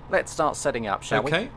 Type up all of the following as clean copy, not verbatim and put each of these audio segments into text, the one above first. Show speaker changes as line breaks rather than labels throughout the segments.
let's start setting up, shall we?
Okay.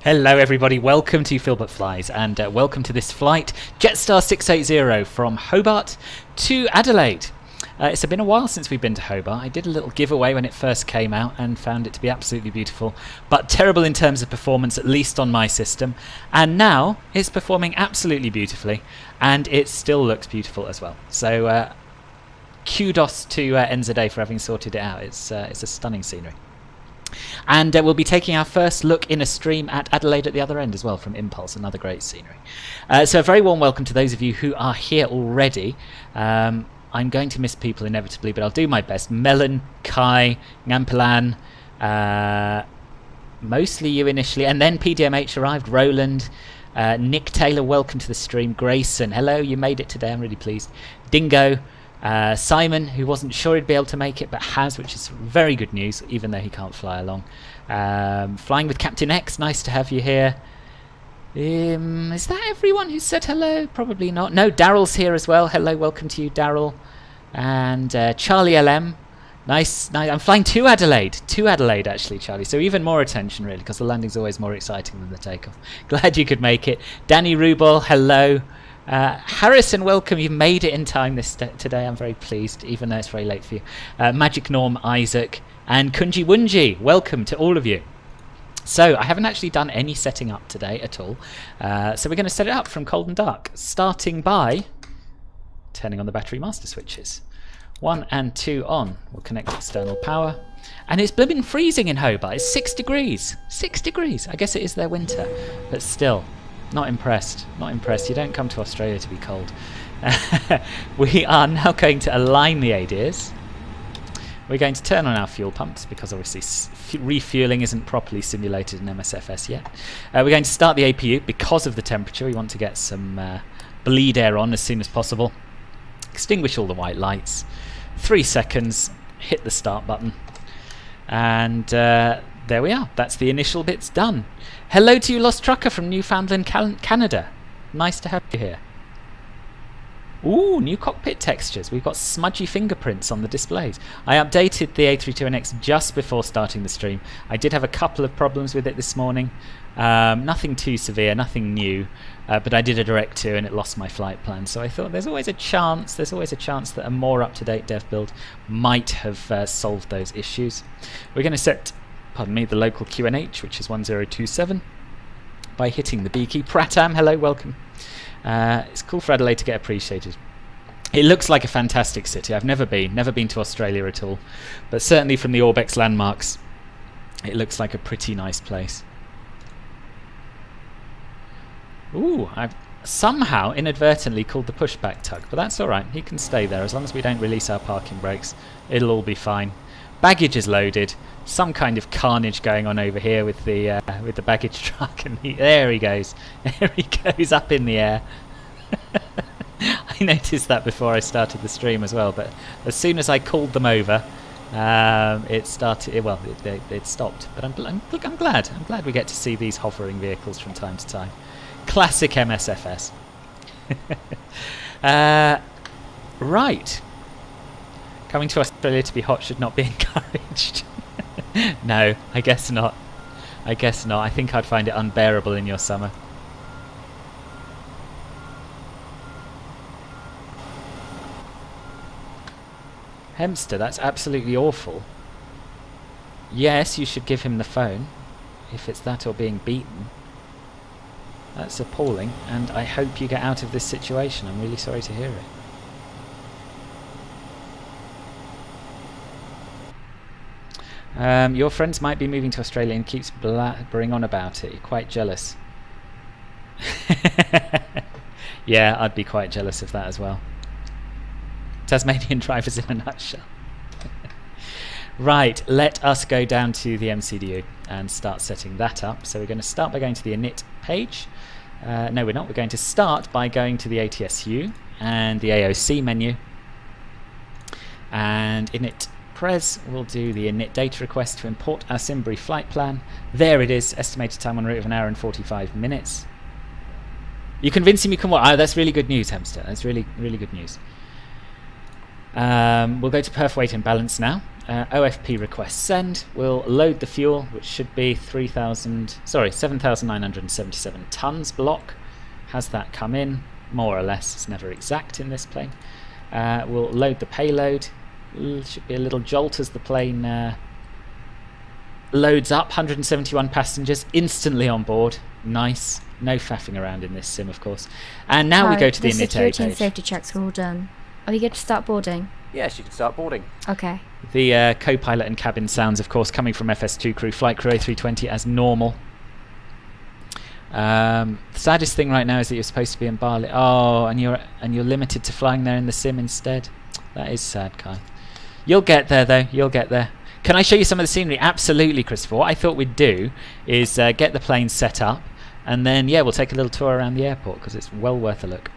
Hello everybody, welcome to Filbert Flies and welcome to this flight Jetstar 680 from Hobart to Adelaide. It's been a while since we've been to Hobart. I did a little giveaway when it first came out and found it to be absolutely beautiful, but terrible in terms of performance, at least on my system. And now it's performing absolutely beautifully and it still looks beautiful as well. So kudos to NZA for having sorted it out. It's a stunning scenery. And we'll be taking our first look in a stream at Adelaide at the other end as well from Impulse, another great scenery. So a very warm welcome to those of you who are here already. I'm going to miss people inevitably, but I'll do my best. Melon, Kai, Ngampilan, mostly you initially, and then PDMH arrived, Roland, Nick Taylor, welcome to the stream, Grayson, hello, you made it today, I'm really pleased, Dingo, Simon, who wasn't sure he'd be able to make it but has, which is very good news, even though he can't fly along. Flying with Captain X, nice to have you here. Is that everyone who said hello? Probably not. No, Daryl's here as well. Hello, welcome to you, Daryl. And Charlie LM. Nice. I'm flying to Adelaide. To Adelaide, actually, Charlie. So even more attention, really, because the landing's always more exciting than the takeoff. Glad you could make it. Danny Rubel, hello. Harrison, welcome. You made it in time today. I'm very pleased, even though it's very late for you. Magic Norm, Isaac, and Kunji Wunji, welcome to all of you. So I haven't actually done any setting up today at all. So we're going to set it up from cold and dark, starting by turning on the battery master switches. 1 and 2 on. We'll connect external power. And it's blimmin' freezing in Hobart. It's 6 degrees. 6 degrees. I guess it is their winter, but still. Not impressed. Not impressed. You don't come to Australia to be cold. We are now going to align the ADIRs. We're going to turn on our fuel pumps because obviously refueling isn't properly simulated in MSFS yet. We're going to start the APU because of the temperature. We want to get some bleed air on as soon as possible. Extinguish all the white lights. 3 seconds. Hit the start button. And there we are. That's the initial bits done. Hello to you, Lost Trucker from Newfoundland, Canada. Nice to have you here. Ooh, new cockpit textures. We've got smudgy fingerprints on the displays. I updated the A320X just before starting the stream. I did have a couple of problems with it this morning. Nothing too severe, nothing new, but I did a direct to and it lost my flight plan. So I thought there's always a chance that a more up-to-date dev build might have solved those issues. We're going to set, pardon me, the local QNH, which is 1027, by hitting the B key. Pratam, hello, welcome. It's cool for Adelaide to get appreciated. It looks like a fantastic city. I've never been to Australia at all, but certainly from the Orbx landmarks, it looks like a pretty nice place. Ooh, I've somehow inadvertently called the pushback tug, but that's alright. He can stay there as long as we don't release our parking brakes. It'll all be fine. Baggage is loaded. Some kind of carnage going on over here with the baggage truck, and there he goes. There he goes up in the air. I noticed that before I started the stream as well, but as soon as I called them over, it started. Well, it stopped. But I'm glad. I'm glad we get to see these hovering vehicles from time to time. Classic MSFS. Right. Coming to Australia to be hot should not be encouraged. No, I guess not. I guess not. I think I'd find it unbearable in your summer. Hemster, that's absolutely awful. Yes, you should give him the phone, if it's that or being beaten. That's appalling, and I hope you get out of this situation. I'm really sorry to hear it. Your friends might be moving to Australia and keeps blabbering on about it. You're quite jealous. Yeah, I'd be quite jealous of that as well. Tasmanian drivers in a nutshell. Right, let us go down to the MCDU and start setting that up. So we're going to start by going to the init page. No, we're not. We're going to start by going to the ATSU and the AOC menu. And init Pres will do the init data request to import our Simbury flight plan. There it is, estimated time en route of 1 hour and 45 minutes. You convince him you can watch. Oh, that's really good news, Hemster. That's really, really good news. We'll go to perf weight and balance now. OFP request send. We'll load the fuel, which should be 7,977 tons block. Has that come in? More or less. It's never exact in this plane. We'll load the payload. Should be a little jolt as the plane loads up. 171 passengers instantly on board. Nice. No faffing around in this sim, of course. And now we go to the init
security
page.
and safety checks are all done. Are we good to start boarding?
Yes, you can start boarding.
Okay.
The co-pilot and cabin sounds, of course, coming from FS2 crew, flight crew A320 as normal. The saddest thing right now is that you're supposed to be in Bali. Oh, and you're limited to flying there in the sim instead. That is sad, Kai. You'll get there, though. You'll get there. Can I show you some of the scenery? Absolutely, Christopher. What I thought we'd do is get the plane set up, and then, yeah, we'll take a little tour around the airport, because it's well worth a look.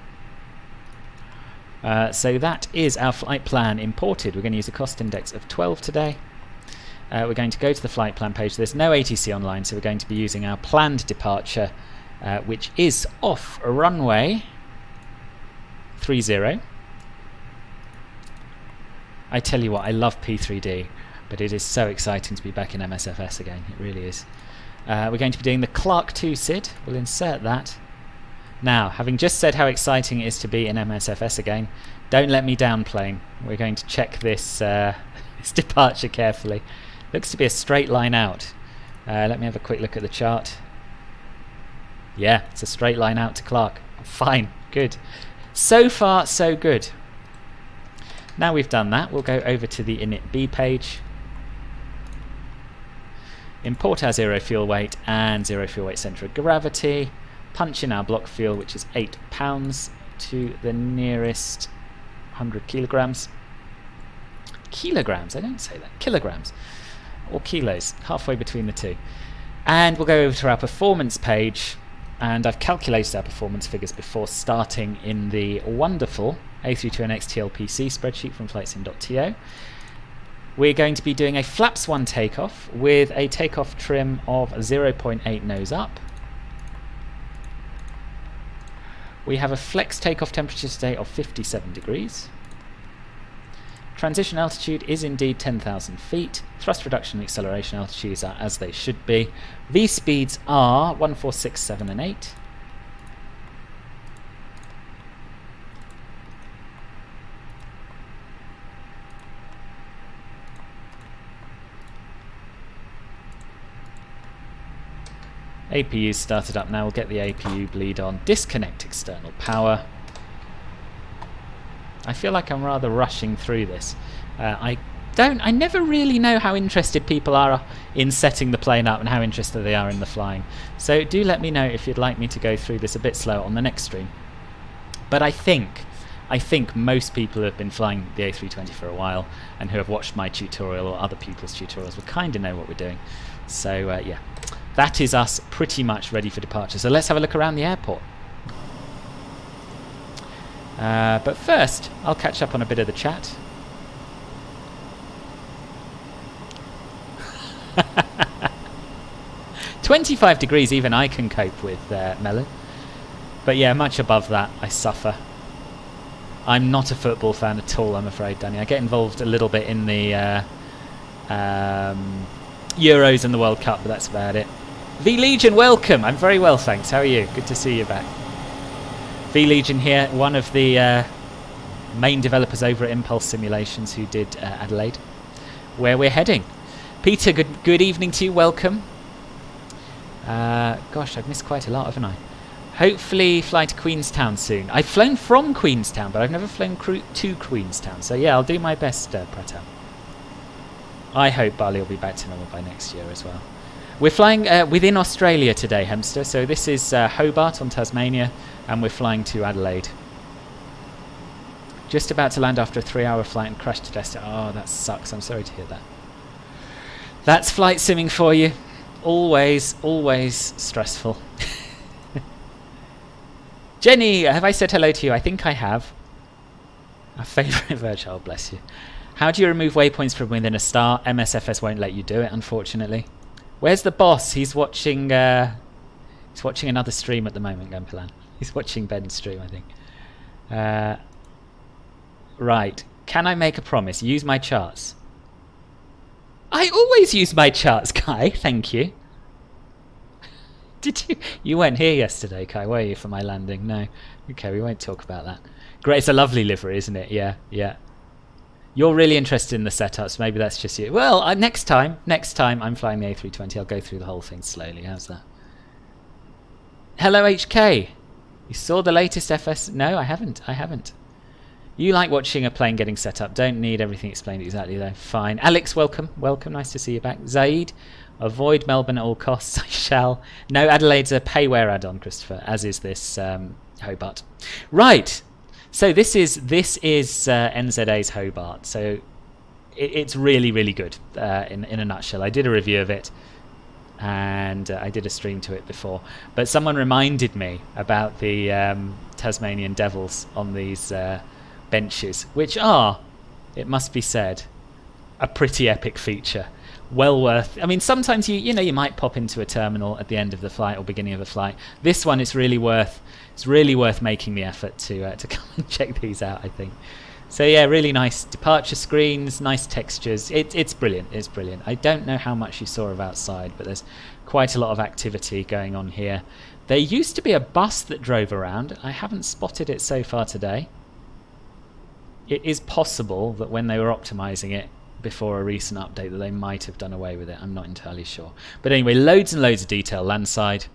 So that is our flight plan imported. We're going to use a cost index of 12 today. We're going to go to the flight plan page. There's no ATC online, so we're going to be using our planned departure, which is off runway 30. I tell you what, I love P3D, but it is so exciting to be back in MSFS again. It really is. We're going to be doing the Clark 2 SID. We'll insert that. Now, having just said how exciting it is to be in MSFS again, don't let me down, plane. We're going to check this, this departure carefully. Looks to be a straight line out. Let me have a quick look at the chart. Yeah, it's a straight line out to Clark. Fine, good. So far, so good. Now we've done that, we'll go over to the init B page. Import our zero fuel weight and zero fuel weight centre of gravity. Punch in our block fuel, which is 8 pounds to the nearest 100 kilograms. Kilograms, I don't say that. Kilograms. Or kilos, halfway between the two. And we'll go over to our performance page, and I've calculated our performance figures before starting in the wonderful A320 TLPC spreadsheet from flightsim.to. We're going to be doing a flaps 1 takeoff with a takeoff trim of 0.8 nose up. We have a flex takeoff temperature today of 57 degrees. Transition altitude is indeed 10,000 feet. Thrust reduction and acceleration altitudes are as they should be. V speeds are 146, 7 and 8. APU started up now. We'll get the APU bleed on. Disconnect external power. I feel like I'm rather rushing through this. I never really know how interested people are in setting the plane up and how interested they are in the flying. So do let me know if you'd like me to go through this a bit slower on the next stream. But I think most people who have been flying the A320 for a while and who have watched my tutorial or other people's tutorials will kind of know what we're doing. So yeah, that is us pretty much ready for departure. So let's have a look around the airport. But first, I'll catch up on a bit of the chat. "25 degrees even I can cope with, Melon. But yeah, much above that, I suffer. I'm not a football fan at all, I'm afraid, Danny. I get involved a little bit in the Euros and the World Cup, but that's about it. V Legion, welcome! I'm very well, thanks. How are you? Good to see you back. V Legion here, one of the main developers over at Impulse Simulations who did Adelaide, where we're heading. Peter, good evening to you, welcome. Gosh, I've missed quite a lot, haven't I? Hopefully fly to Queenstown soon. I've flown from Queenstown, but I've never flown to Queenstown, so yeah, I'll do my best, Pratam. I hope Bali will be back to normal by next year as well. We're flying within Australia today, Hemster, so this is Hobart on Tasmania, and we're flying to Adelaide. Just about to land after a 3-hour flight and crash to Jetstar. Oh, that sucks. I'm sorry to hear that. That's flight simming for you. Always, always stressful. Jenny, have I said hello to you? I think I have. Our favourite virtual, bless you. How do you remove waypoints from within a star? MSFS won't let you do it, unfortunately. Where's the boss? He's watching another stream at the moment, Gunplan. He's watching Ben's stream, I think. Right. Can I make a promise? Use my charts. I always use my charts, Kai. Thank you. Did you? You weren't here yesterday, Kai, were you, for my landing? No. Okay, we won't talk about that. Great. It's a lovely livery, isn't it? Yeah, yeah. You're really interested in the setups. Maybe that's just you. Well, next time I'm flying the A320, I'll go through the whole thing slowly. How's that? Hello, HK. You saw the latest FS? No, I haven't. You like watching a plane getting set up. Don't need everything explained exactly though. Fine. Alex, welcome. Nice to see you back. Zaid, avoid Melbourne at all costs. I shall. No, Adelaide's a payware add-on, Christopher, as is this Hobart. Right. So this is NZA's Hobart. So it's really, really good in a nutshell. I did a review of it, and I did a stream to it before. But someone reminded me about the Tasmanian Devils on these benches, which are, it must be said, a pretty epic feature. Well worth. I mean, sometimes you might pop into a terminal at the end of the flight or beginning of the flight. This one, it's really worth making the effort to come and check these out, I think. So yeah, really nice departure screens, nice textures. It's brilliant. It's brilliant. I don't know how much you saw of outside, but there's quite a lot of activity going on here. There used to be a bus that drove around. I haven't spotted it so far today. It is possible that when they were optimizing it before a recent update that they might have done away with it. I'm not entirely sure. But anyway, loads and loads of detail landside.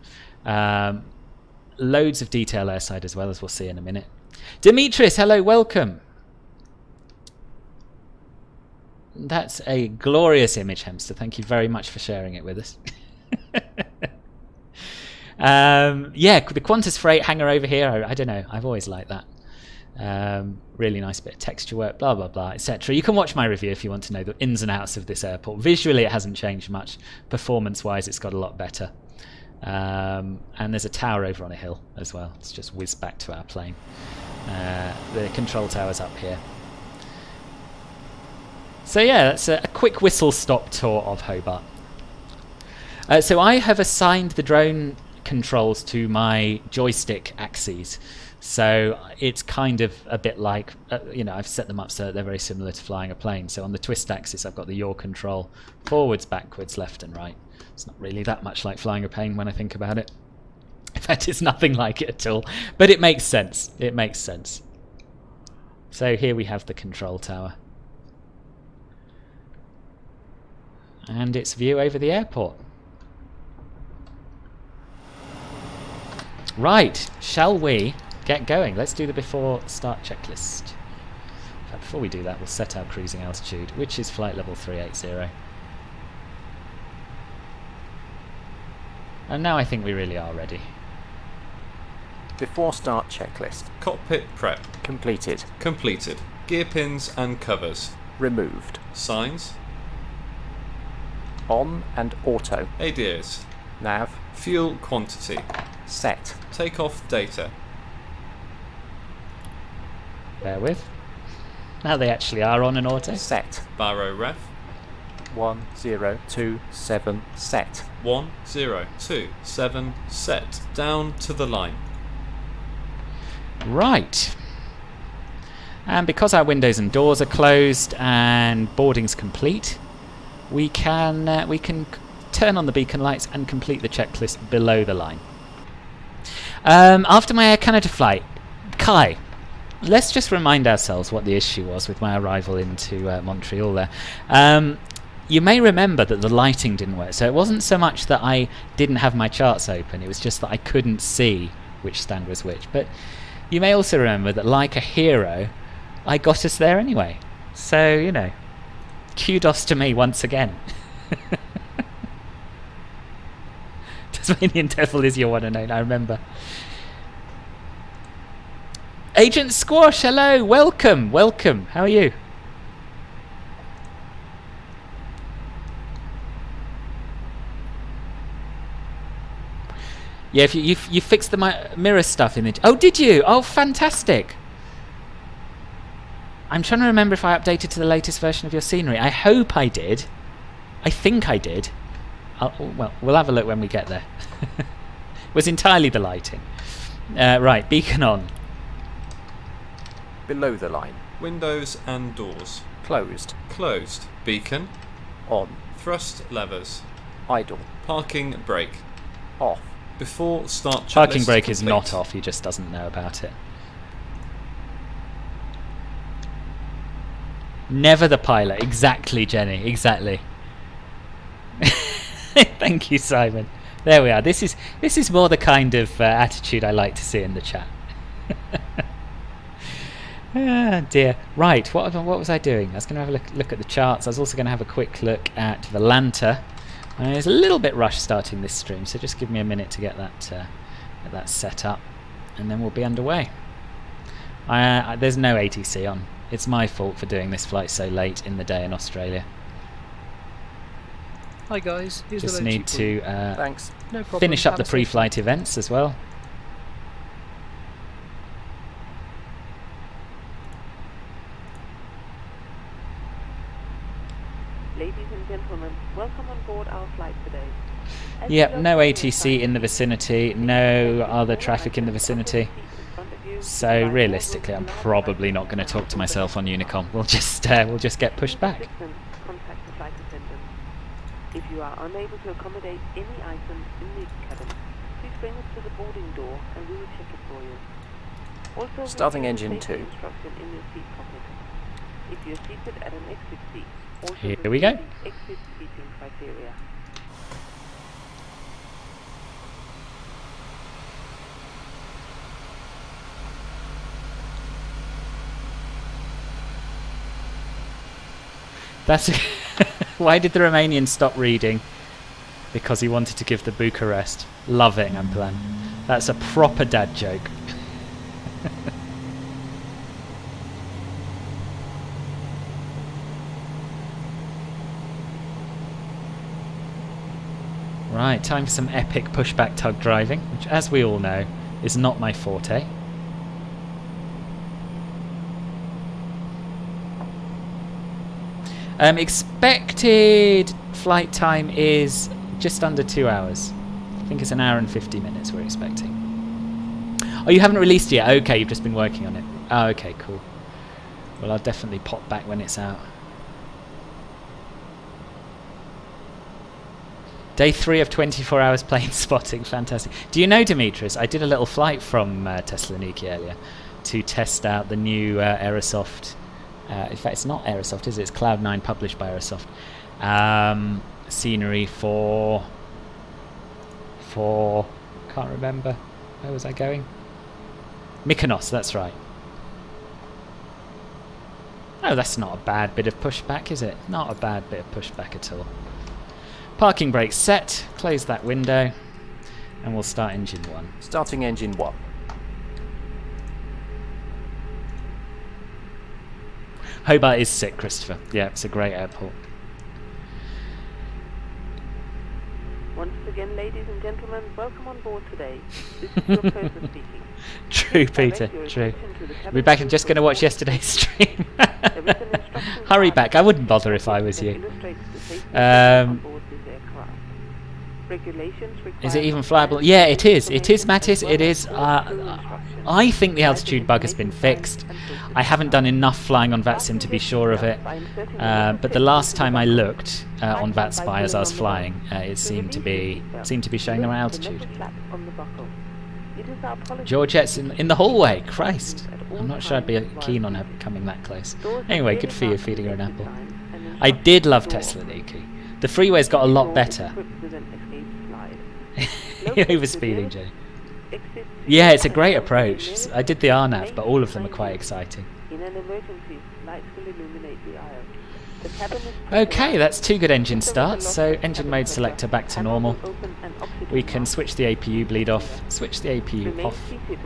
Loads of detail airside as well, as we'll see in a minute. Demetrius, hello, welcome. That's a glorious image, Hemster. Thank you very much for sharing it with us. Yeah, the Qantas Freight hangar over here. I don't know. I've always liked that. Really nice bit of texture work, blah blah blah, etc. You can watch my review if you want to know the ins and outs of this airport. Visually it hasn't changed much. Performance wise it's got a lot better. And there's a tower over on a hill as well. Let's just whiz back to our plane. The control tower's up here. So yeah, that's a quick whistle stop tour of Hobart. So I have assigned the drone controls to my joystick axes. So it's kind of a bit like, I've set them up so that they're very similar to flying a plane. So on the twist axis, I've got the yaw control, forwards, backwards, left and right. It's not really that much like flying a plane when I think about it. In fact, it's nothing like it at all. But it makes sense. It makes sense. So here we have the control tower. And its view over the airport. Right, shall we get going? Let's do the before start checklist. In fact, before we do that, we'll set our cruising altitude, which is flight level 380. And now I think we really are ready.
Before start checklist.
Cockpit prep.
Completed.
Completed. Gear pins and covers.
Removed.
Signs.
On and auto.
ADOs.
Nav.
Fuel quantity.
Set.
Takeoff data.
Bear with. Now they actually are on an auto.
Set.
Baro ref.
1027 set.
1027 set. Down to the line.
Right. And because our windows and doors are closed and boarding's complete, we can turn on the beacon lights and complete the checklist below the line. After my Air Canada flight, Kai, let's just remind ourselves what the issue was with my arrival into Montreal there. You may remember that the lighting didn't work, so it wasn't so much that I didn't have my charts open, it was just that I couldn't see which stand was which. But you may also remember that, like a hero, I got us there anyway. So, kudos to me once again. Tasmanian Devil is your one and only, I remember. Agent Squash, hello, welcome. How are you? Yeah, if you fixed the mirror stuff in the... Oh, did you? Oh, fantastic. I'm trying to remember if I updated to the latest version of your scenery. I hope I did. I think I did. Well, we'll have a look when we get there. It was entirely the lighting. Right, beacon on.
Below the line.
Windows and doors.
Closed.
Closed. Beacon.
On.
Thrust levers.
Idle.
Parking brake.
Off.
Before start checklist
Parking brake is
complete.
not off, he just doesn't know about it. Never the pilot. Exactly, Jenny. Exactly. Thank you, Simon. There we are. This is more the kind of attitude I like to see in the chat. Ah, dear. Right, what was I doing? I was going to have a look at the charts. I was also going to have a quick look at Volanta. It's a little bit rushed starting this stream, so just give me a minute to get that set up, and then we'll be underway. There's no ATC on. It's my fault for doing this flight so late in the day in Australia.
Hi guys, here's
Just
the
need to
Thanks.
No problem.
finish up
Have
the
a safe
pre-flight events as well.
Ladies and gentlemen, welcome on board our flight today. As
Yep,
you
no
know,
ATC in the vicinity, no other traffic in the vicinity. So realistically, I'm probably not going to talk to myself on Unicom. We'll just get pushed back.
Contact the flight attendant. If you are unable to accommodate any items in the cabin, please bring it to the boarding door and we will check it for you. Also,
Starting
review the
engine
safety
2.
instruction in your seat pocket. If you're seated at an exit seat, also
Here
review
we go.
the exit seating criteria.
That's why did the Romanian stop reading? Because he wanted to give the Bucharest. Loving Amplan. That's a proper dad joke. Right, time for some epic pushback tug driving, which, as we all know, is not my forte. Expected flight time is just under 2 hours. I think it's an hour and 50 minutes we're expecting. Oh, you haven't released it yet? Okay, you've just been working on it. Oh, okay, cool. Well, I'll definitely pop back when it's out. Day 3 of 24 hours plane spotting. Fantastic. Do you know, Dimitris, I did a little flight from Thessaloniki earlier to test out the new Aerosoft. In fact, it's not Aerosoft, is it? It's Cloud9 published by Aerosoft. Scenery for can't remember. Where was I going? Mykonos, that's right. Oh, that's not a bad bit of pushback, is it? Not a bad bit of pushback at all. Parking brake set. Close that window. And we'll start engine 1.
Starting engine 1.
Hobart is sick, Christopher. Yeah, it's a great airport.
Once again, ladies and gentlemen, welcome on board today. This is your Persa speaking.
True, Peter, true. We're back and just going to watch yesterday's stream. Hurry back. I wouldn't bother if I was you. Is it even flyable? Yeah, it is. It is, Mattis. It is. I think the altitude bug has been fixed. I haven't done enough flying on VATSIM to be sure of it. But the last time I looked on VATSPY as I was flying, it seemed to be showing the right altitude. Georgette's in the hallway. Christ. I'm not sure I'd be keen on her coming that close. Anyway, good for you feeding her an apple. I did love Thessaloniki. The freeway's got a lot better. You're overspeeding, Jay. Yeah, it's a great approach. I did the RNAV, but all of them are quite exciting.
In an emergency, lights will illuminate the aisle. The cabin is
Okay, that's 2 good engine starts, so engine mode selector back to normal. We can switch the APU bleed off, switch the APU off,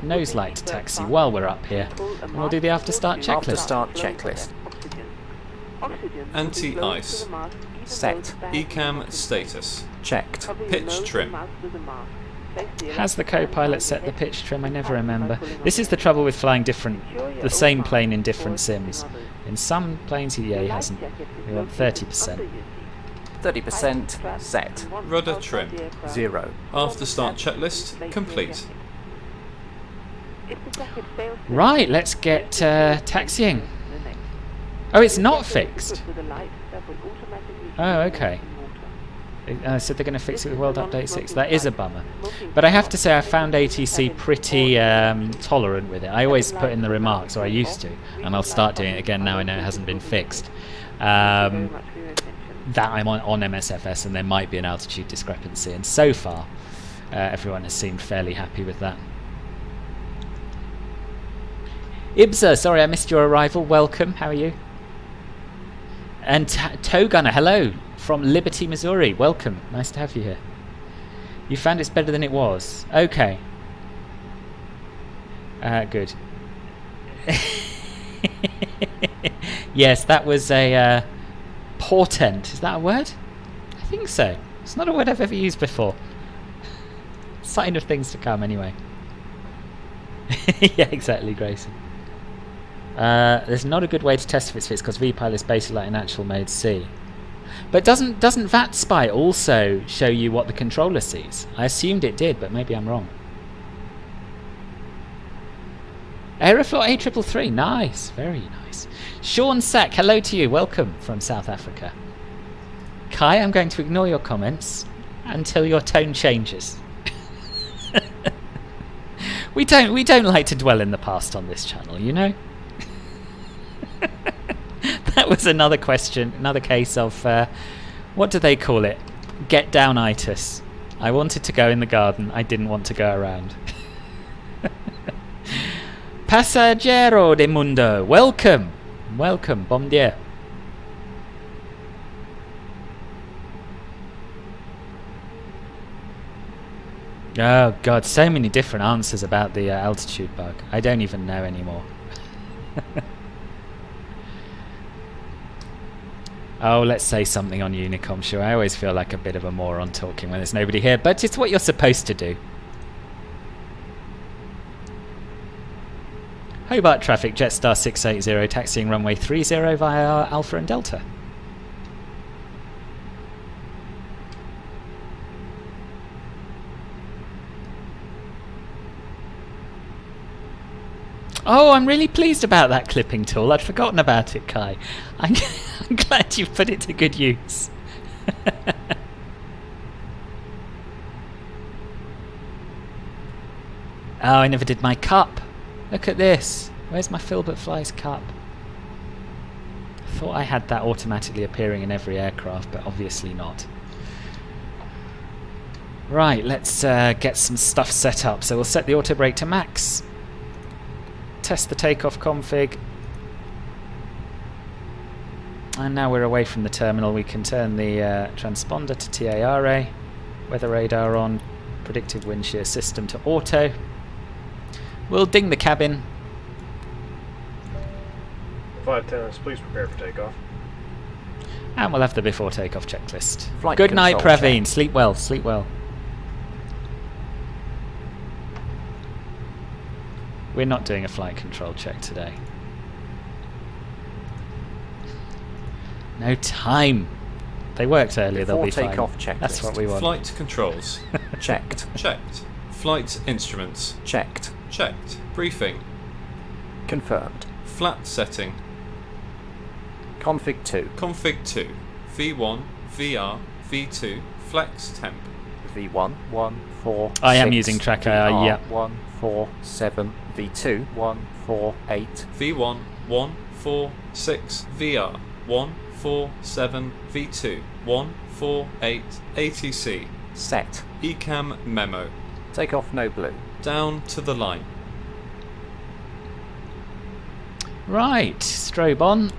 nose light to taxi while we're up here, and we'll do the after start
After
checklist.
start checklist.
Anti-ice.
Set.
ECAM status.
Checked.
Pitch trim.
Has the co-pilot set the pitch trim? I never remember. This is the trouble with flying the same plane in different sims. In some planes, he hasn't. We want 30%.
30% set.
Rudder trim.
0.
After start checklist complete.
Right, let's get taxiing. Oh, it's not fixed. Oh, okay. So they're going to fix it with World Update 6. That is a bummer. But I have to say I found ATC pretty tolerant with it. I always put in the remarks, or I used to, and I'll start doing it again now I know it hasn't been fixed. That I'm on MSFS and there might be an altitude discrepancy, and so far everyone has seemed fairly happy with that. Ibza, sorry I missed your arrival. Welcome. How are you? And Toe Gunner, hello from Liberty, Missouri. Welcome. Nice to have you here. You found it's better than it was. Okay. Good. Yes, that was a portent. Is that a word? I think so. It's not a word I've ever used before. Sign of things to come, anyway. Yeah, exactly, Grayson. There's not a good way to test if it's fixed because VPIL is basically like an actual mode C. But doesn't VATSPI also show you what the controller sees? I assumed it did, but maybe I'm wrong. Aeroflot A333, nice, very nice. Sean Sack, hello to you, welcome from South Africa. Kai, I'm going to ignore your comments until your tone changes. We don't like to dwell in the past on this channel, you know. That was another question, another case of what do they call it? Get down-itis. I wanted to go in the garden, I didn't want to go around. Passaggero de Mundo, welcome, welcome, bom dia. Oh god, so many different answers about the altitude bug. I don't even know anymore. Oh, let's say something on Unicom, sure. I always feel like a bit of a moron talking when there's nobody here, but it's what you're supposed to do. Hobart traffic, Jetstar 680, taxiing runway 30 via Alpha and Delta. Oh, I'm really pleased about that clipping tool. I'd forgotten about it, Kai. I'm glad you've put it to good use. Oh, I never did my cup. Look at this. Where's my Filbert Flies cup? I thought I had that automatically appearing in every aircraft, but obviously not. Right, let's get some stuff set up. So we'll set the auto brake to max. Test the takeoff config. And now we're away from the terminal, we can turn the transponder to TARA, weather radar on, predictive wind shear system to auto. We'll ding the cabin.
Flight attendants, please prepare for takeoff.
And we'll have the before takeoff checklist.
Flight
Good night,
control
Praveen.
check.
Sleep well, sleep well. We're not doing a flight control check today. No time. They worked earlier, they'll be
Before
fine.
takeoff checklist.
That's what we want.
Flight controls.
Checked.
Checked. Flight instruments.
Checked.
Checked. Briefing.
Confirmed.
Flat setting.
Config 2.
Config 2. V1, VR, V2, flex temp.
V1, 1, 4,
I am
6,
using tracker,
VR,
yeah.
1, 4, 7, V2, 1, 4, 8.
V1, 1, 4, 6, VR, 1, 4, 7, V2, 1, 4, 8, ATC.
Set.
ECAM memo.
Takeoff no blue.
Down to the line.
Right, strobe on.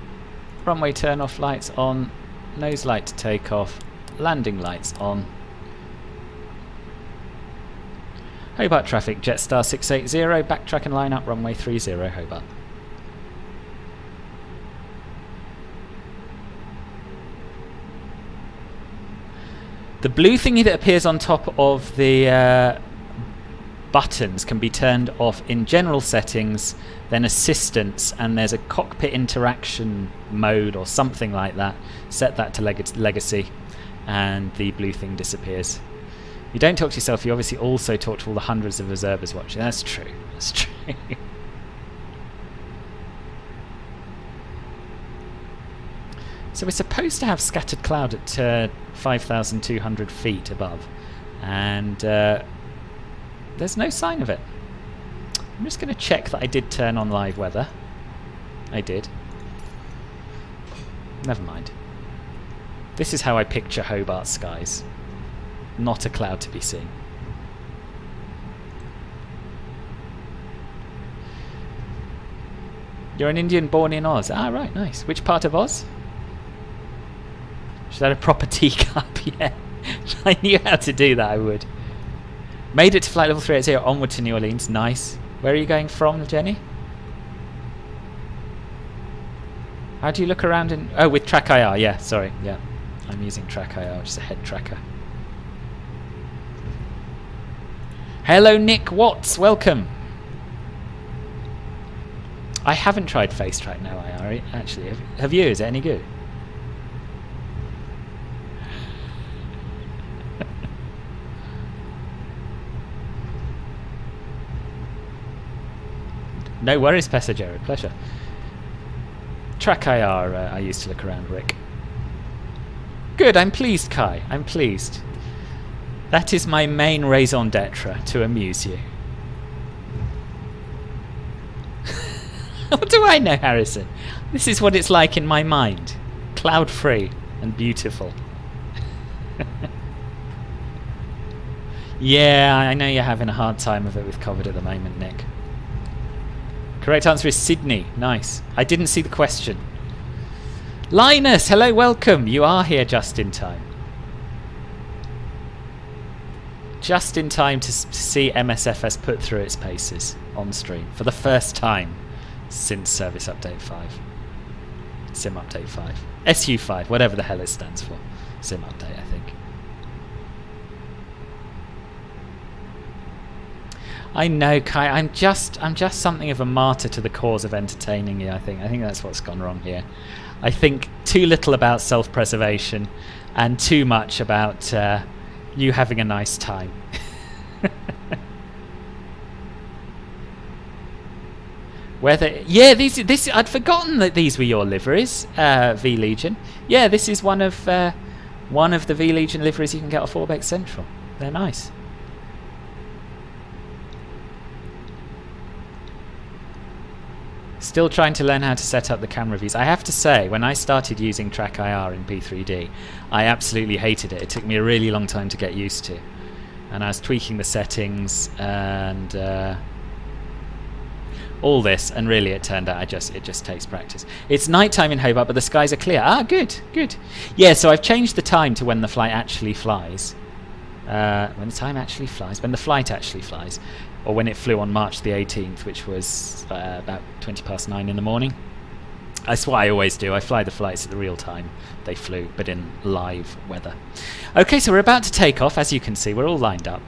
Runway turn off lights on. Nose light to take off. Landing lights on. Hobart traffic, Jetstar 680, backtrack and line up, runway 30, Hobart. The blue thingy that appears on top of the buttons can be turned off in general settings, then assistance, and there's a cockpit interaction mode or something like that. Set that to legacy and the blue thing disappears. You don't talk to yourself, you obviously also talk to all the hundreds of observers watching. That's true, that's true. So we're supposed to have scattered cloud at 5,200 feet above, and there's no sign of it. I'm just going to check that I did turn on live weather. I did. Never mind. This is how I picture Hobart skies. Not a cloud to be seen. You're an Indian born in Oz. Ah, right, nice. Which part of Oz? Should I have a proper teacup? Yeah. If I knew how to do that, I would. Made it to flight level 380 onward to New Orleans. Nice. Where are you going from, Jenny? How do you look around in... Oh, with Track IR. Yeah, sorry. Yeah. I'm using Track IR, which is a head tracker. Hello, Nick Watts. Welcome. I haven't tried Face Track No IR, actually. Have you? Is it any good? No worries, Passaggero. Pleasure. Track IR, I used to look around, Rick. Good, I'm pleased, Kai. I'm pleased. That is my main raison d'etre, to amuse you. What do I know, Harrison? This is what it's like in my mind. Cloud-free and beautiful. Yeah, I know you're having a hard time of it with COVID at the moment, Nick. Correct answer is Sydney. Nice. I didn't see the question. Linus, hello, welcome. You are here just in time. Just in time to see MSFS put through its paces on stream for the first time since Service Update 5. Sim Update 5. SU5, whatever the hell it stands for. Sim Update, I think. I know, Kai. I'm just something of a martyr to the cause of entertaining you. I think that's what's gone wrong here. I think too little about self-preservation, and too much about you having a nice time. Yeah, this I'd forgotten that these were your liveries, V Legion. Yeah, this is one of the V Legion liveries you can get off Orbx Central. They're nice. Still trying to learn how to set up the camera views. I have to say, when I started using Track IR in P3D, I absolutely hated it. It took me a really long time to get used to. And I was tweaking the settings and all this, and really it turned out it just takes practice. It's nighttime in Hobart, but the skies are clear. Ah, good, good. Yeah, so I've changed the time to when the flight actually flies. When the flight actually flies. Or when it flew on March the 18th, which was about 9:20 in the morning. That's what I always do. I fly the flights at the real time they flew, but in live weather. Okay, so we're about to take off. As you can see, we're all lined up.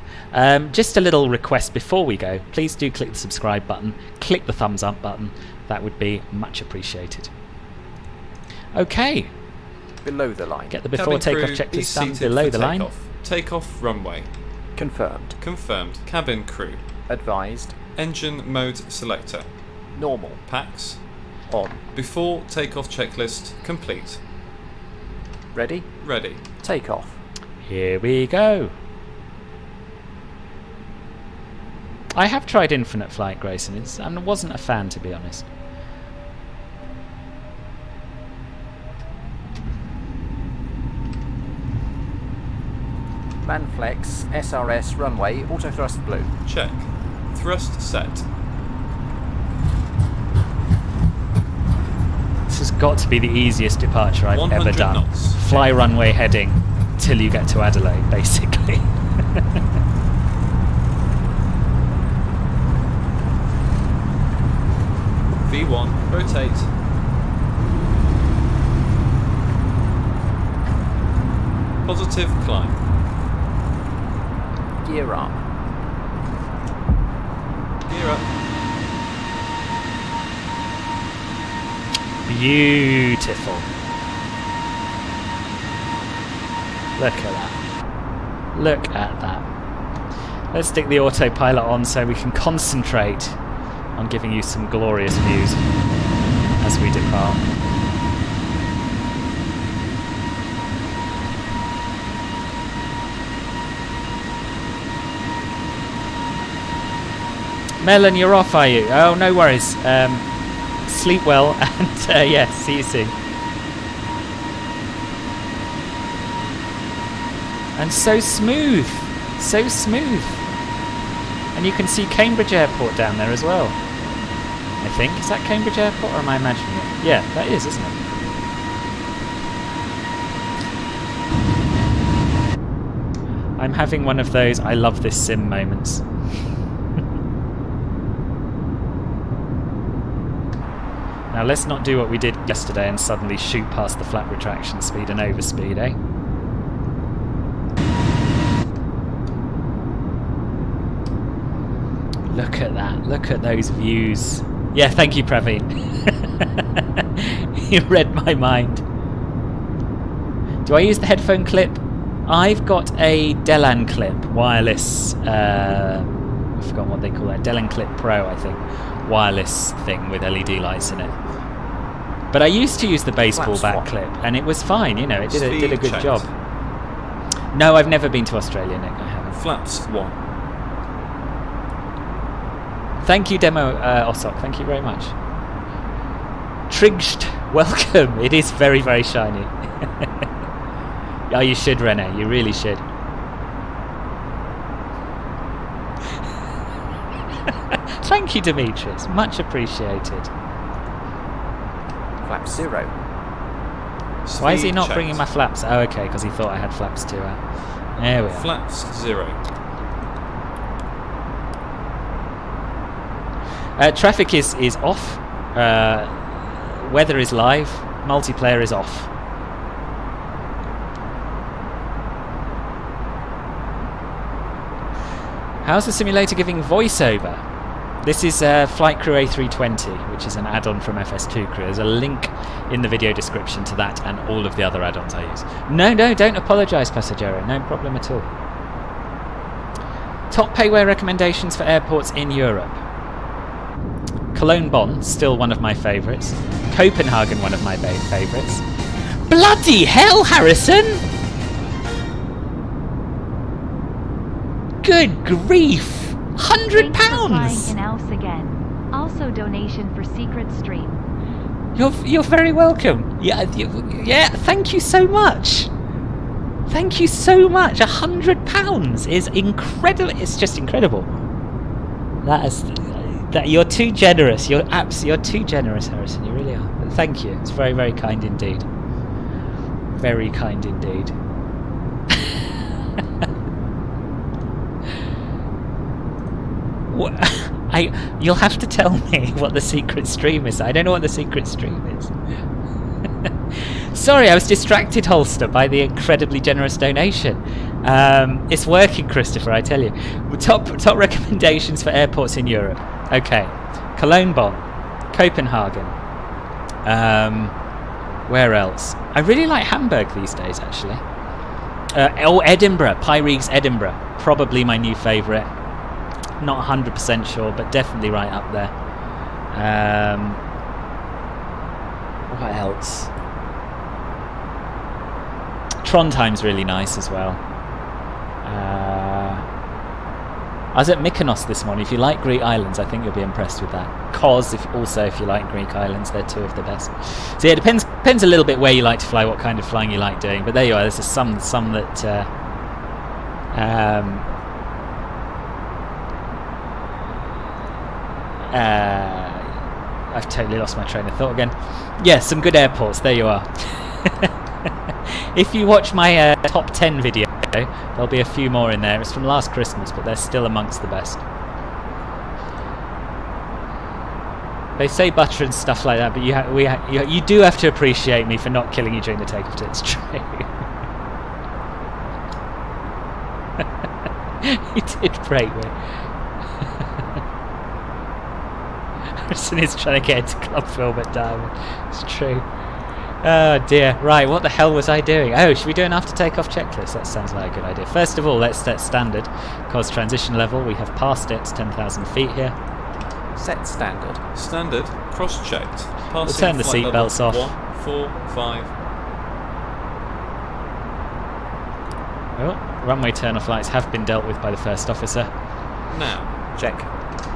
Just a little request before we go. Please do click the subscribe button. Click the thumbs up button. That would be much appreciated. Okay.
Below the line.
Get the before takeoff checklist done below the line.
Takeoff runway.
Confirmed.
Confirmed. Cabin crew.
Advised.
Engine mode selector.
Normal.
Packs.
On.
Before takeoff checklist complete.
Ready?
Ready.
Take off.
Here we go. I have tried Infinite Flight, Grayson. I wasn't a fan, to be honest.
Manflex, SRS, runway, auto thrust blue.
Check. Thrust set.
This has got to be the easiest departure I've ever
100
done.
knots.
Fly runway heading till you get to Adelaide, basically.
V1, rotate. Positive climb.
Gear up.
Gear up.
Beautiful. Look at that. Look at that. Let's stick the autopilot on so we can concentrate on giving you some glorious views as we depart. Melon, you're off, are you? Oh, no worries. Sleep well, and yeah, see you soon. And so smooth. So smooth. And you can see Cambridge Airport down there as well. I think. Is that Cambridge Airport, or am I imagining it? Yeah, that is, isn't it? I'm having one of those I love this sim moments. Now let's not do what we did yesterday and suddenly shoot past the flat retraction speed and overspeed, eh? Look at that, look at those views. Yeah, thank you, Praveen. You read my mind. Do I use the headphone clip? I've got a Delan clip, wireless, I forgot what they call that, Delan Clip Pro, I think. Wireless thing with LED lights in it. But I used to use the baseball bat clip, and it was fine, you know, it did a good job. No, I've never been to Australia, Nick, I haven't.
Flaps 1.
Thank you, Demo Osok, thank you very much. Trigst, welcome. It is very, very shiny. Oh, you should, Rene, you really should. Thank you, Demetrius, much appreciated.
Flap 0.
Why is he not
checked.
bringing my flaps? Oh, okay, because he thought I had flaps too. There we are.
Flaps 0.
Traffic is off. Weather is live. Multiplayer is off. How's the simulator giving voiceover? This is Flight Crew A320, which is an add-on from FS2 Crew. There's a link in the video description to that and all of the other add-ons I use. No, don't apologise, Passaggero. No problem at all. Top payware recommendations for airports in Europe. Cologne Bonn, still one of my favourites. Copenhagen, one of my favourites. Bloody hell, Harrison! Good grief! £100!
Thanks for flying in Alps again. Also donation for Secret Stream.
You're very welcome. Yeah, thank you so much. Thank you so much. £100 is incredible. It's just incredible. That you're too generous. You're too generous, Harrison. You really are. But thank you. It's very, very kind indeed. Very kind indeed. What? You'll have to tell me what the secret stream is. I don't know what the secret stream is. Sorry, I was distracted, Holster, by the incredibly generous donation. It's working, Christopher, I tell you. Top recommendations for airports in Europe. Okay, Cologne, Bonn, Copenhagen. Where else? I really like Hamburg these days, actually. Edinburgh, Pyrex Edinburgh, probably my new favourite. Not 100% sure, but definitely right up there. What else? Trondheim's really nice as well. I was at Mykonos this morning. If you like Greek islands, I think you'll be impressed with that. Kos, if you like Greek islands, they're two of the best. So yeah, it depends a little bit where you like to fly, what kind of flying you like doing. But there you are. There's some that. I've totally lost my train of thought again. Yeah, some good airports. There you are. If you watch my top 10 video, there'll be a few more in there. It's from last Christmas, but they're still amongst the best. They say butter and stuff like that, but you do have to appreciate me for not killing you during the takeoff. It's true. You did break me. Harrison is trying to get into club film at Diamond. It's true. Oh dear. Right, what the hell was I doing? Oh, should we do an after takeoff checklist? That sounds like a good idea. First of all, let's set standard. Cause transition level, we have passed it. It's 10,000 feet here.
Set standard.
Standard, cross-checked.
We'll turn the seat belts off.
145.
Oh, runway turn-off lights have been dealt with by the first officer.
Now,
Check.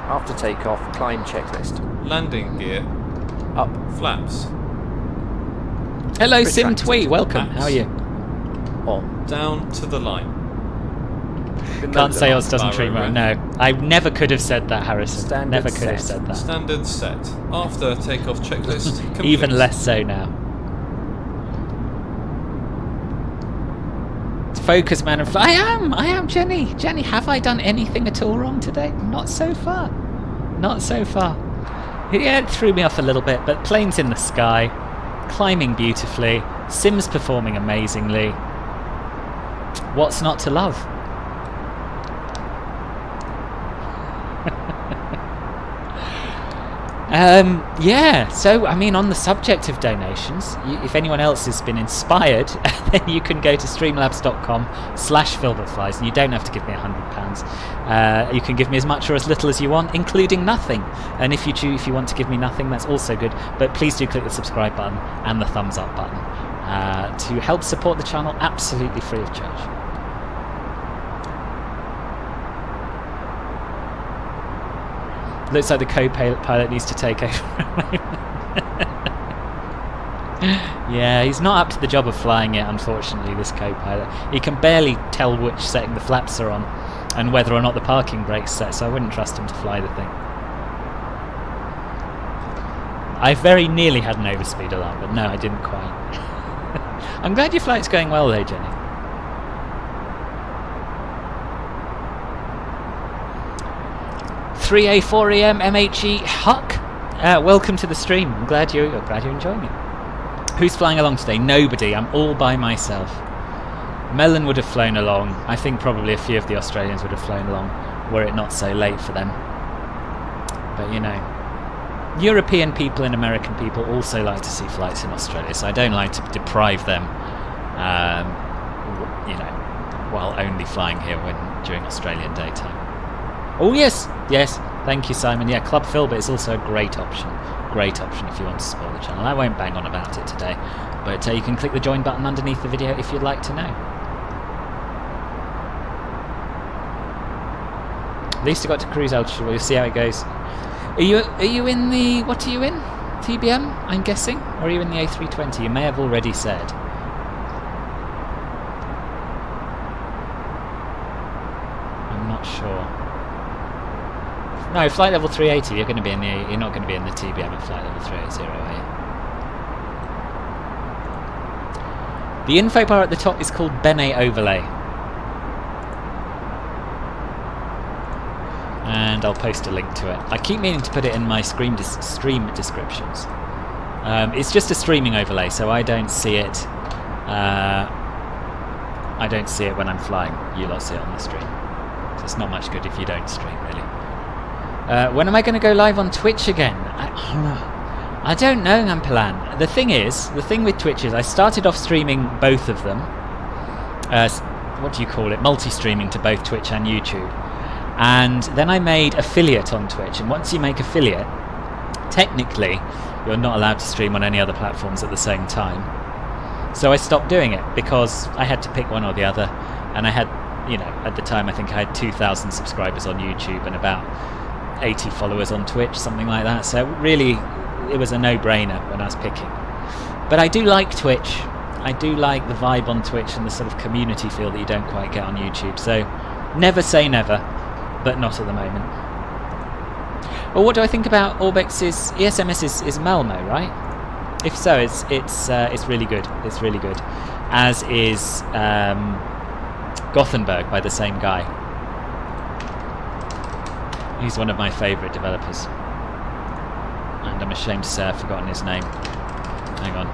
After takeoff, climb checklist.
Landing gear.
Up.
Flaps.
Hello,
Retracted.
Sim Twee. Welcome.
Maps.
How are you?
On.
Down to the line.
Can't say Oz doesn't
Barrow
treat me.
ref.
No, I never could have said that, Harrison.
Standard
Never could have
set.
said that.
Standard set. After takeoff checklist. Complete.
Even less so now. Focus, man, and fly. I am, Jenny. Jenny, have I done anything at all wrong today? Not so far. Not so far. Yeah, it threw me off a little bit, but planes in the sky, climbing beautifully, Sim's performing amazingly. What's not to love? Yeah, so I mean, on the subject of donations, if anyone else has been inspired, then you can go to streamlabs.com/filbertflies, and you don't have to give me £100. You can give me as much or as little as you want, including nothing. And if you want to give me nothing, that's also good. But please do click the subscribe button and the thumbs up button to help support the channel, absolutely free of charge. Looks like the co-pilot needs to take over. Yeah, he's not up to the job of flying it, unfortunately, this co-pilot. He can barely tell which setting the flaps are on and whether or not the parking brake's set, so I wouldn't trust him to fly the thing. I very nearly had an overspeed alarm, but no, I didn't quite. I'm glad your flight's going well though, Jenny. A4EM MHE Huck, welcome to the stream. I'm glad you're enjoying it. Who's flying along today? Nobody. I'm all by myself. Melon would have flown along. I think probably a few of the Australians would have flown along were it not so late for them. But you know, European people and American people also like to see flights in Australia, so I don't like to deprive them, you know, while only flying here during Australian daytime. Oh yes, yes, thank you, Simon. Yeah, Club Filbert is also a great option if you want to support the channel. I won't bang on about it today, but you can click the join button underneath the video if you'd like to know. At least I got to cruise altitude. We'll see how it goes. Are you in the, what are you in? TBM, I'm guessing? Or are you in the A320? You may have already said. I'm not sure. No, flight level 380. You're not going to be in the TBM at flight level 380, are you? The info bar at the top is called Bene Overlay. And I'll post a link to it. I keep meaning to put it in my stream descriptions. It's just a streaming overlay, so I don't see it. I don't see it when I'm flying. You lot see it on the stream. So it's not much good if you don't stream, really. When am I going to go live on Twitch again? I don't know, Ampelan. The thing with Twitch is I started off streaming both of them. What do you call it? Multi-streaming to both Twitch and YouTube. And then I made affiliate on Twitch. And once you make affiliate, technically, you're not allowed to stream on any other platforms at the same time. So I stopped doing it because I had to pick one or the other. And I had, you know, at the time I think I had 2,000 subscribers on YouTube and about 80 followers on Twitch, something like that. So really, it was a no-brainer when I was picking. But I do like Twitch. I do like the vibe on Twitch and the sort of community feel that you don't quite get on YouTube. So never say never, but not at the moment. Well, what do I think about Orbx's ESMS is Malmo, right? If so, it's really good. It's really good. As is Gothenburg by the same guy. He's one of my favourite developers. And I'm ashamed to say I've forgotten his name. Hang on.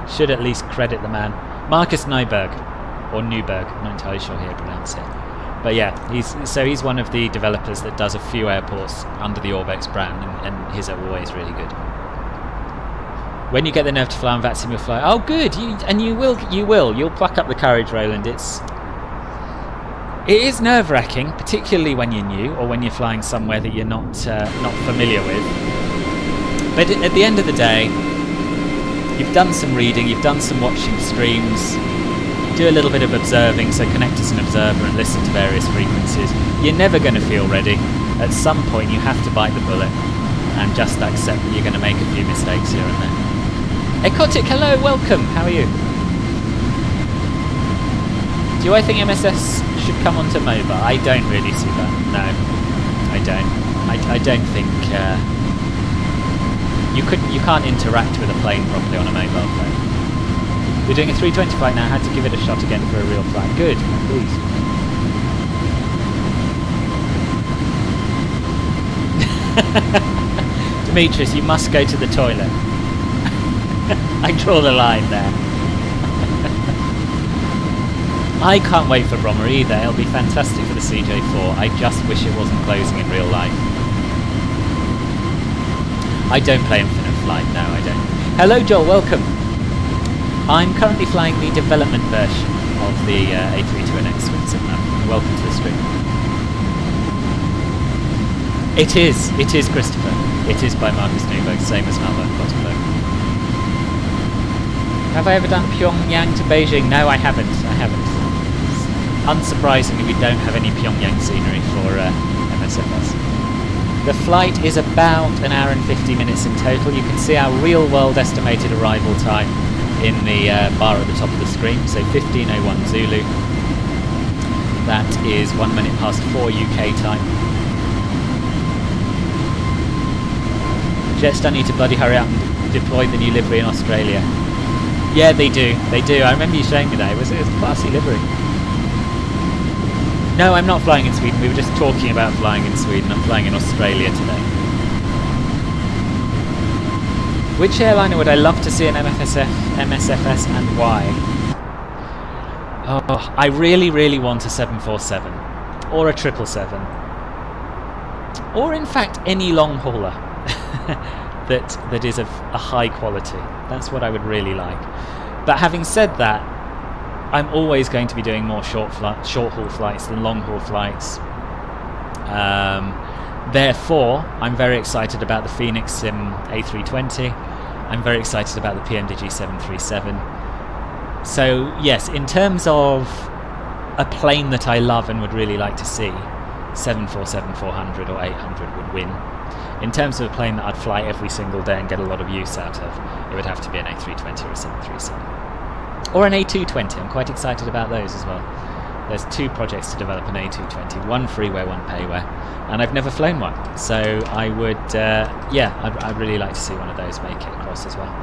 Should at least credit the man. Marcus Nyberg. Or Newberg. I'm not entirely sure how to pronounce it. But yeah, he's one of the developers that does a few airports under the Orbx brand, and his are always really good. When you get the nerve to fly on VATSIM, you'll fly. Oh good! You will. You'll pluck up the courage, Roland. It is nerve-wracking, particularly when you're new or when you're flying somewhere that you're not familiar with. But at the end of the day, you've done some reading, you've done some watching streams, Do a little bit of observing, so connect as an observer and listen to various frequencies. You're never going to feel ready. At some point you have to bite the bullet and just accept that you're going to make a few mistakes here and there. Ecotic, hello, welcome, how are you? Do I think MSS should come onto MOBA? I don't really see that, no. I don't. I don't think... You can't interact with a plane properly on a mobile phone. We're doing a 320 flight now, had to give it a shot again for a real flight. Good, I'm pleased. Demetrius, you must go to the toilet. I draw the line there. I can't wait for Brommer either, it'll be fantastic for the CJ4. I just wish it wasn't closing in real life. I don't play Infinite Flight, no I don't. Hello Joel, welcome. I'm currently flying the development version of the A320 with SimLab. Welcome to the stream. It is Christopher. It is by Marcus Newberg, same as Albert Cosmo. Have I ever done Pyongyang to Beijing? No, I haven't. Unsurprisingly, we don't have any Pyongyang scenery for MSFS. The flight is about an hour and 50 minutes in total. You can see our real-world estimated arrival time in the bar at the top of the screen. So 15:01 Zulu. That is 1 minute past 4 UK time. Jetstar need to bloody hurry up and deploy the new livery in Australia. Yeah, they do. I remember you showing me that. It was a classy livery. No, I'm not flying in Sweden. We were just talking about flying in Sweden. I'm flying in Australia today. Which airliner would I love to see an MSFS and why? Oh, I really, really want a 747 or a 777, or in fact any long hauler that is of a high quality. That's what I would really like. But having said that, I'm always going to be doing more short haul flights than long haul flights. Therefore, I'm very excited about the Phoenix Sim A320. I'm very excited about the PMDG 737. So yes, in terms of a plane that I love and would really like to see, 747-400 or 800 would win. In terms of a plane that I'd fly every single day and get a lot of use out of, it would have to be an A320 or a 737. Or an A220, I'm quite excited about those as well. There's two projects to develop an A220, one freeware, one payware, and I've never flown one, so I would, I'd really like to see one of those make it across as well.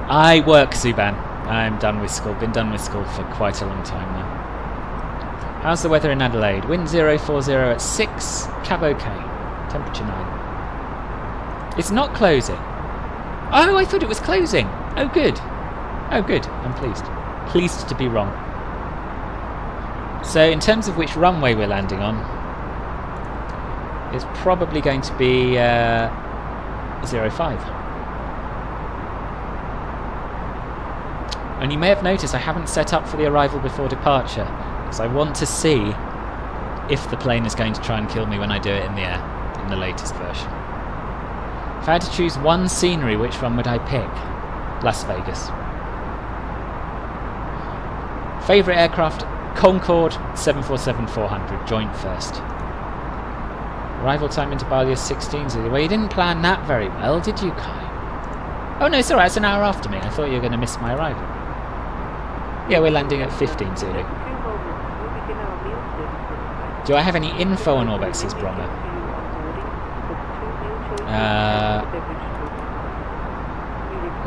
I work, Zuban. I'm done with school, been done with school for quite a long time now. How's the weather in Adelaide? Wind 040 at 6, cab okay, temperature 9. It's not closing. Oh, I thought it was closing. Oh good, I'm pleased. Pleased to be wrong. So in terms of which runway we're landing on, it's probably going to be 05. And you may have noticed I haven't set up for the arrival before departure, because I want to see if the plane is going to try and kill me when I do it in the air, in the latest version. If I had to choose one scenery, which one would I pick? Las Vegas. Favourite aircraft? Concorde 747-400, joint first. Arrival time into Bali is 16 Zulu. Well, you didn't plan that very well, did you, Kai? Oh no, it's alright, it's an hour after me. I thought you were going to miss my arrival. Yeah, we're landing at 15 Zulu. Do I have any info on Orbx's Brommer?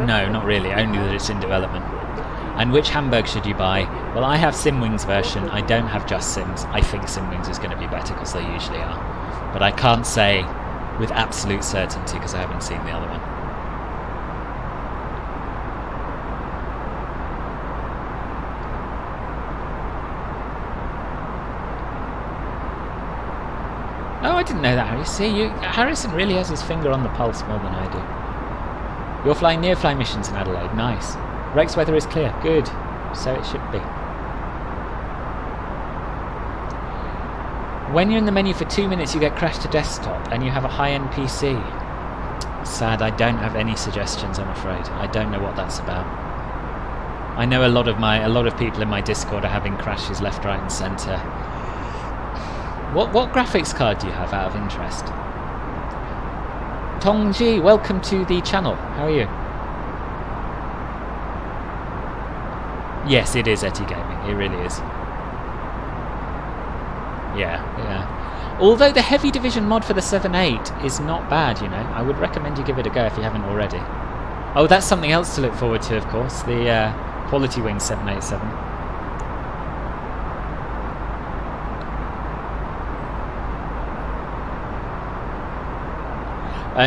No, not really, only that it's in development. And which Hamburg should you buy? Well, I have Simwings version, I don't have Just Sims. I think Simwings is going to be better because they usually are. But I can't say with absolute certainty because I haven't seen the other one. Oh, I didn't know that, Harry. See, Harrison really has his finger on the pulse more than I do. You're flying near-fly missions in Adelaide. Nice. Rex weather is clear. Good. So it should be. When you're in the menu for 2 minutes, you get crashed to desktop, and you have a high-end PC. Sad, I don't have any suggestions, I'm afraid. I don't know what that's about. I know a lot of people in my Discord are having crashes left, right, and centre. What graphics card do you have, out of interest? Tongji, welcome to the channel. How are you? Yes, it is Etty Gaming. It really is. Yeah. Although the Heavy Division mod for the 7.8 is not bad, you know. I would recommend you give it a go if you haven't already. Oh, that's something else to look forward to, of course. The Quality Wing 787.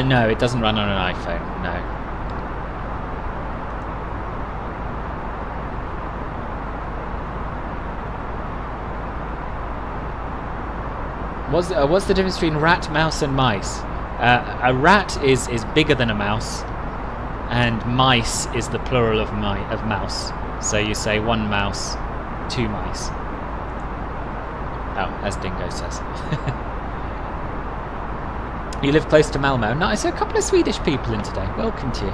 No, it doesn't run on an iPhone, no. What's the difference between rat, mouse and mice? A rat is bigger than a mouse, and mice is the plural of mouse. So you say one mouse, two mice. Oh, as Dingo says. You live close to Malmo. Nice, a couple of Swedish people in today. Welcome to you.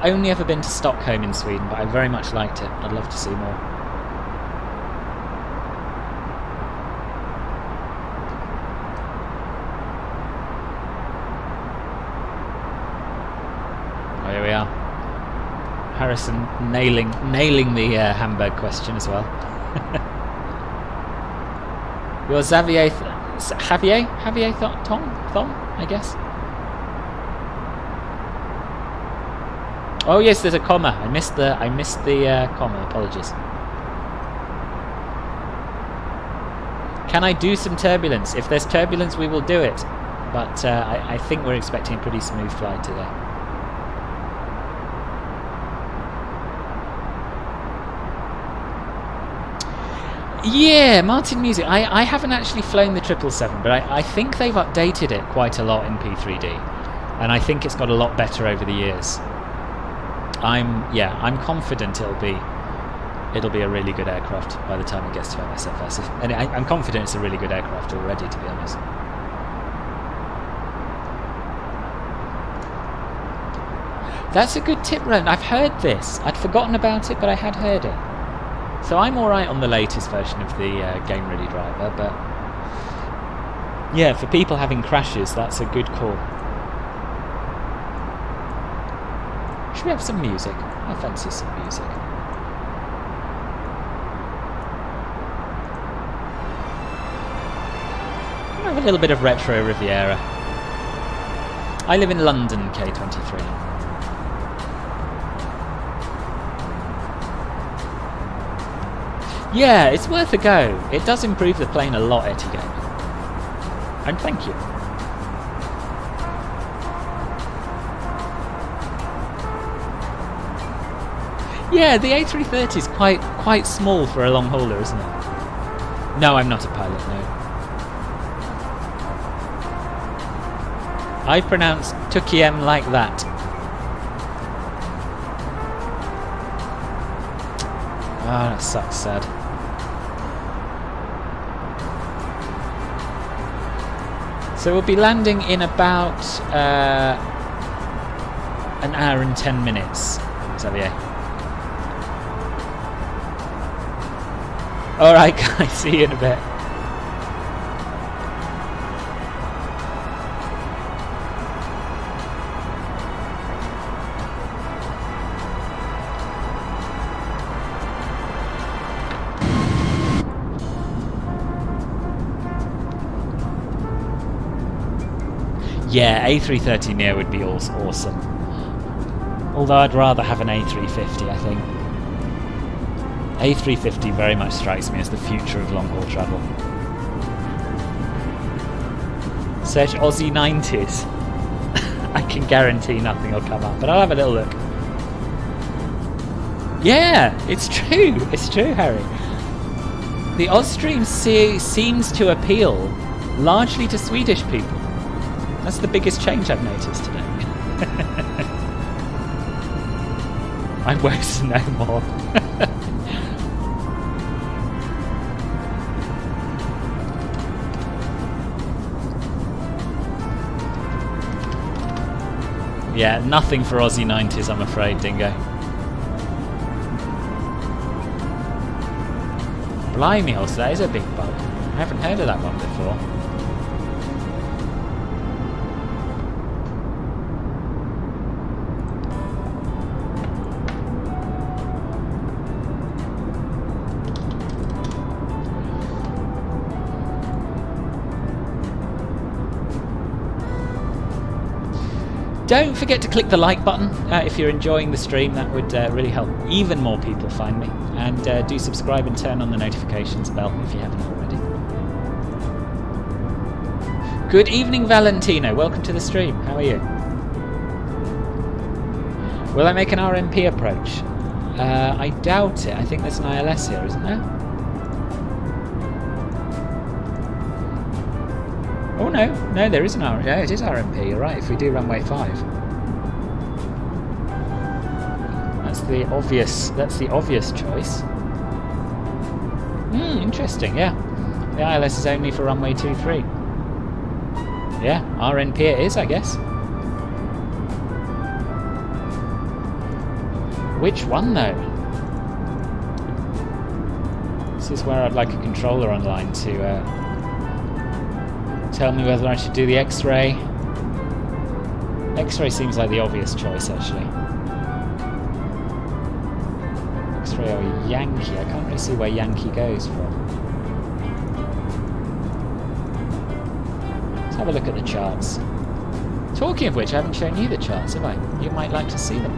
I only ever been to Stockholm in Sweden, but I very much liked it. I'd love to see more. Oh, here we are. Harrison nailing the Hamburg question as well. Your Xavier Thom, I guess. Oh yes, there's a comma. I missed the comma. Apologies. Can I do some turbulence? If there's turbulence, we will do it. But I think we're expecting a pretty smooth flight today. Yeah, Martin Music. I haven't actually flown the 777, but I think they've updated it quite a lot in P3D, and I think it's got a lot better over the years. I'm confident it'll be a really good aircraft by the time it gets to MSFS, and I'm confident it's a really good aircraft already, to be honest. That's a good tip, Ren. I've heard this. I'd forgotten about it, but I had heard it. So I'm alright on the latest version of the Game Ready driver, but yeah, for people having crashes, that's a good call. Should we have some music? I fancy some music. Can I have a little bit of retro Riviera? I live in London, K23. Yeah, it's worth a go. It does improve the plane a lot, Etty Gaming. And thank you. Yeah, the A330 is quite small for a long hauler, isn't it? No, I'm not a pilot, no. I pronounce Tukiem like that. Ah, that sucks sad. So we'll be landing in about an hour and 10 minutes, Xavier. Alright guys, see you in a bit. Yeah, A330 Neo would be awesome. Although I'd rather have an A350, I think. A350 very much strikes me as the future of long-haul travel. Search Aussie 90s. I can guarantee nothing will come up, but I'll have a little look. Yeah, it's true. It's true, Harry. The Austrian seems to appeal largely to Swedish people. That's the biggest change I've noticed today. I won't know more. Yeah, nothing for Aussie 90s, I'm afraid, Dingo. Blimey, also, that is a big bug. I haven't heard of that one before. Don't forget to click the like button if you're enjoying the stream. That would really help even more people find me. And do subscribe and turn on the notifications bell if you haven't already. Good evening, Valentino. Welcome to the stream. How are you? Will I make an RMP approach? I doubt it. I think there's an ILS here, isn't there? Oh no, there is an RMP. Yeah, it is RMP. You're right. If we do runway 5, that's the obvious choice. Interesting. Yeah, the ILS is only for runway 23. Yeah, RNP it is, I guess. Which one though? This is where I'd like a controller online to tell me whether I should do the X-ray. X-ray seems like the obvious choice, actually. X-ray or Yankee? I can't really see where Yankee goes from. Let's have a look at the charts. Talking of which, I haven't shown you the charts, have I? You might like to see them.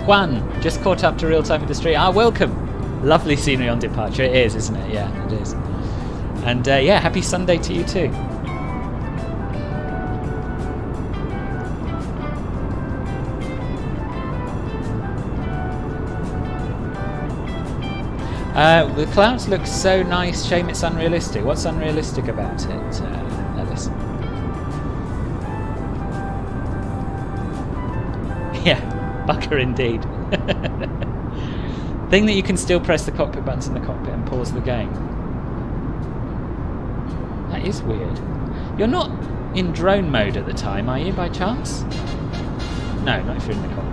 Juan, just caught up to real time with the street. Ah, welcome! Lovely scenery on departure. It is, isn't it? Yeah, it is. And yeah, happy Sunday to you too. The clouds look so nice, shame it's unrealistic. What's unrealistic about it, Ellis? Yeah, bugger indeed. Thing that you can still press the cockpit buttons in the cockpit and pause the game. That is weird. You're not in drone mode at the time, are you, by chance? No, not if you're in the cockpit.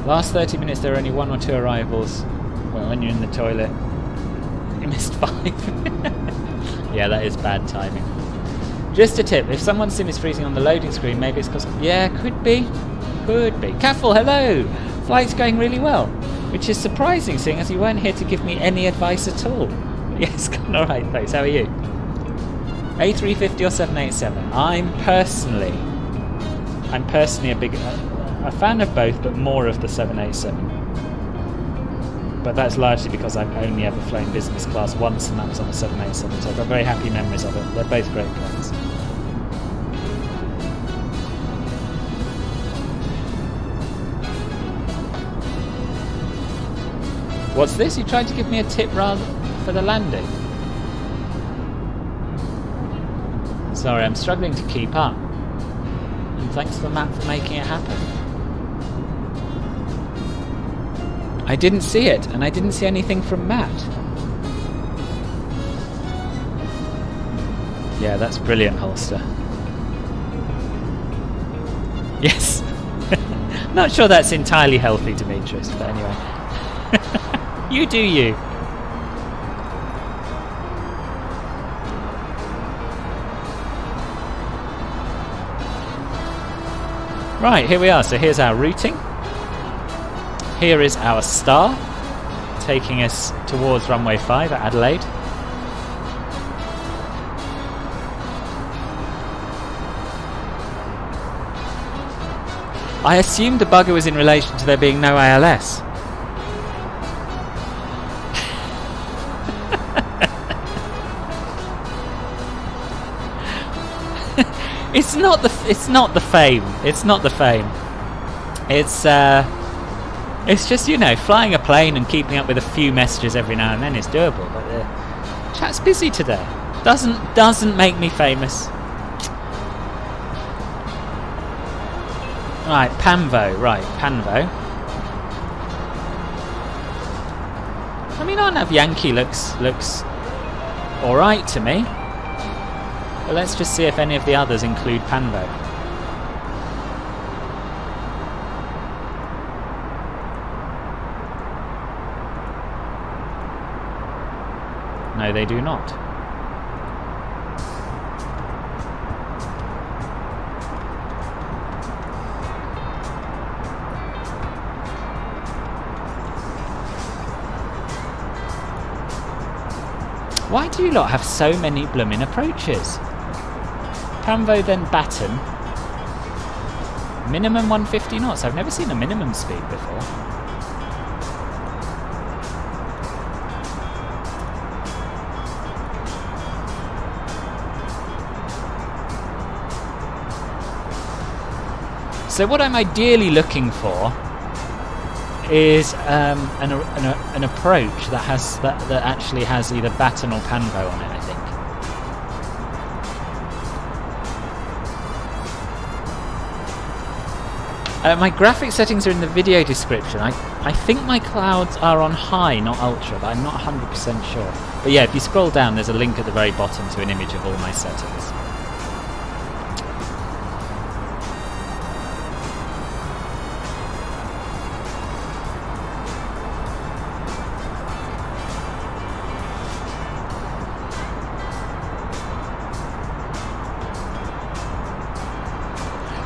Last 30 minutes there are only 1 or 2 arrivals. Well, when you're in the toilet, you missed 5. Yeah, that is bad timing. Just a tip, if someone's sim is freezing on the loading screen, maybe it's because... Yeah, could be. Could be. Caffel, hello! Flight's going really well. Which is surprising, seeing as you weren't here to give me any advice at all. Yes, gone alright, thanks. How are you? A350 or 787? I'm personally a fan of both, but more of the 787. But that's largely because I've only ever flown business class once, and that was on a 787, so I've got very happy memories of it. They're both great planes. What's this? You tried to give me a tip rather for the landing? Sorry, I'm struggling to keep up. And thanks to the map for making it happen. I didn't see it, and I didn't see anything from Matt. Yeah, that's brilliant, Holster. Yes. Not sure that's entirely healthy, Demetrius, but anyway. You do you. Right, here we are. So here's our routing. Here is our star, taking us towards runway 5 at Adelaide. I assumed the bugger was in relation to there being no ILS. It's not the fame. It's not the fame. It's just, you know, flying a plane and keeping up with a few messages every now and then is doable. But chat's busy today. Doesn't make me famous. Right, Panvo. Right, Panvo. I mean, Arnav Yankee looks all right to me. But let's just see if any of the others include Panvo. No, they do not. Why do you lot have so many bloomin' approaches? Panvo, then batten. Minimum 150 knots. I've never seen a minimum speed before. So what I'm ideally looking for is an approach that has that actually has either batten or panvo on it, I think. My graphic settings are in the video description. I think my clouds are on high, not ultra, but I'm not 100% sure. But yeah, if you scroll down, there's a link at the very bottom to an image of all my settings.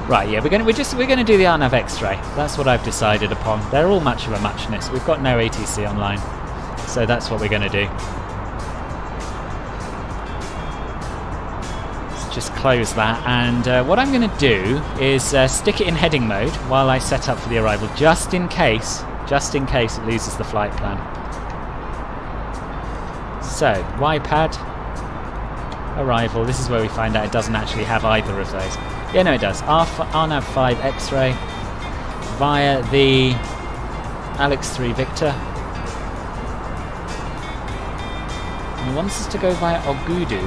Right, yeah, we're gonna do the RNAV X-ray. That's what I've decided upon. They're all much of a muchness. We've got no ATC online, so that's what we're gonna do. Let's just close that, and what I'm gonna do is stick it in heading mode while I set up for the arrival, just in case it loses the flight plan. So, YPAD, arrival. This is where we find out it doesn't actually have either of those. Yeah, no, it does. RNAV5 X-ray via the Alex 3 Victor. And he wants us to go via Ogudu.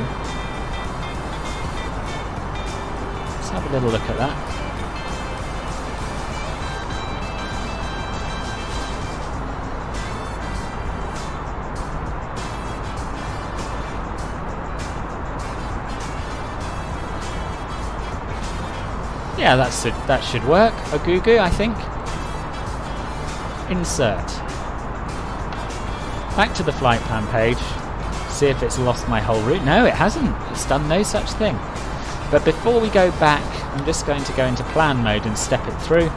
Let's have a little look at that. Yeah, that should work. Ogugu, I think. Insert. Back to the flight plan page. See if it's lost my whole route. No, it hasn't. It's done no such thing. But before we go back, I'm just going to go into plan mode and step it through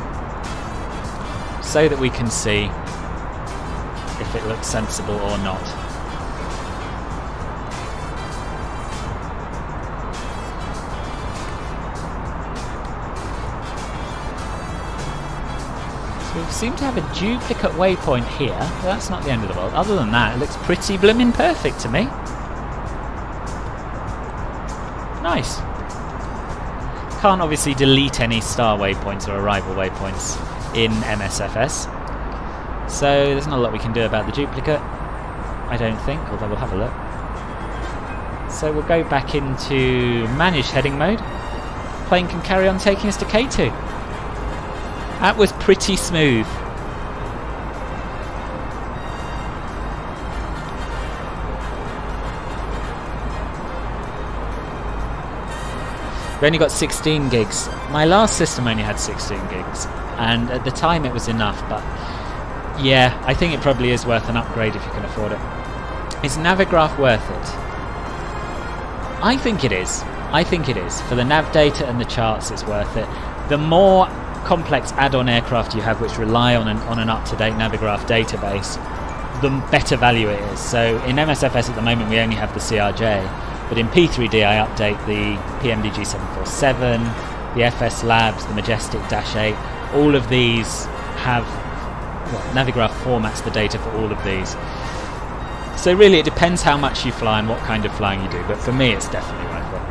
so that we can see if it looks sensible or not. We seem to have a duplicate waypoint here, but that's not the end of the world. Other than that, it looks pretty blimmin' perfect to me. Nice. Can't obviously delete any star waypoints or arrival waypoints in MSFS, so there's not a lot we can do about the duplicate, I don't think, although we'll have a look. So we'll go back into manage heading mode. Plane can carry on taking us to K2. That was pretty smooth. We only got 16 gigs. My last system only had 16 gigs, and at the time it was enough, but yeah, I think it probably is worth an upgrade if you can afford it. Is Navigraph worth it? I think it is. I think it is. For the nav data and the charts, it's worth it. The more complex add-on aircraft you have which rely on an up-to-date Navigraph database, the better value it is. So in MSFS at the moment we only have the CRJ, but in P3D I update the PMDG 747, the FS Labs, the Majestic -8. All of these have, well, Navigraph formats the data for all of these. So really it depends how much you fly and what kind of flying you do, but for me it's definitely worth it.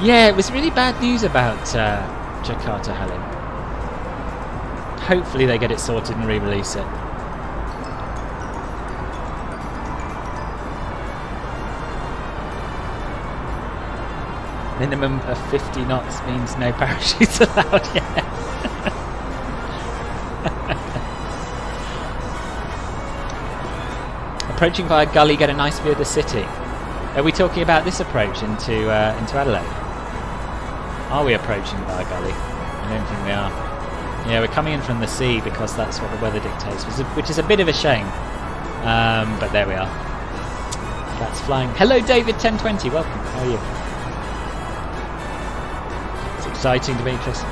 Yeah, it was really bad news about Jakarta Halim. Hopefully they get it sorted and re-release it. Minimum of 50 knots means no parachutes allowed yet. Approaching via gully, get a nice view of the city. Are we talking about this approach into Adelaide? Are we approaching Bar Gully? I don't think we are. Yeah, we're coming in from the sea because that's what the weather dictates, which is a bit of a shame. But there we are. That's flying. Hello, David 1020. Welcome. How are you? It's exciting, Demetrius.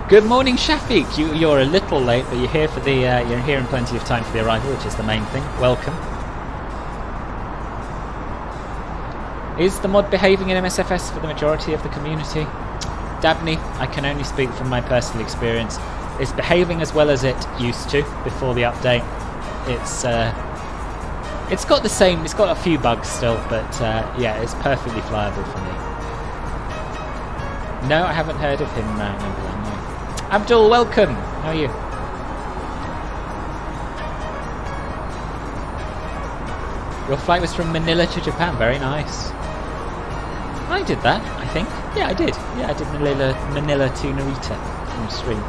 Good morning, Shafiq. You're a little late, but you're here for the you're here in plenty of time for the arrival, which is the main thing. Welcome. Is the mod behaving in MSFS for the majority of the community? Dabney, I can only speak from my personal experience. It's behaving as well as it used to before the update. It's got the same. It's got a few bugs still, but yeah, it's perfectly flyable for me. No, I haven't heard of him. No. Abdul, welcome. How are you? Your flight was from Manila to Japan. Very nice. I did that, I think. Yeah, I did. Yeah, I did Manila to Narita on stream.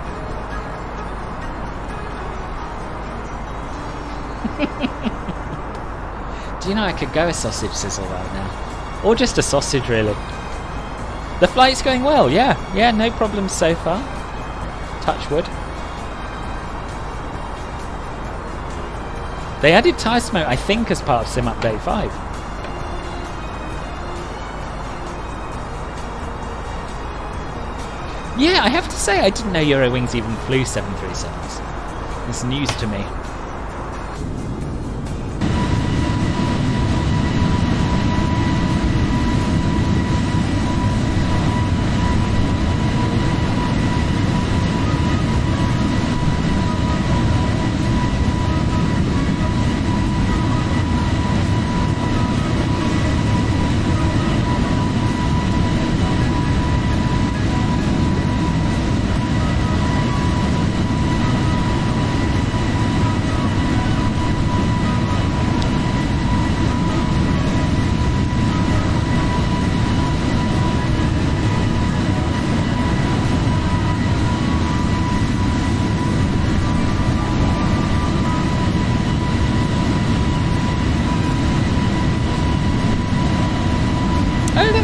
Do you know I could go a sausage sizzle right now? Or just a sausage, really. The flight's going well, yeah. Yeah, no problems so far. Touch wood. They added tyre smoke, I think, as part of Sim Update 5. Yeah, I have to say, I didn't know Eurowings even flew 737s. It's news to me.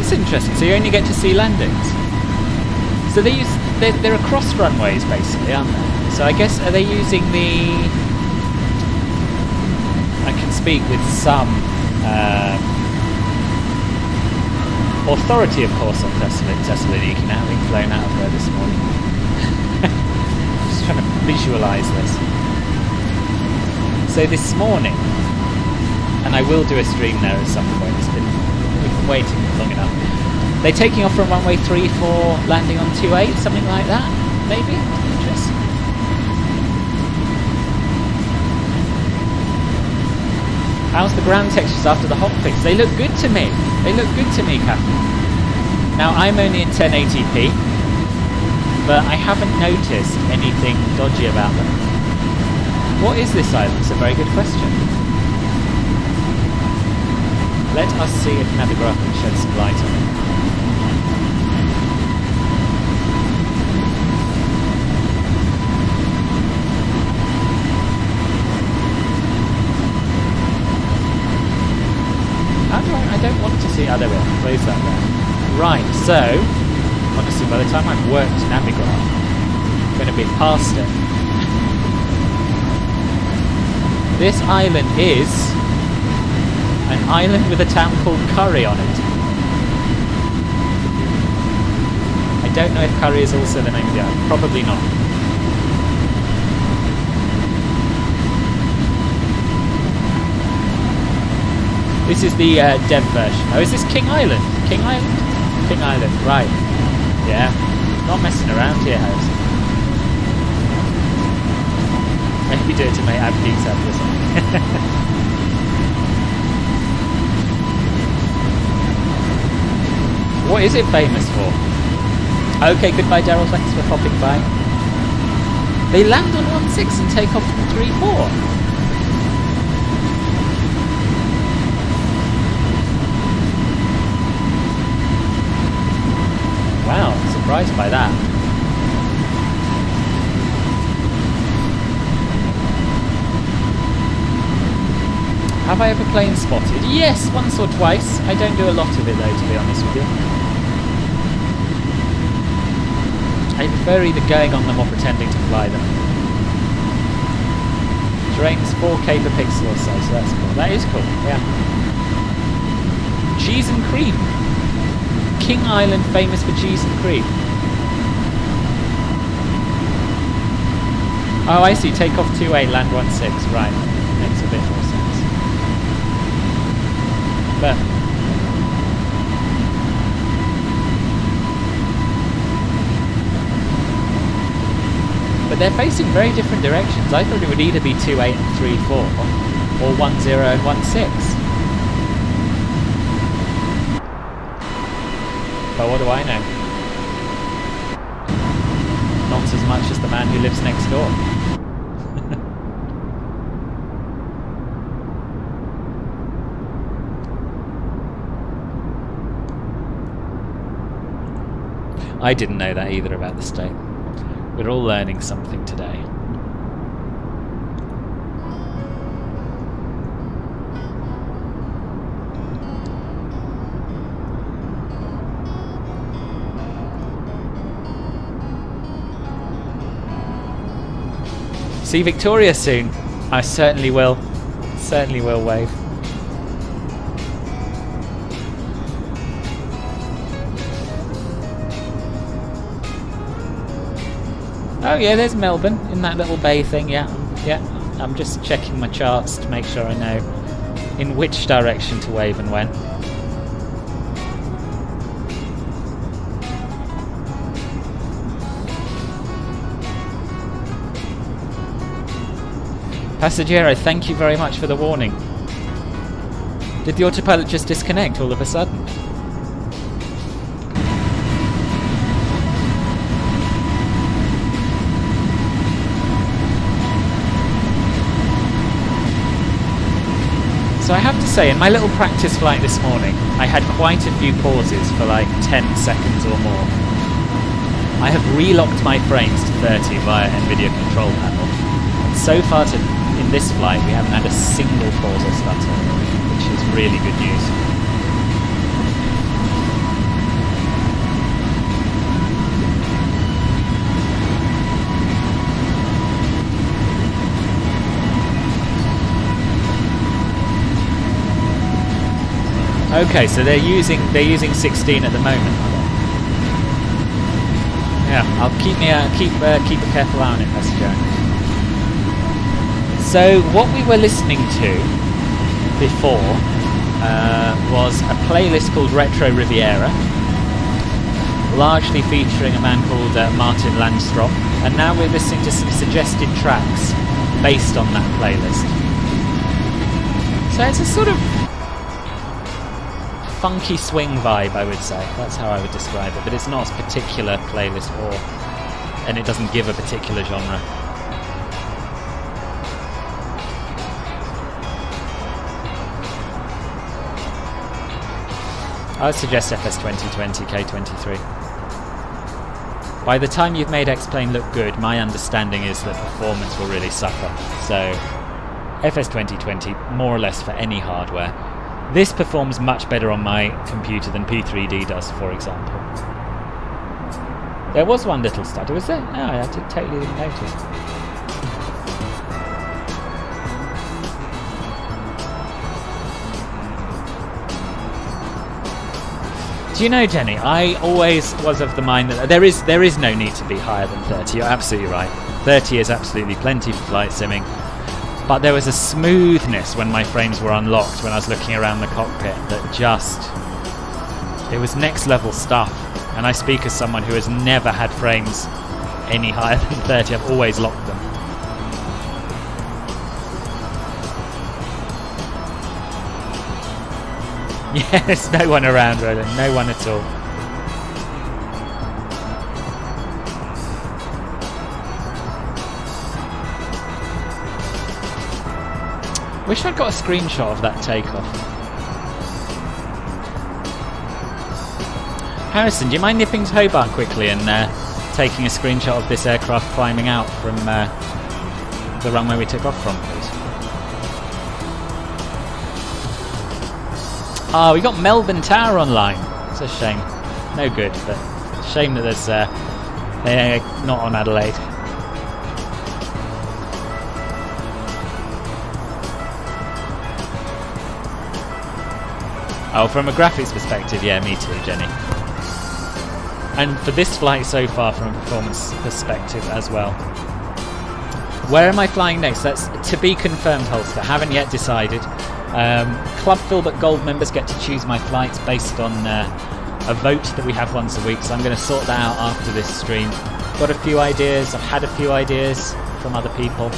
Interesting. So you only get to see landings. So they're across runways basically, aren't they? So I guess are they using the? I can speak with some authority, of course, on Thessaloniki now, having flown out of there this morning. Just trying to visualise this. So this morning, and I will do a stream there at some point. We've been waiting long enough. They're taking off from runway 34, landing on 28, something like that, maybe? Interesting. How's the ground textures after the hotfix? They look good to me. They look good to me, Catherine. Now, I'm only in 1080p, but I haven't noticed anything dodgy about them. What is this island? It's a very good question. Let us see if Navigraph can shed some light on it. I don't want to see. Oh, there we are. Close that there. Right, so honestly, by the time I've worked Navigraph, I'm going to be past it. This island is an island with a town called Curry on it. I don't know if Curry is also the name of the island. Probably not. This is the dev version. Oh, is this King Island? King Island? King Island, right. Yeah. Not messing around here, House. Maybe do it to make Ab Geeks up or something. What is it famous for? Okay, goodbye Daryl, thanks for popping by. They land on 16 and take off from 34. Wow, surprised by that. Have I ever plane spotted? Yes, once or twice. I don't do a lot of it though, to be honest with you. I prefer either going on them or pretending to fly them. Terrain's 4K per pixel or so that's cool. That is cool, yeah. Cheese and cream. King Island famous for cheese and cream. Oh, I see. Take off 28, land 16. Right. Makes a bit more sense. But they're facing very different directions. I thought it would either be 28 and 34 or 10 and 16. But what do I know? Not as much as the man who lives next door. I didn't know that either about the state. We're all learning something today. See Victoria soon. I certainly will. Certainly will wave. Oh yeah, there's Melbourne in that little bay thing, yeah. I'm just checking my charts to make sure I know in which direction to wave and when. Passagiero, thank you very much for the warning. Did the autopilot just disconnect all of a sudden? So I have to say, in my little practice flight this morning, I had quite a few pauses for like 10 seconds or more. I have relocked my frames to 30 via NVIDIA control panel. And so far in this flight, we haven't had a single pause or stutter, which is really good news. Okay, so they're using 16 at the moment. Yeah, I'll keep a careful eye on it, Pastor. So what we were listening to before was a playlist called Retro Riviera, largely featuring a man called Martin Landstrom, and now we're listening to some suggested tracks based on that playlist. So it's a sort of funky swing vibe, I would say. That's how I would describe it, but it's not a particular playlist and it doesn't give a particular genre. I would suggest FS 2020 K23. By the time you've made X-Plane look good, my understanding is that performance will really suffer. So FS 2020, more or less for any hardware. This performs much better on my computer than P3D does, for example. There was one little stutter, was there? No, I totally didn't notice. Do you know, Jenny, I always was of the mind that there is no need to be higher than 30. You're absolutely right. 30 is absolutely plenty for flight simming. But there was a smoothness when my frames were unlocked when I was looking around the cockpit that it was next level stuff. And I speak as someone who has never had frames any higher than 30. I've always locked them. Yes, no one around, Roland. No one at all. Wish I'd got a screenshot of that takeoff. Harrison, do you mind nipping to Hobart quickly and taking a screenshot of this aircraft climbing out from the runway we took off from, please? Oh, we got Melbourne Tower online. It's a shame. No good, but shame that there's they're not on Adelaide. Oh, from a graphics perspective, yeah, me too, Jenny. And for this flight so far, from a performance perspective as well. Where am I flying next? That's to be confirmed, Holster. Haven't yet decided. Club Filbert Gold members get to choose my flights based on a vote that we have once a week, so I'm going to sort that out after this stream. Got a few ideas. I've had a few ideas from other people.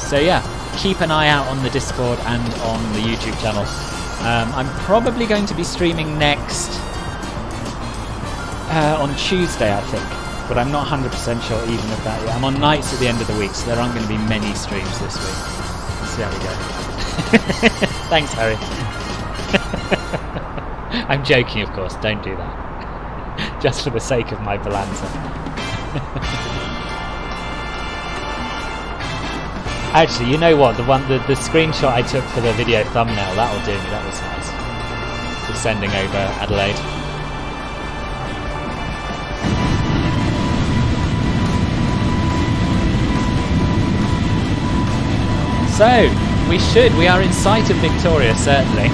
So yeah, keep an eye out on the Discord and on the YouTube channel. I'm probably going to be streaming next on Tuesday, I think, but I'm not 100% sure even of that yet. I'm on nights at the end of the week, so there aren't going to be many streams this week. Let's see how we go. Thanks, Harry. I'm joking, of course. Don't do that. Just for the sake of my balanza. Actually, you know what? The screenshot I took for the video thumbnail, that'll do me. That was nice. Just sending over Adelaide. So, we are in sight of Victoria, certainly.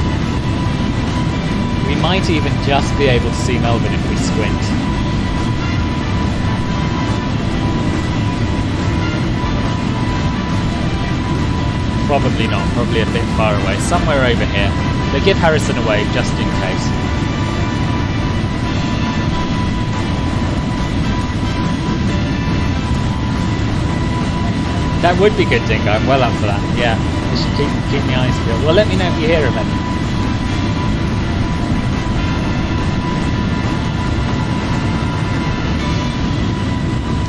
We might even just be able to see Melbourne if we squint. Probably not, probably a bit far away. Somewhere over here. They give Harrison a wave just in case. That would be good, Dingo. I'm well up for that. Yeah, I should keep my eyes peeled. Well, let me know if you hear of any.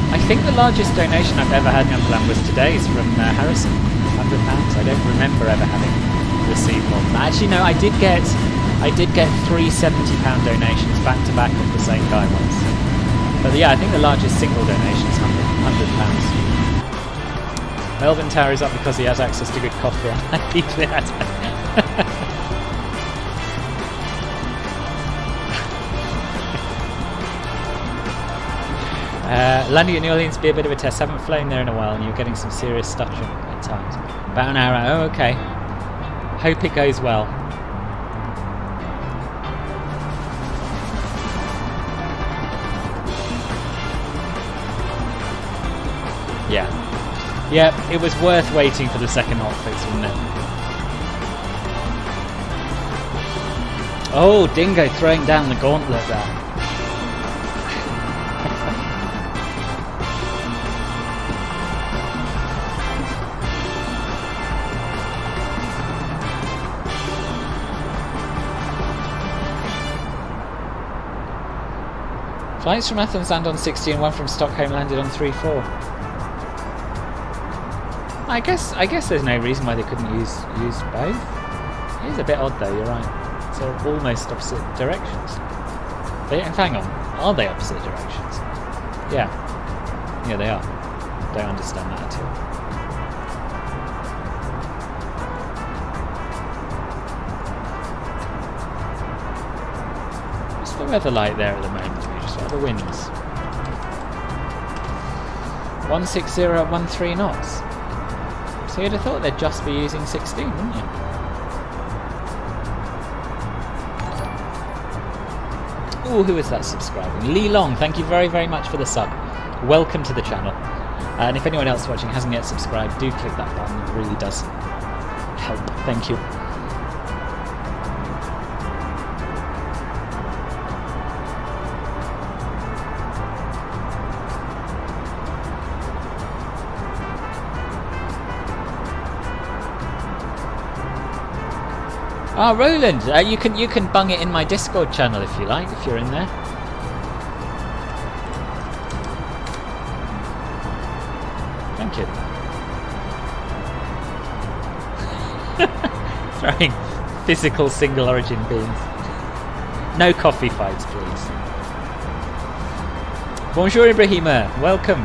I think the largest donation I've ever had in Unplan was today's from Harrison. £100. I don't remember ever having received more than that. Actually, no, I did get 3 £70 donations back to back off the same guy once. But yeah, I think the largest single donation is £100. Melbourne Tower is up because he has access to good coffee. I keep that. Landing at New Orleans be a bit of a test. Haven't flown there in a while, and you're getting some serious stuttering at times. About an hour out. Oh, okay. Hope it goes well. Yeah. Yep, it was worth waiting for the second hotfix, wasn't it? Oh, Dingo throwing down the gauntlet there. Flights from Athens land on 60 and one from Stockholm landed on 3-4. I guess there's no reason why they couldn't use both. It is a bit odd though, you're right. So almost opposite directions. Hang on, are they opposite directions? Yeah. Yeah, they are. Don't understand that at all. What's the weather like there at the moment? What are the winds? 160 at 13 knots. So you'd have thought they'd just be using 16, wouldn't you? Ooh, who is that subscribing? Lee Long, thank you very, very much for the sub. Welcome to the channel. And if anyone else watching hasn't yet subscribed, do click that button. It really does help. Thank you. Ah, Roland, you can bung it in my Discord channel if you like, if you're in there. Thank you. Throwing physical single origin beams. No coffee fights, please. Bonjour, Ibrahima. Welcome.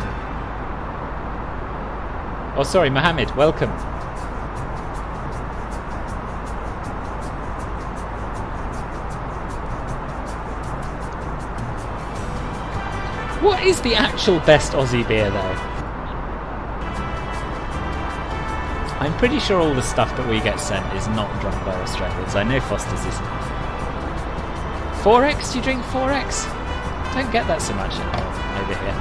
Oh, sorry, Mohammed. Welcome. What is the actual best Aussie beer though? I'm pretty sure all the stuff that we get sent is not drunk by Australians. I know Foster's isn't. 4X? Do you drink 4X? Don't get that so much over here.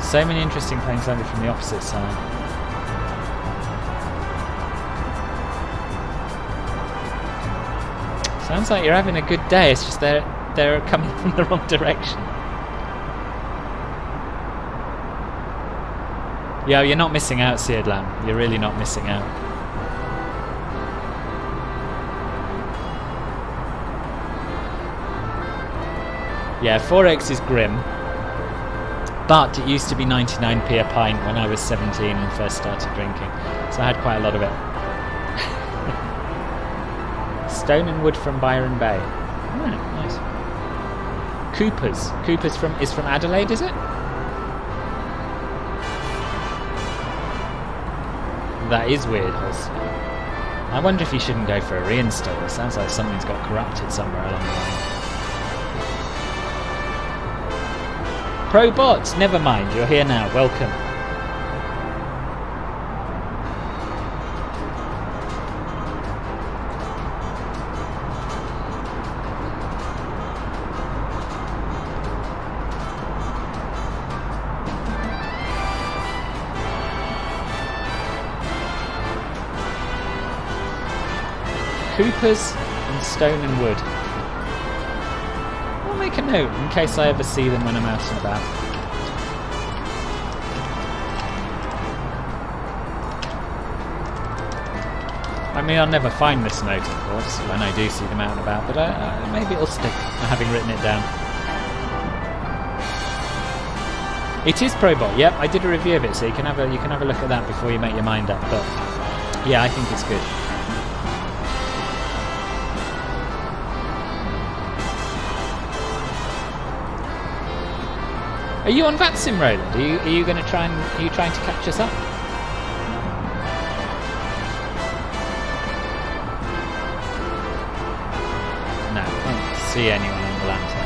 So many interesting planes landed from the opposite side. Sounds like you're having a good day, it's just they're coming from the wrong direction. Yeah, you're not missing out, Seared Lamb. You're really not missing out. Yeah, 4X is grim. But it used to be 99p a pint when I was 17 and first started drinking. So I had quite a lot of it. Stone and Wood from Byron Bay. Oh, nice. Cooper's. Cooper's is from Adelaide, is it? That is weird, Holster. I wonder if you shouldn't go for a reinstall. It sounds like something's got corrupted somewhere along the line. Pro bots, never mind. You're here now. Welcome. Coopers and Stone and Wood. I'll make a note in case I ever see them when I'm out and about. I mean, I'll never find this note, of course, when I do see them out and about, but maybe it'll stick, having written it down. It is Probot. Yep, I did a review of it, so you can have a look at that before you make your mind up. But yeah, I think it's good. Are you on VATSIM, Roland? Are you going to try and are you trying to catch us up? No, I don't see anyone on the lantern.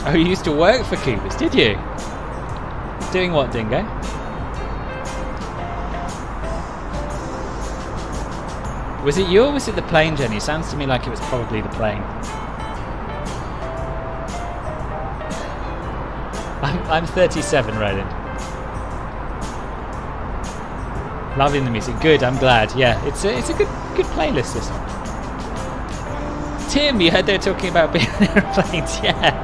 Oh, you used to work for Coopers, did you? Doing what, Dingo? Was it you or was it the plane, Jenny? Sounds to me like it was probably the plane. I'm 37, Roland. Loving the music. Good, I'm glad. Yeah, it's a good playlist, this one. Tim, you heard they were talking about being on airplanes. Yeah.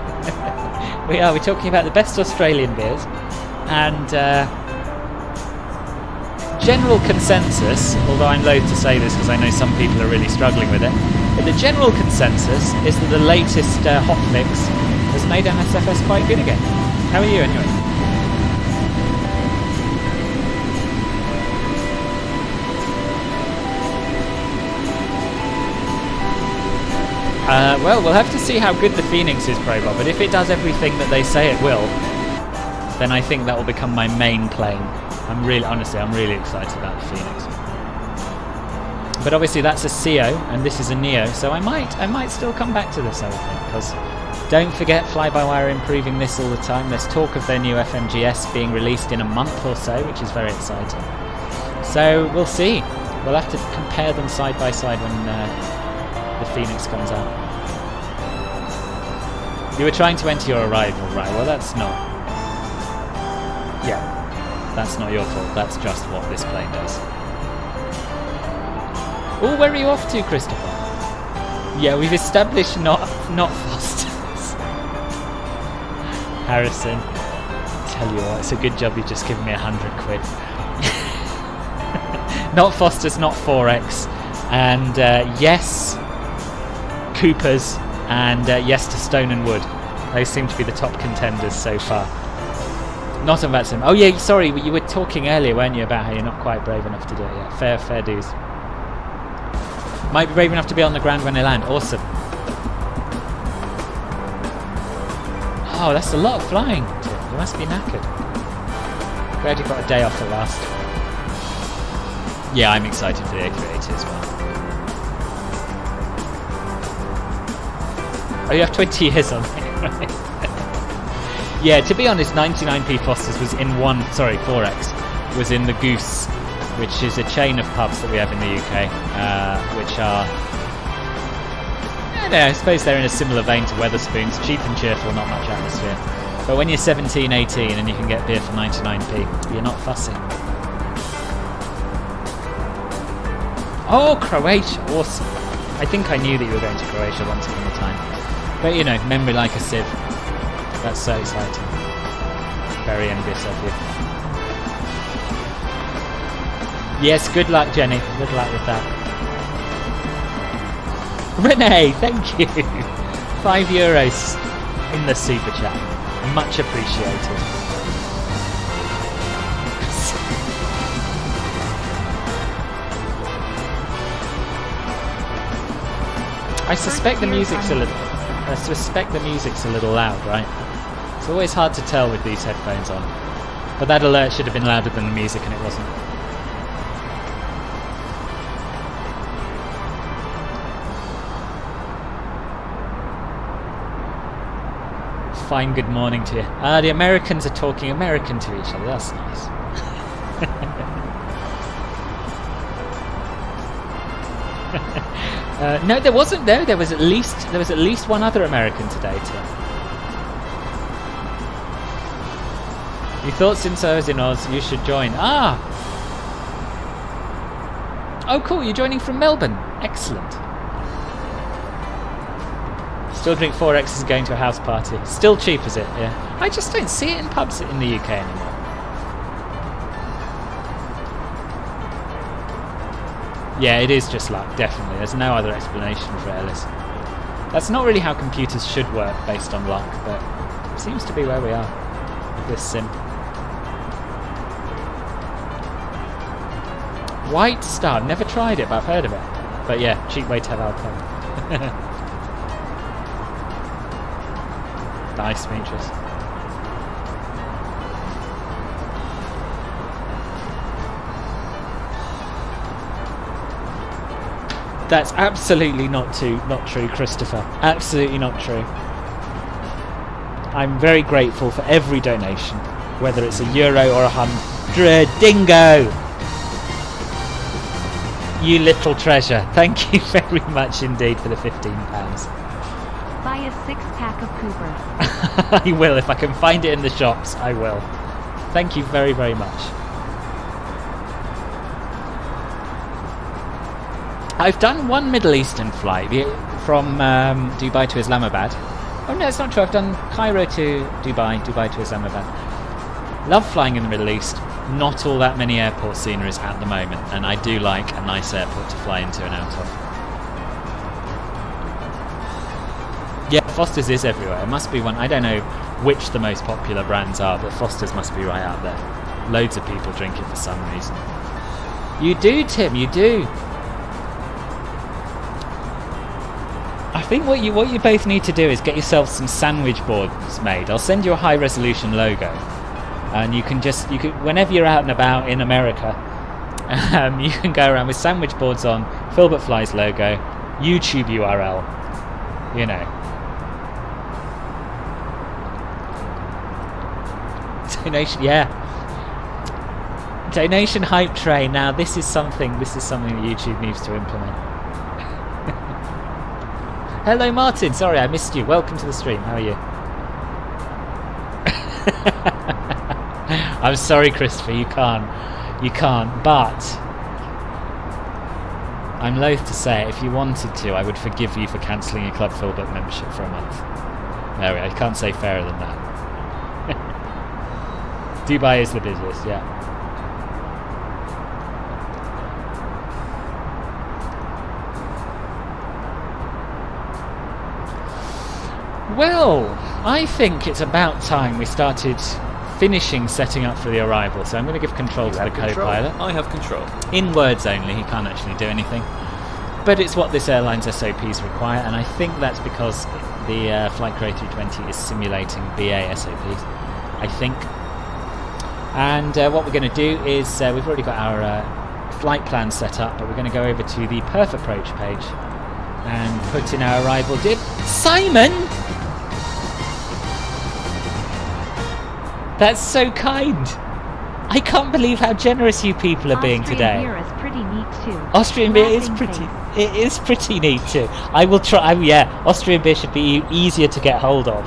We're talking about the best Australian beers, and general consensus, although I'm loath to say this because I know some people are really struggling with it, but the general consensus is that the latest hot fix has made MSFS quite good again. How are you anyway? Well, we'll have to see how good the Phoenix is, Probot, but if it does everything that they say it will, then I think that will become my main plane. I'm really excited about the Phoenix. But obviously that's a CO and this is a Neo, so I might still come back to this, I think, because don't forget Fly-by-Wire improving this all the time. There's talk of their new FMGS being released in a month or so, which is very exciting. So we'll see. We'll have to compare them side by side when the Phoenix comes out. You were trying to enter your arrival, right? Well, that's not... Yeah, that's not your fault. That's just what this plane does. Oh, where are you off to, Christopher? Yeah, we've established not Foster's. Harrison, tell you what, it's a good job you've just given me £100. Not Foster's, not Forex. And yes, Cooper's, and yes to Stone and Wood. Those seem to be the top contenders so far. Not on VATSIM. Oh yeah, sorry, you were talking earlier, weren't you, about how you're not quite brave enough to do it yet. Fair dues. Might be brave enough to be on the ground when they land. Awesome. Oh, that's a lot of flying, Tim. You must be knackered. Glad you got a day off at last. Yeah, I'm excited for the A380 as well. Oh, you have 20 years on me, right? Yeah, to be honest, 99p Foster's was in Forex was in the Goose, which is a chain of pubs that we have in the UK, which are, I don't know, I suppose they're in a similar vein to Wetherspoons, cheap and cheerful, not much atmosphere. But when you're 17, 18 and you can get beer for 99p, you're not fussy. Oh, Croatia, awesome. I think I knew that you were going to Croatia once upon a time. But you know, memory like a sieve. That's so exciting. Very envious of you. Yes, good luck, Jenny. Good luck with that. Renee, thank you. €5 in the super chat. Much appreciated. I suspect the music's a little loud, right? It's always hard to tell with these headphones on. But that alert should have been louder than the music, and it wasn't. Fine good morning to you. The Americans are talking American to each other. That's nice. No, there wasn't. No, there was at least one other American today, Tim. You thought since I was in Oz, you should join. Ah. Oh, cool. You're joining from Melbourne. Excellent. Still drink 4X is going to a house party. Still cheap, is it? Yeah. I just don't see it in pubs in the UK anymore. Yeah, it is just luck, definitely. There's no other explanation for Ellis. That's not really how computers should work based on luck, but it seems to be where we are with this sim. White Star, never tried it, but I've heard of it. But yeah, cheap way to have alcohol. Nice, Demetrius. That's absolutely not true, Christopher. Absolutely not true. I'm very grateful for every donation, whether it's €1 or 100. Dingo! You little treasure. Thank you very much indeed for the £15.
Buy a 6-pack of Cooper.
I will. If I can find it in the shops, I will. Thank you very, very much. I've done one Middle Eastern flight from Dubai to Islamabad. Oh no, it's not true. I've done Cairo to Dubai, Dubai to Islamabad. Love flying in the Middle East. Not all that many airport sceneries at the moment, and I do like a nice airport to fly into and out of. Yeah, Foster's is everywhere. It must be one. I don't know which the most popular brands are, but Foster's must be right out there. Loads of people drink it for some reason. You do, Tim. You do. I think what you both need to do is get yourself some sandwich boards made. I'll send you a high resolution logo, and you can whenever you're out and about in America, you can go around with sandwich boards on, Filbert Flies logo, YouTube URL, you know. Donation, yeah. Donation hype train. Now this is something that YouTube needs to implement. Hello Martin, sorry I missed you. Welcome to the stream. How are you? I'm sorry Christopher, you can't, but I'm loath to say it. If you wanted to, I would forgive you for cancelling your Club Filbert membership for a month. There we go, I can't say fairer than that. Dubai is the busiest, yeah. Well, I think it's about time we started finishing setting up for the arrival, so I'm going to give control to the co-pilot.
I have control.
In words only, he can't actually do anything. But it's what this airline's SOPs require, and I think that's because the Flight Crew A320 is simulating BA SOPs, I think. And what we're going to do is, we've already got our flight plan set up, but we're going to go over to the Perf approach page and put in our arrival dip. Simon! That's so kind! I can't believe how generous you people are being today.
Austrian beer is pretty neat too.
Austrian beer is
Laughing
pretty.
face.
It is pretty neat too. I will try. Yeah, Austrian beer should be easier to get hold of.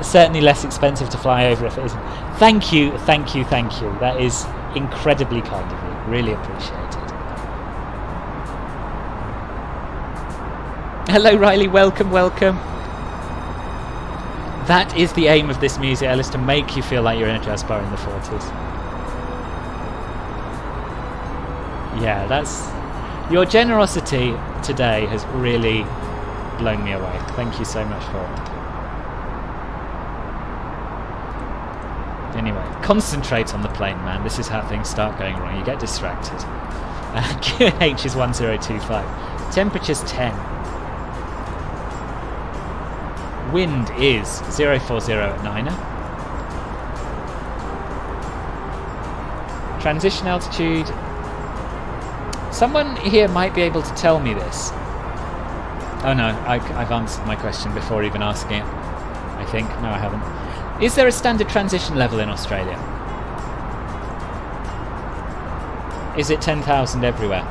Certainly less expensive to fly over if it isn't. Thank you, thank you, thank you. That is incredibly kind of you. Really appreciate it. Hello, Riley. Welcome, welcome. That is the aim of this music, Ellis, to make you feel like you're in a jazz bar in the 40s. Yeah, that's... Your generosity today has really blown me away. Thank you so much for it. Anyway, concentrate on the plane, man. This is how things start going wrong. You get distracted. QNH is 1025. Temperature's 10. Wind is 040 at 9er. Transition altitude. Someone here might be able to tell me this. Oh no, I've answered my question before even asking it. I think. No, I haven't. Is there a standard transition level in Australia? Is it 10,000 everywhere?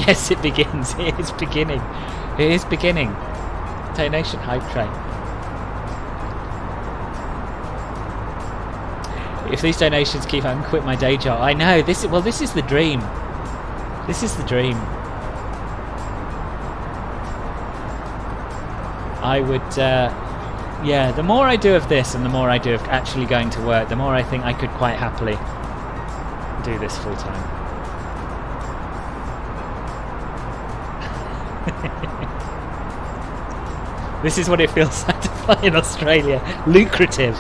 Yes, it begins. It is beginning. It is beginning. Donation hype train. If these donations keep, I can quit my day job. I know. This is the dream. This is the dream. I would, yeah. The more I do of this, and the more I do of actually going to work, the more I think I could quite happily do this full time. This is what it feels like to fly in Australia. Lucrative.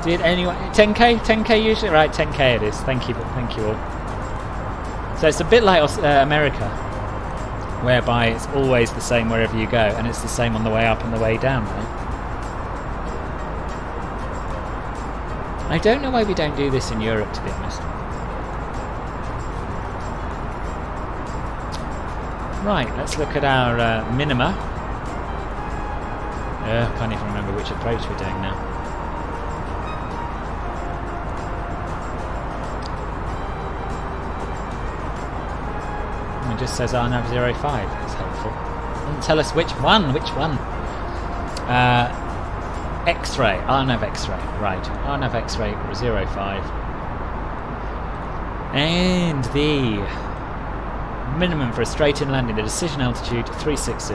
Did anyone 10k? 10k usually? Right, 10k it is. Thank you all. So it's a bit like America, whereby it's always the same wherever you go, and it's the same on the way up and the way down, right? I don't know why we don't do this in Europe, to be honest. Right, let's look at our minima. I can't even remember which approach we're doing now. It just says RNAV 05. That's helpful. Doesn't tell us which one. X-ray. RNAV X-ray. Right. RNAV X-ray 05. And the minimum for a straight-in landing, the decision altitude 360.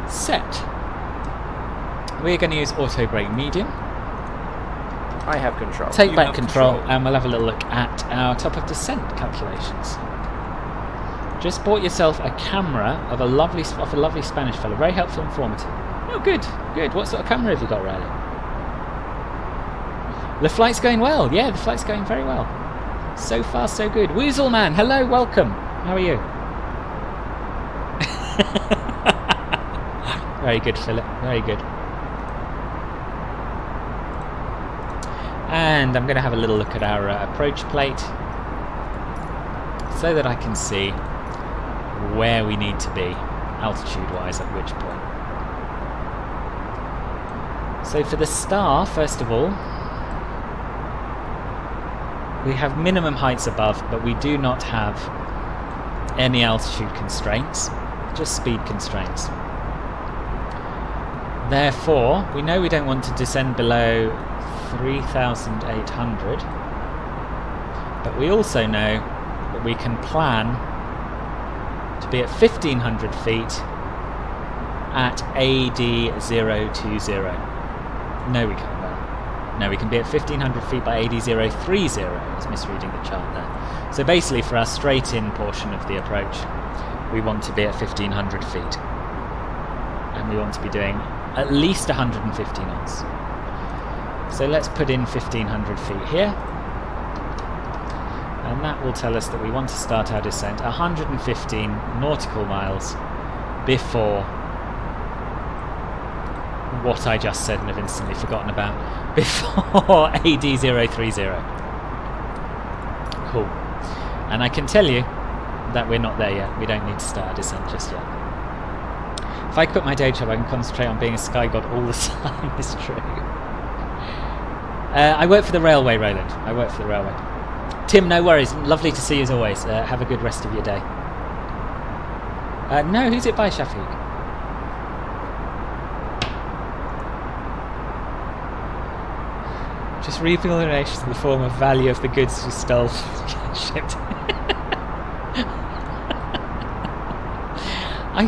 Set. We're going to use auto brake medium.
I have control.
Take
You
back
have
control,
control.
and we'll have a little look at our top of descent calculations. Just bought yourself a camera of a lovely Spanish fellow. Very helpful, informative. Oh, good. What sort of camera have you got, Riley? The flight's going well. Yeah, the flight's going very well. So far, so good. Weasel Man, hello, welcome. How are you? Very good, Philip. Very good. And I'm going to have a little look at our approach plate so that I can see where we need to be altitude-wise at which point. So for the star, first of all, we have minimum heights above, but we do not have any altitude constraints, just speed constraints. Therefore, we know we don't want to descend below 3,800, but we also know that we can plan to be at 1500 feet at AD-020. No, we can't. Well, no, we can be at 1500 feet by AD-030. I was misreading the chart there. So basically, for our straight-in portion of the approach, we want to be at 1500 feet. And we want to be doing at least 150 knots. So let's put in 1500 feet here. And that will tell us that we want to start our descent 115 nautical miles before what I just said and have instantly forgotten about, before AD-030. Cool. And I can tell you that we're not there yet. We don't need to start our descent just yet. If I quit my day job, I can concentrate on being a sky god all the time. It's true. I work for the railway, Roland. I work for the railway. Tim, no worries. Lovely to see you as always. Have a good rest of your day. No, who's it by, Shafiq? Just remuneration in the form of value of the goods you stole. Shipped. I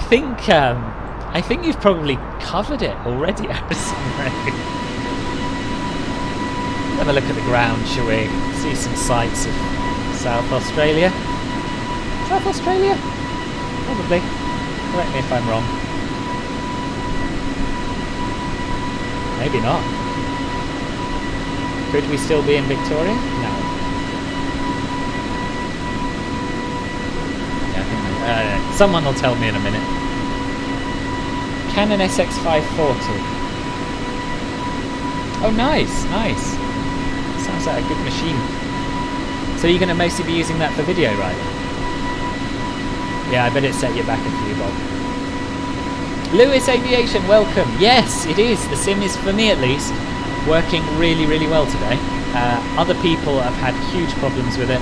think you've probably covered it already, Harrison. Have a look at the ground, shall we? See some sights of South Australia. South Australia? Probably. Correct me if I'm wrong. Maybe not. Could we still be in Victoria? No. Yeah, I think someone will tell me in a minute. Canon SX540. Oh, nice, nice. Sounds like a good machine. So you're going to mostly be using that for video, right? Yeah, I bet it set you back a few, Bob. Lewis Aviation, welcome. Yes, it is. The sim is, for me at least, working really, really well today. Other people have had huge problems with it,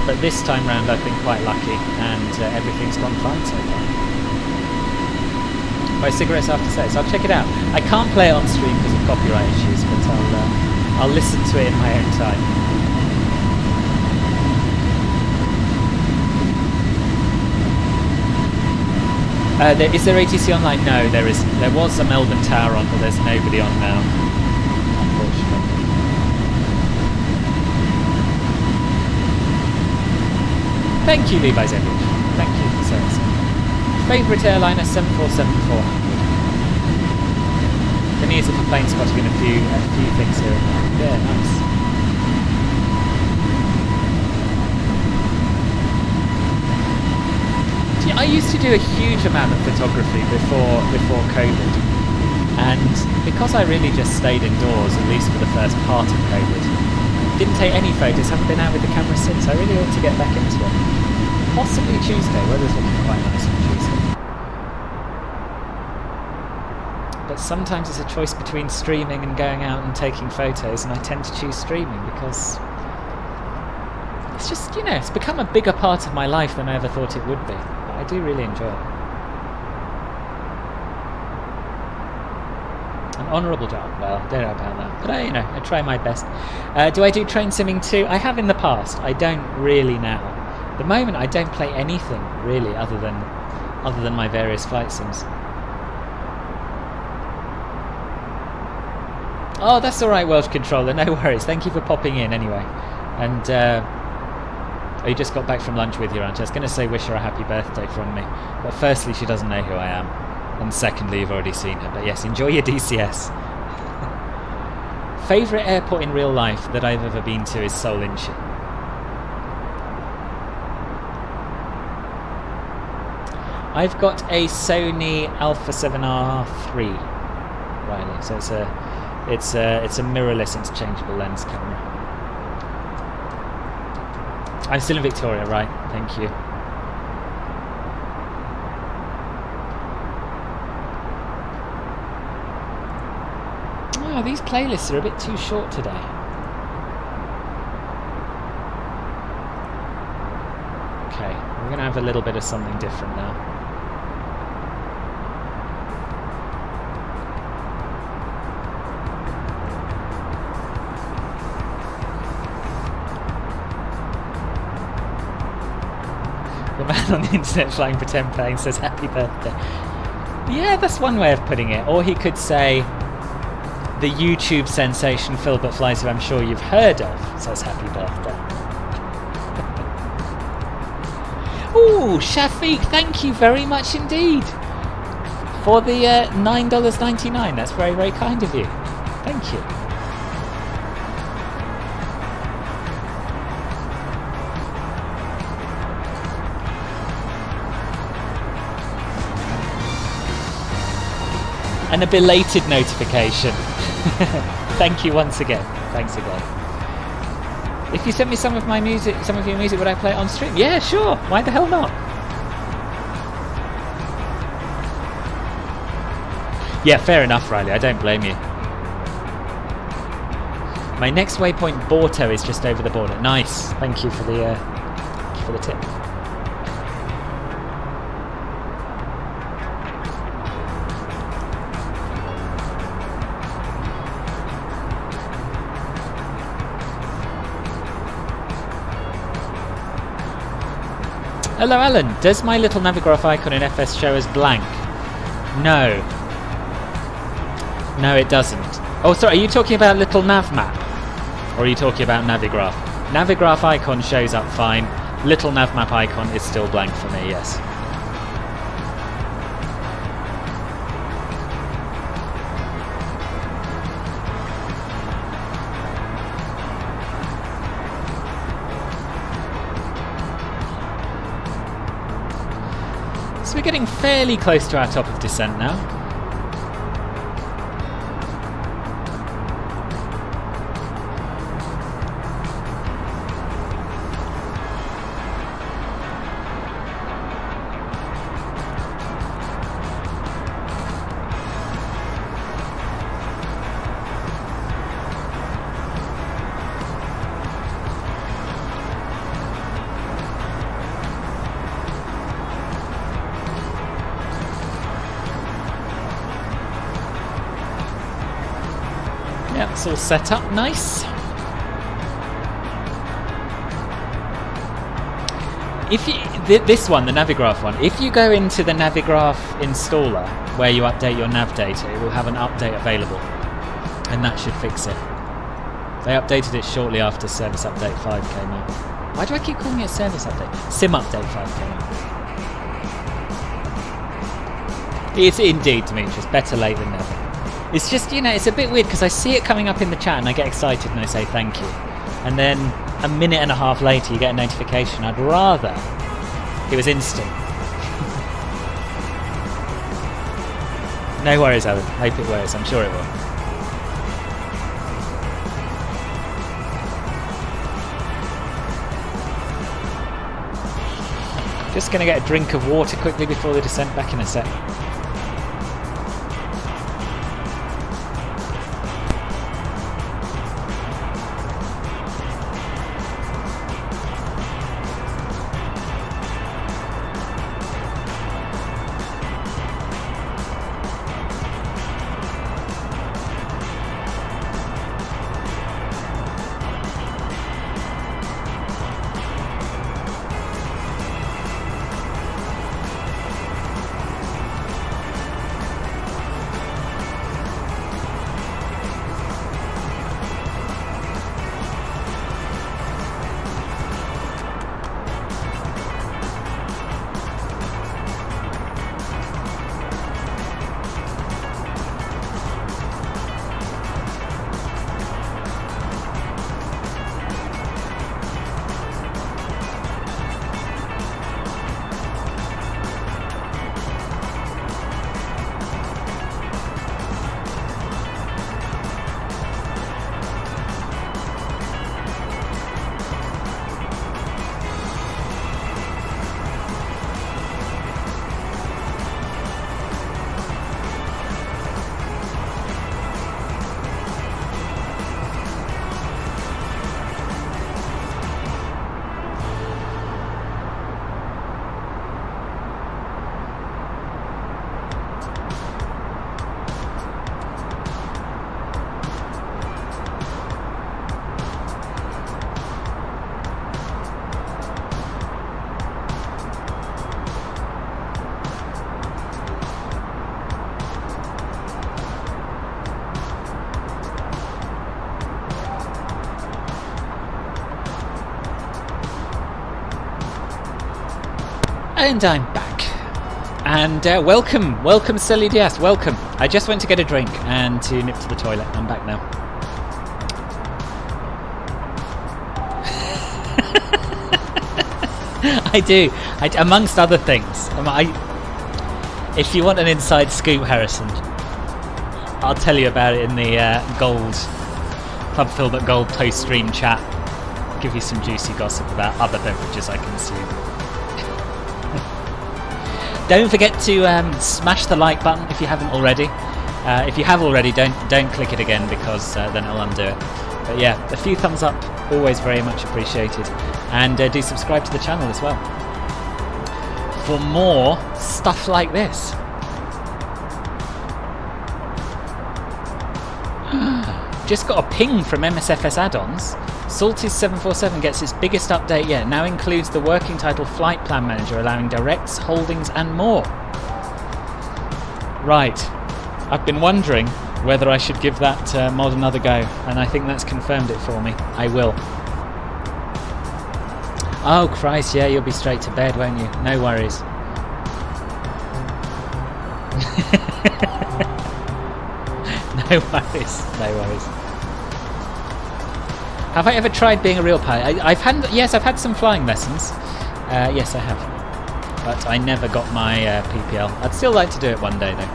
but this time round I've been quite lucky, and everything's gone fine so far. My cigarettes after sex. I'll check it out. I can't play it on stream because of copyright issues, but I'll listen to it in my own time. Is there ATC online? No, there isn't. There was a Melbourne Tower on, but there's nobody on now, unfortunately. Thank you, Levi's Edward. Thank you for saying so. Favourite airliner, 747-400. Can use it for plane spotting and a few things here and there. Yeah, nice. See, I used to do a huge amount of photography before COVID, and because I really just stayed indoors, at least for the first part of COVID, didn't take any photos, haven't been out with the camera since. I really ought to get back into it. Possibly Tuesday, weather's looking quite nice on Tuesday. But sometimes it's a choice between streaming and going out and taking photos, and I tend to choose streaming because it's just, you know, it's become a bigger part of my life than I ever thought it would be. But I do really enjoy it. An honourable job, well, I don't know about that, but I try my best. Do I do train simming too? I have in the past. I don't really now. At the moment, I don't play anything really other than my various flight sims. Oh, that's all right, World Controller. No worries. Thank you for popping in anyway. And you just got back from lunch with your aunt. I was going to say wish her a happy birthday from me, but firstly, she doesn't know who I am, and secondly, you've already seen her. But yes, enjoy your DCS. Favourite airport in real life that I've ever been to is Seoul Incheon. I've got a Sony Alpha 7R3, Riley. So it's a mirrorless interchangeable lens camera. I'm still in Victoria, right? Thank you. Oh, these playlists are a bit too short today. Okay, we're going to have a little bit of something different now. The man on the internet flying pretend plane says happy birthday. Yeah, that's one way of putting it. Or he could say the YouTube sensation Philbert Flies, who I'm sure you've heard of, says happy birthday. Ooh, Shafiq, thank you very much indeed for the $9.99. That's very, very kind of you. Thank you. And a belated notification. Thank you once again. Thanks again. If you sent me some of your music, would I play it on stream? Yeah, sure. Why the hell not? Yeah, fair enough, Riley. I don't blame you. My next waypoint, Borto, is just over the border. Nice. Thank you for the tip. Hello Alan, does my little Navigraph icon in FS show as blank? No. No, it doesn't. Oh, sorry, are you talking about little nav map? Or are you talking about Navigraph? Navigraph icon shows up fine. Little nav map icon is still blank for me, yes. So we're getting fairly close to our top of descent now. Yep, it's all set up nice. If you, this one, the Navigraph one, if you go into the Navigraph installer where you update your nav data, it will have an update available, and that should fix it. They updated it shortly after Service Update 5 came out. Why do I keep calling it Service Update? Sim Update 5 came out. It's indeed, Demetrius, better late than never. It's just, you know, it's a bit weird because I see it coming up in the chat and I get excited and I say thank you. And then a minute and a half later you get a notification. I'd rather it was instant. No worries, Alan. Hope it works. I'm sure it will. Just going to get a drink of water quickly before the descent. Back in a sec. And I'm back. And welcome Silly DS, welcome. I just went to get a drink and to nip to the toilet. I'm back now. I do. Amongst other things. If you want an inside scoop, Harrison, I'll tell you about it in the Gold Club Filbert Gold post-stream chat. Give you some juicy gossip about other beverages I consume. Don't forget to smash the like button if you haven't already. If you have already, don't click it again because then it'll undo it. But yeah, a few thumbs up, always very much appreciated. And do subscribe to the channel as well for more stuff like this. Just got a ping from MSFS add-ons. Salty's 747 gets its biggest update yet. Now includes the working title Flight Plan Manager, allowing directs, holdings and more. Right. I've been wondering whether I should give that mod another go, and I think that's confirmed it for me. I will. Oh Christ, yeah, you'll be straight to bed, won't you? No worries. No worries, no worries. Have I ever tried being a real pilot? I've had some flying lessons. Yes, I have. But I never got my PPL. I'd still like to do it one day, though.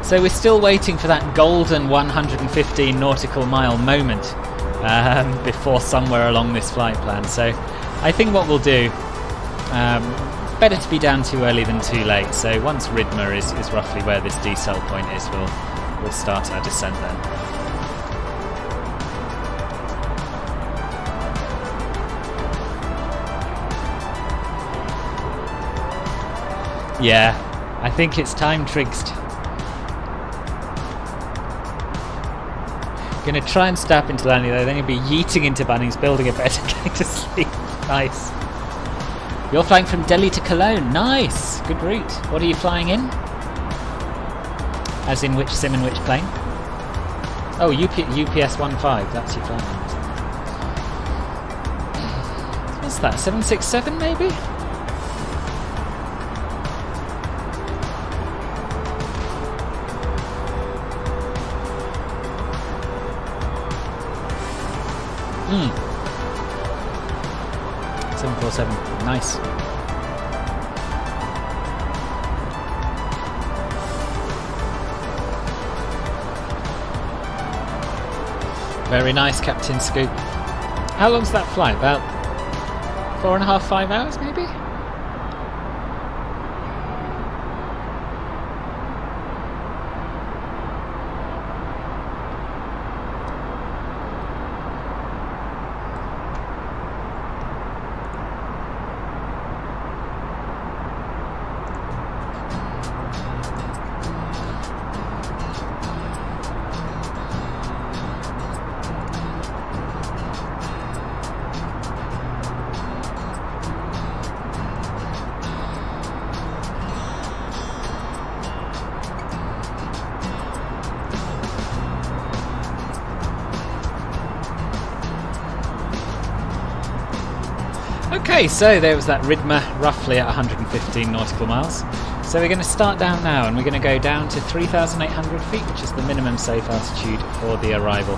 So we're still waiting for that golden 115 nautical mile moment before somewhere along this flight plan. So I think what we'll do, better to be down too early than too late. So once Ridmer is roughly where this decel point is, we'll start our descent then. Yeah, I think it's time, Triggst. Gonna try and stab into landing though, then you'll be yeeting into Bunnings, building a bed and going to sleep. Nice. You're flying from Delhi to Cologne. Nice. Good route. What are you flying in? As in which sim and which plane? Oh, UPS 15. That's your flying in. What's that? 767 maybe? Hmm. 747. Nice. Very nice, Captain Scoop. How long's that flight? About 4.5, 5 hours maybe? Okay, so there was that Ridmer, roughly at 115 nautical miles. So we're going to start down now, and we're going to go down to 3,800 feet, which is the minimum safe altitude for the arrival.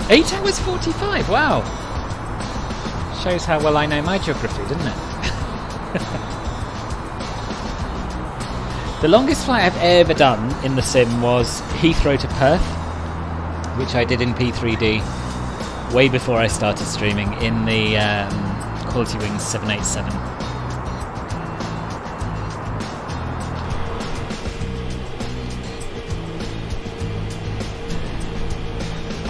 Eight hours 45, wow! Shows how well I know my geography, doesn't it? The longest flight I've ever done in the sim was Heathrow to Perth, which I did in P3D way before I started streaming in the Quality Wings 787.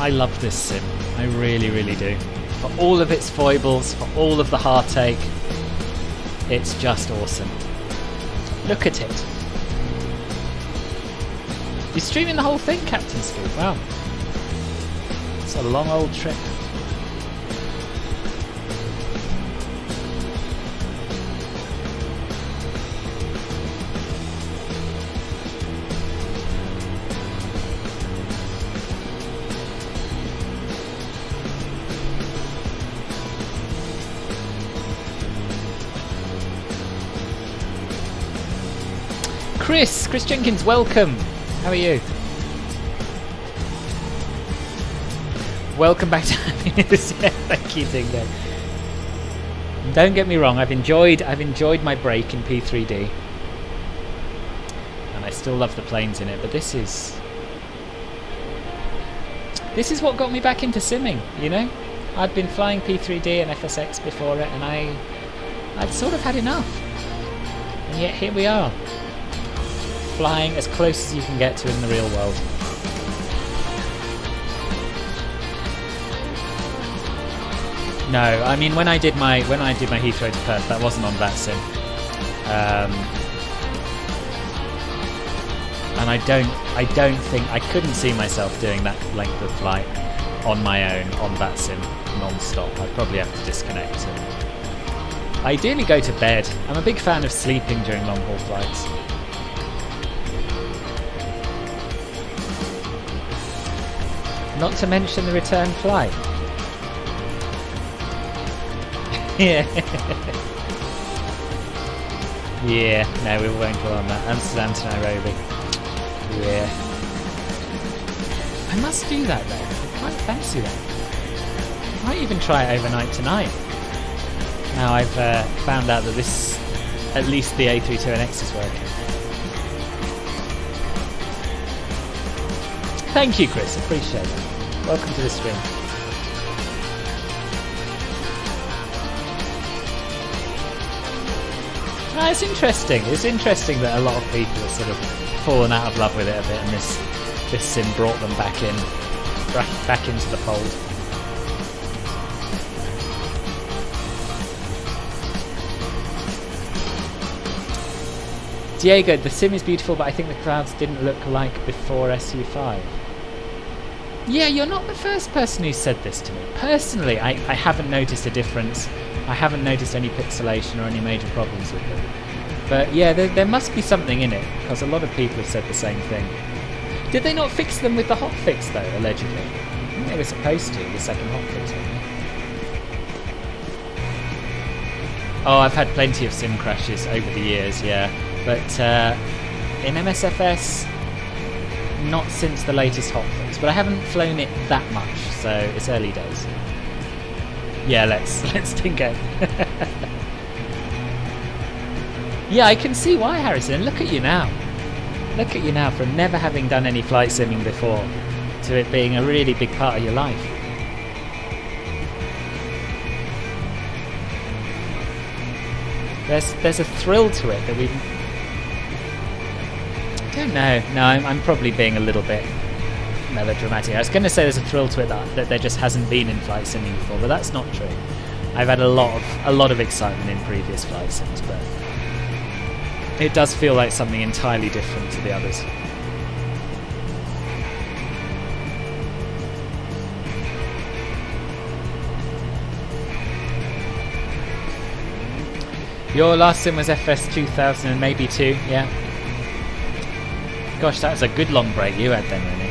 I love this sim, I really, really do. For all of its foibles, for all of the heartache, it's just awesome. Look at it. You're streaming the whole thing, Captain Scoop. Wow. It's a long old trip. Chris Jenkins, welcome. How are you? Welcome back to happiness. Yeah, thank you, Dingo. Don't get me wrong, I've enjoyed my break in P3D, and I still love the planes in it. But this is what got me back into simming. You know, I'd been flying P3D and FSX before it, and I'd sort of had enough. And yet here we are, flying as close as you can get to in the real world. No, I mean when I did my Heathrow to Perth, that wasn't on VATSIM, and I don't think I couldn't see myself doing that length of flight on my own on VATSIM non-stop. I'd probably have to disconnect and ideally go to bed. I'm a big fan of sleeping during long haul flights. Not to mention the return flight. Yeah. Yeah, no, we won't go on that. Amsterdam to Nairobi. Yeah. I must do that though. I quite fancy that. Might even try it overnight tonight. Now I've found out that this, at least the A320X is working. Thank you, Chris. Appreciate that. Welcome to the stream. It's interesting. It's interesting that a lot of people have sort of fallen out of love with it a bit, and this sim brought them back into the fold. Diego, the sim is beautiful, but I think the clouds didn't look like before SU5. Yeah, you're not the first person who said this to me. Personally, I haven't noticed a difference. I haven't noticed any pixelation or any major problems with them. But yeah, there must be something in it, because a lot of people have said the same thing. Did they not fix them with the hotfix though, allegedly? I think they were supposed to, the second hotfix, weren't they? Oh, I've had plenty of sim crashes over the years, yeah. But in MSFS, not since the latest hotfix. But I haven't flown it that much, so it's early days. Yeah, let's think it. Yeah, I can see why, Harrison. Look at you now. Look at you now, from never having done any flight simming before to it being a really big part of your life. There's a thrill to it that we... I don't know. No, I'm probably being a little bit melodramatic. I was going to say there's a thrill to it that there just hasn't been in flight simming before, but that's not true. I've had a lot of excitement in previous flight sims, but it does feel like something entirely different to the others. Your last sim was FS 2000 and maybe 2, yeah. Gosh, that was a good long break you had then, really.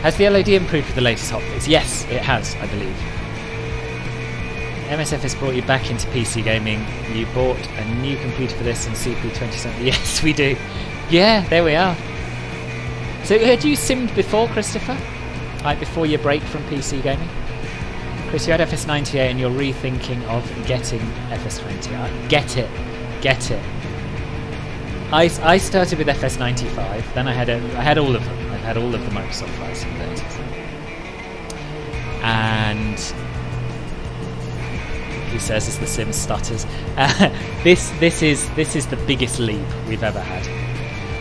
Has the LOD improved with the latest hotfix? Yes, it has, I believe. MSFS brought you back into PC gaming. You bought a new computer for this and CP2070. Yes, we do. Yeah, there we are. So had you simmed before, Christopher? Like before your break from PC gaming? Chris, you had FS98 and you're rethinking of getting FS20. Get it. I started with FS95, then I had all of them. I've had all of the Microsoft Flight Simulators. And he says as the sim stutters, this is the biggest leap we've ever had.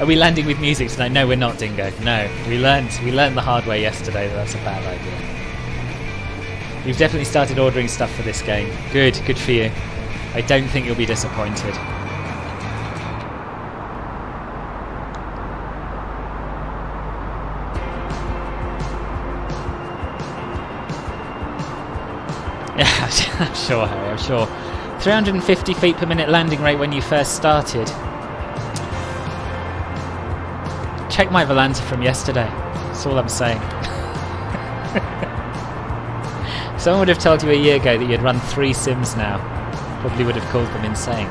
Are we landing with music tonight? No, we're not, Dingo. No, we learned the hard way yesterday that that's a bad idea. You've definitely started ordering stuff for this game. Good for you. I don't think you'll be disappointed. Yeah, I'm sure, Harry, I'm sure. 350 feet per minute landing rate when you first started. Check my Volanta from yesterday. That's all I'm saying. Someone would have told you a year ago that you'd run 3 sims now. Probably would have called them insane.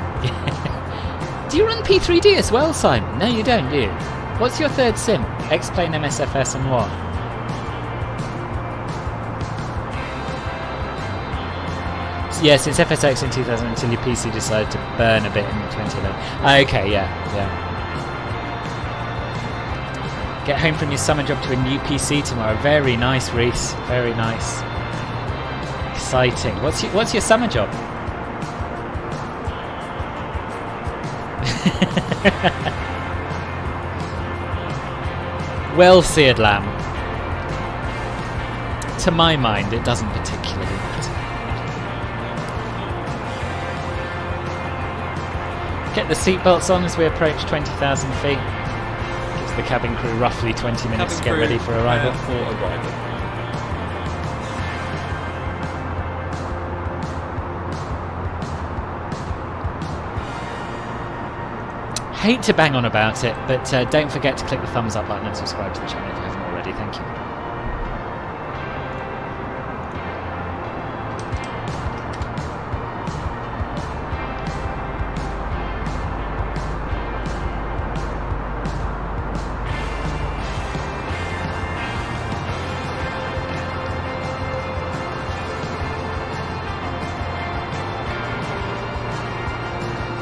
Do you run P3D as well, Simon? No, you don't, do you? What's your third sim? X-Plane, MSFS and what? Yes, it's FSX in 2000 until your PC decided to burn a bit in 2011. Okay, yeah. Get home from your summer job to a new PC tomorrow. Very nice, Reese. Very nice. Exciting. What's your summer job? Well, seared lamb. To my mind, it doesn't particularly matter. Get the seatbelts on as we approach 20,000 feet. Gives the cabin crew roughly 20 minutes to get ready for arrival. Hate to bang on about it, but don't forget to click the thumbs up button and subscribe to the channel if you haven't already. Thank you.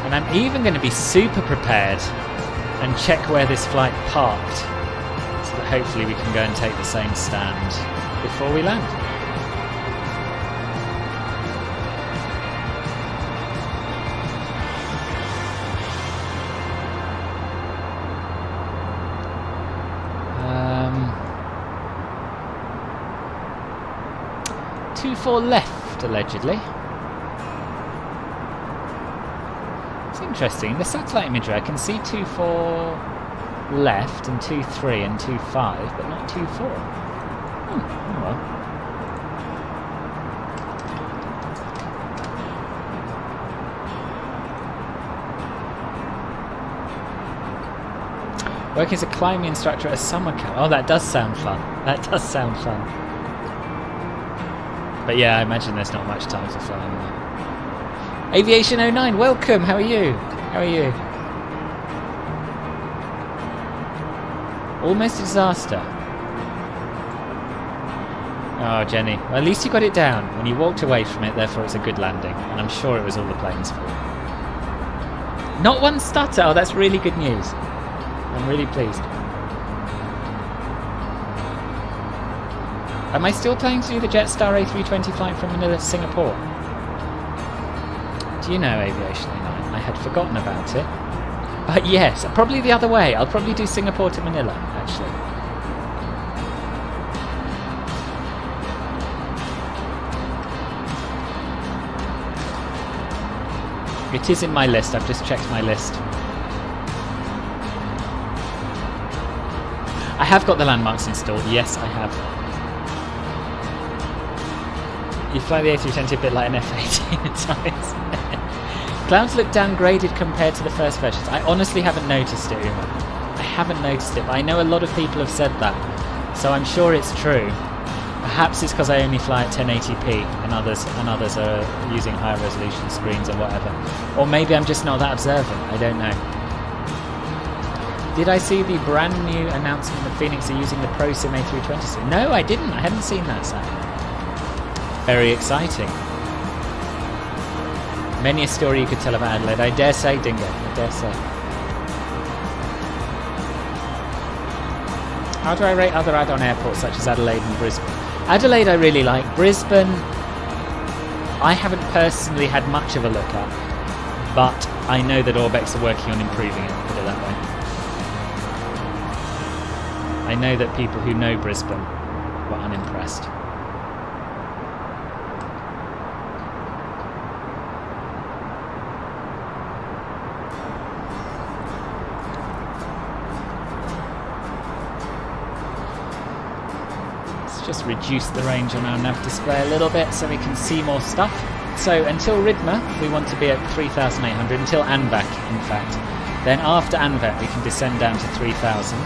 And I'm even going to be super prepared and check where this flight parked, so that hopefully we can go and take the same stand before we land. Two 4 left, allegedly. Interesting. The satellite imagery, I can see 2-4 left and 2-3 and 2-5, but not 2-4. Oh well. Working as a climbing instructor at a summer camp. Oh, that does sound fun. That does sound fun. But yeah, I imagine there's not much time for flying there. Aviation 09, welcome. How are you? How are you? Almost a disaster. Oh, Jenny. Well, at least you got it down. When you walked away from it, therefore it's a good landing. And I'm sure it was all the plane's fault. Not one stutter. Oh, that's really good news. I'm really pleased. Am I still planning to do the Jetstar A320 flight from Manila to Singapore? Do you know, Aviation 09? I had forgotten about it. But yes, probably the other way. I'll probably do Singapore to Manila, actually. It is in my list. I've just checked my list. I have got the landmarks installed. Yes, I have. You fly the A320 a bit like an F-18 at times. Clouds look downgraded compared to the first versions. I honestly haven't noticed it, Uma. I haven't noticed it, but I know a lot of people have said that. So I'm sure it's true. Perhaps it's because I only fly at 1080p and others are using higher resolution screens or whatever. Or maybe I'm just not that observant. I don't know. Did I see the brand new announcement that Phoenix are using the ProSim A320? No, I didn't. I hadn't seen that, Sam. Very exciting. Many a story you could tell about Adelaide. I dare say, Dingo. I dare say. How do I rate other add-on airports such as Adelaide and Brisbane? Adelaide I really like. Brisbane I haven't personally had much of a look at, but I know that Orbx are working on improving it, put it that way. I know that people who know Brisbane were unimpressed. Just reduce the range on our nav display a little bit so we can see more stuff. So until Ridma we want to be at 3,800, until Anvak in fact. Then after Anvak we can descend down to 3,000.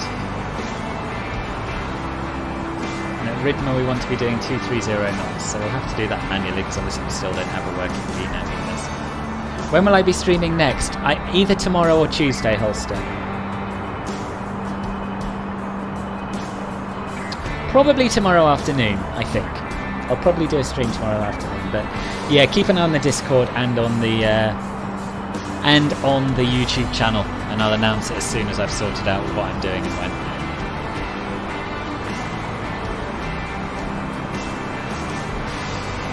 And at Ridma we want to be doing 230 knots, so we'll have to do that manually because obviously we still don't have a working VNAV in this. When will I be streaming next? Either tomorrow or Tuesday, Holster. Probably tomorrow afternoon, I think. I'll probably do a stream tomorrow afternoon. But yeah, keep an eye on the Discord and on the YouTube channel, and I'll announce it as soon as I've sorted out what I'm doing and when.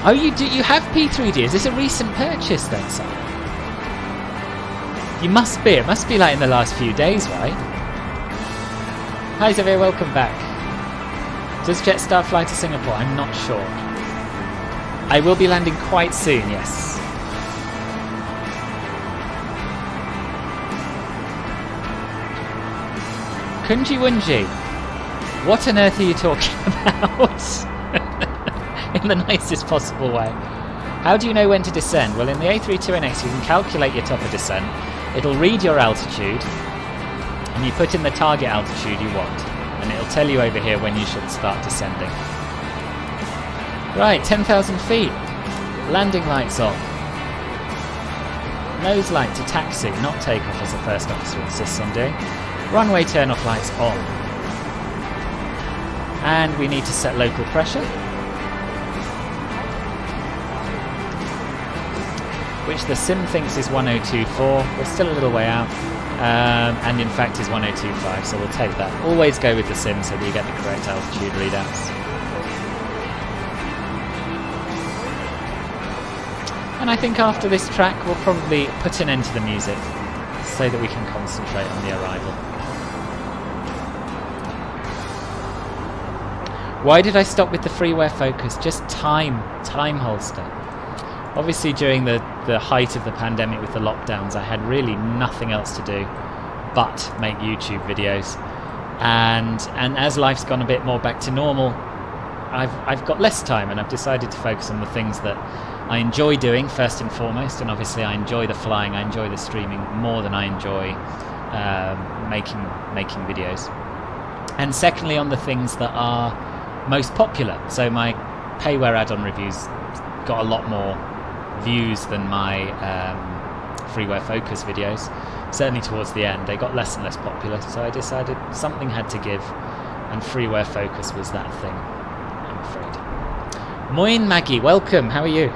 Oh, you do? You have P3D? Is this a recent purchase then, Simon? You must be. It must be like in the last few days, right? Hi, Xavier. Welcome back. Does Jetstar fly to Singapore? I'm not sure. I will be landing quite soon. Yes. Kunji Wunji, what on earth are you talking about? In the nicest possible way. How do you know when to descend? Well, in the A320 you can calculate your top of descent. It'll read your altitude, and you put in the target altitude you want, and it'll tell you over here when you should start descending. Right, 10,000 feet. Landing lights on. Nose light to taxi, not takeoff as the first officer insists on doing. Runway turn-off lights on. And we need to set local pressure, which the sim thinks is 1024. We're still a little way out, and in fact is 1025, so we'll take that. Always go with the sim so that you get the correct altitude readouts. And I think after this track we'll probably put an end to the music so that we can concentrate on the arrival. Why did I stop with the freeware focus? Just time Holster. Obviously during the height of the pandemic with the lockdowns, I had really nothing else to do but make YouTube videos. And as life's gone a bit more back to normal, I've got less time, and I've decided to focus on the things that I enjoy doing first and foremost. And obviously I enjoy the flying, I enjoy the streaming more than I enjoy making videos. And secondly, on the things that are most popular. So my payware add-on reviews got a lot more views than my freeware focus videos. Certainly towards the end they got less and less popular, so I decided something had to give, and freeware focus was that thing, I'm afraid. Moin Maggie, welcome, how are you?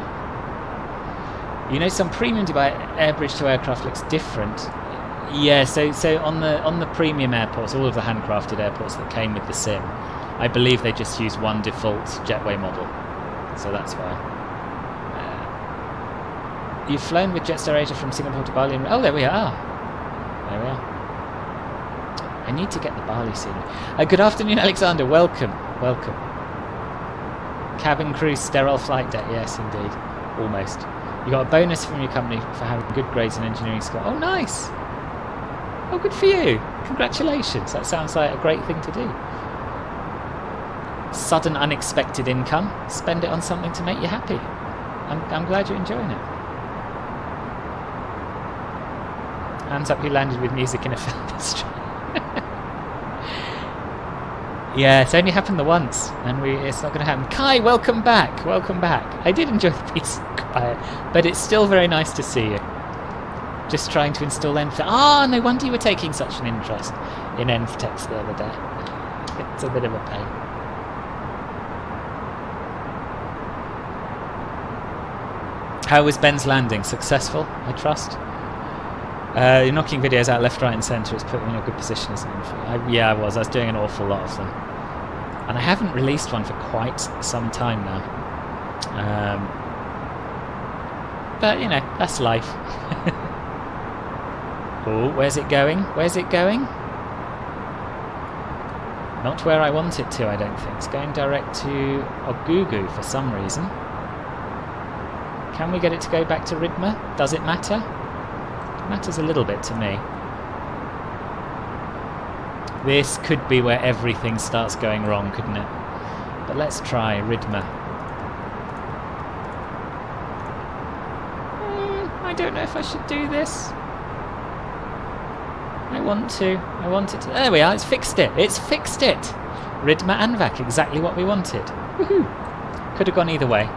You know, some premium Dubai airbridge to aircraft looks different. Yeah, so on the premium airports, all of the handcrafted airports that came with the sim, I believe they just use one default jetway model, so that's why. You've flown with Jetstar Asia from Singapore to Bali. Oh, there we are. There we are. I need to get the Bali scenery. Good afternoon, Alexander. Welcome. Welcome. Cabin crew sterile flight deck. Yes, indeed. Almost. You got a bonus from your company for having good grades in engineering school. Oh, nice. Oh, good for you. Congratulations. That sounds like a great thing to do. Sudden unexpected income. Spend it on something to make you happy. I'm glad you're enjoying it. Hands up who landed with music in a film industry. Yeah, it's only happened the once, and it's not going to happen. Kai, welcome back. Welcome back. I did enjoy the peace and quiet, but it's still very nice to see you. Just trying to install ENVTEX. Ah, no wonder you were taking such an interest in ENVTEX the other day. It's a bit of a pain. How was Ben's landing? Successful, I trust. You're knocking videos out left, right and centre. It's put me in a good position, isn't it? Yeah, I was doing an awful lot of them. And I haven't released one for quite some time now. But, you know, that's life. Oh, where's it going? Where's it going? Not where I want it to, I don't think. It's going direct to Ogugu for some reason. Can we get it to go back to Ridma? Does it matter? It matters a little bit to me. This could be where everything starts going wrong, couldn't it? But let's try Ridma. I don't know if I should do this. I want to. I want it to. There we are. It's fixed it. It's fixed it. Ridma Anvac, exactly what we wanted. Woohoo! Could have gone either way.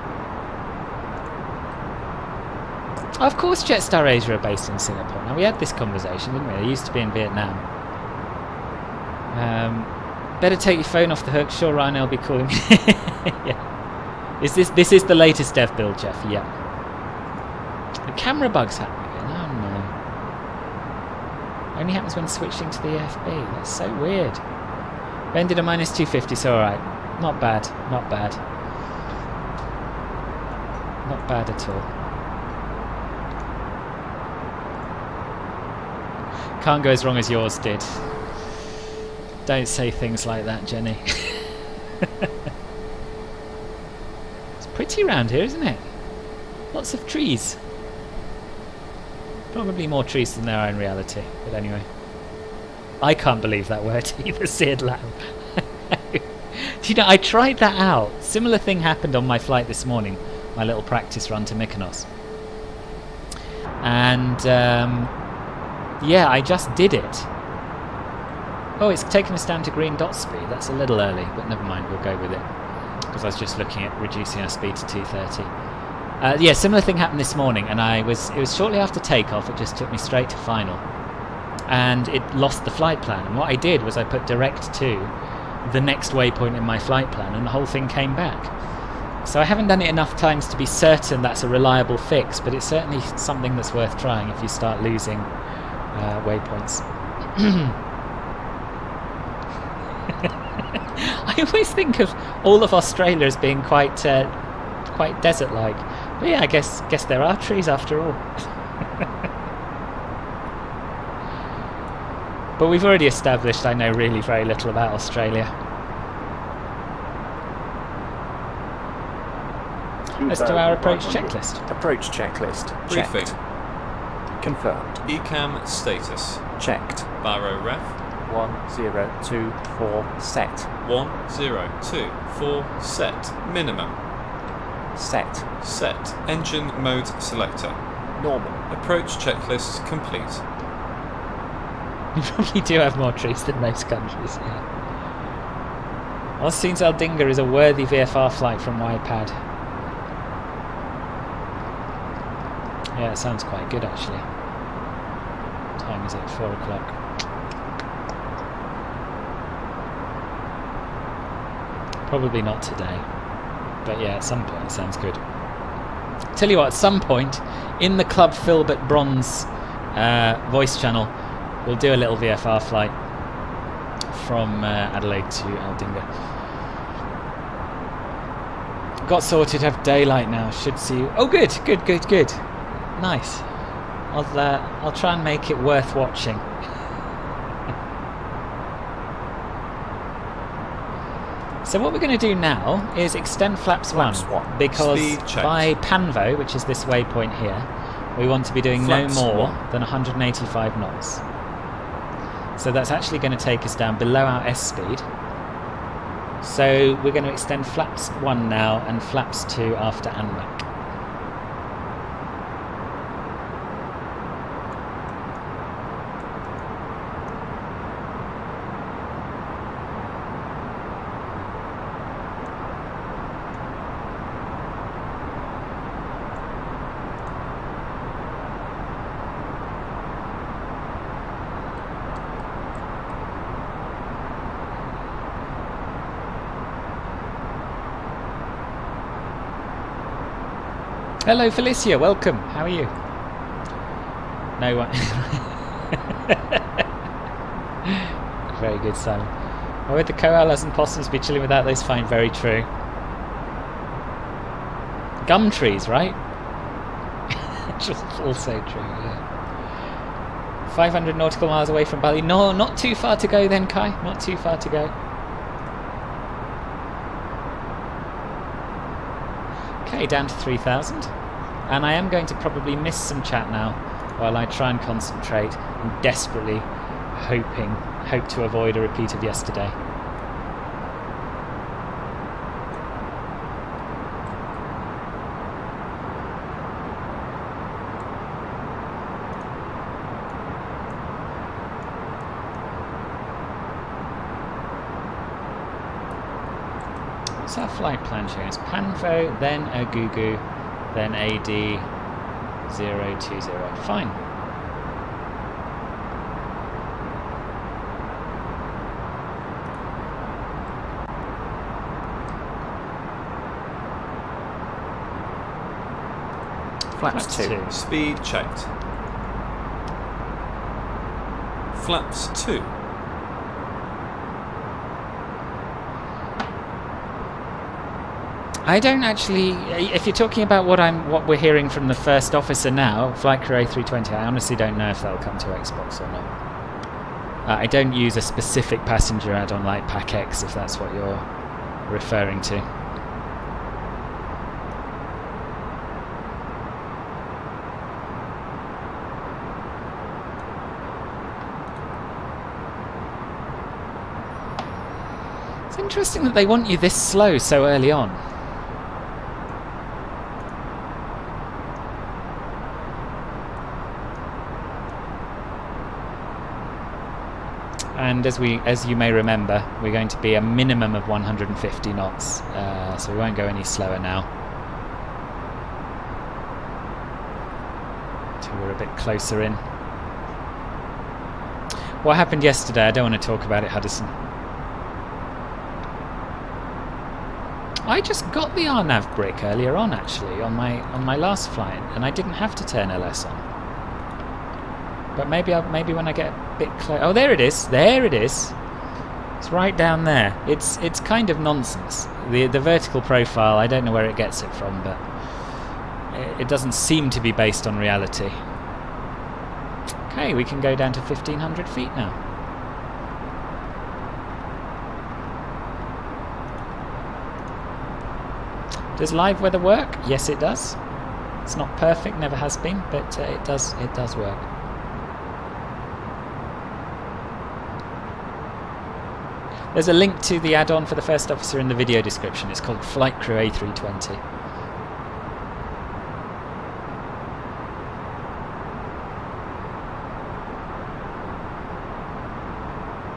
Of course Jetstar Asia are based in Singapore. Now, we had this conversation, didn't we? They used to be in Vietnam. Better take your phone off the hook. Sure, Ryan will be calling. Yeah. This is the latest dev build, Jeff? Yeah. The camera bug's happening again. Oh no. Only happens when switching to the AFB. That's so weird. Ben did a minus 250, so alright. Not bad. Not bad. Not bad at all. Can't go as wrong as yours did. Don't say things like that, Jenny. It's pretty round here, isn't it? Lots of trees. Probably more trees than there are in reality, but anyway. I can't believe that word either, seared lamb. Do you know, I tried that out. Similar thing happened on my flight this morning, my little practice run to Mykonos. And yeah, I just did it. Oh, it's taken us down to green dot speed. That's a little early, but never mind, we'll go with it. Because I was just looking at reducing our speed to 230. Yeah, similar thing happened this morning, and it was shortly after takeoff. It just took me straight to final. And it lost the flight plan. And what I did was I put direct to the next waypoint in my flight plan, and the whole thing came back. So I haven't done it enough times to be certain that's a reliable fix, but it's certainly something that's worth trying if you start losing waypoints. I always think of all of Australia as being quite desert-like, but yeah, I guess there are trees after all. But we've already established I know really very little about Australia. Let's do our approach checklist.
Approach checklist.
Briefing.
Checked. Confirmed.
ECAM status.
Checked.
Baro ref.
1024 set.
1024 set. Minimum.
Set.
Set. Engine mode selector.
Normal.
Approach checklist complete.
We probably do have more trees than most countries, yeah. Austin's Aldinga is a worthy VFR flight from YPAD. Yeah, it sounds quite good actually. What time is it? 4 o'clock. Probably not today. But yeah, at some point it sounds good. Tell you what, at some point in the Club Filbert Bronze voice channel, we'll do a little VFR flight from Adelaide to Aldinga. Got sorted, have daylight now, should see you. Oh good. Nice. I'll try and make it worth watching. So what we're going to do now is extend flaps 1, because by Panvo, which is this waypoint here, we want to be doing
Flaps
no more
1.
than 185 knots. So that's actually going to take us down below our S speed. So we're going to extend flaps 1 now and flaps 2 after ANMAC. Hello Felicia, welcome. How are you? No one. Very good, Simon. Why would the koalas and possums be chilling without those fine? Very true. Gum trees, right? Which is also true, yeah. 500 nautical miles away from Bali. No, not too far to go then, Kai. Not too far to go. Okay, down to 3,000. And I am going to probably miss some chat now while I try and concentrate and desperately hope to avoid a repeat of yesterday. What's our flight plan showing us? Panvo, then Ogugu, then AD, 020. Fine.
Flaps 2.
Speed checked. Flaps 2.
I don't actually. If you're talking about what we're hearing from the first officer now, flight crew A320, I honestly don't know if that'll come to Xbox or not. I don't use a specific passenger add-on like Pack X, if that's what you're referring to. It's interesting that they want you this slow so early on. And as you may remember, we're going to be a minimum of 150 knots, so we won't go any slower now. Until we're a bit closer in. What happened yesterday? I don't want to talk about it, Hudson. I just got the RNAV brick earlier on, actually, on my last flight, and I didn't have to turn LS on. But maybe when I get a bit close. Oh, there it is. There it is. It's right down there. It's kind of nonsense. The vertical profile, I don't know where it gets it from, but it doesn't seem to be based on reality. Okay, we can go down to 1,500 feet now. Does live weather work? Yes, it does. It's not perfect, never has been, but it does work. There's a link to the add-on for the first officer in the video description. It's called Flight Crew A320.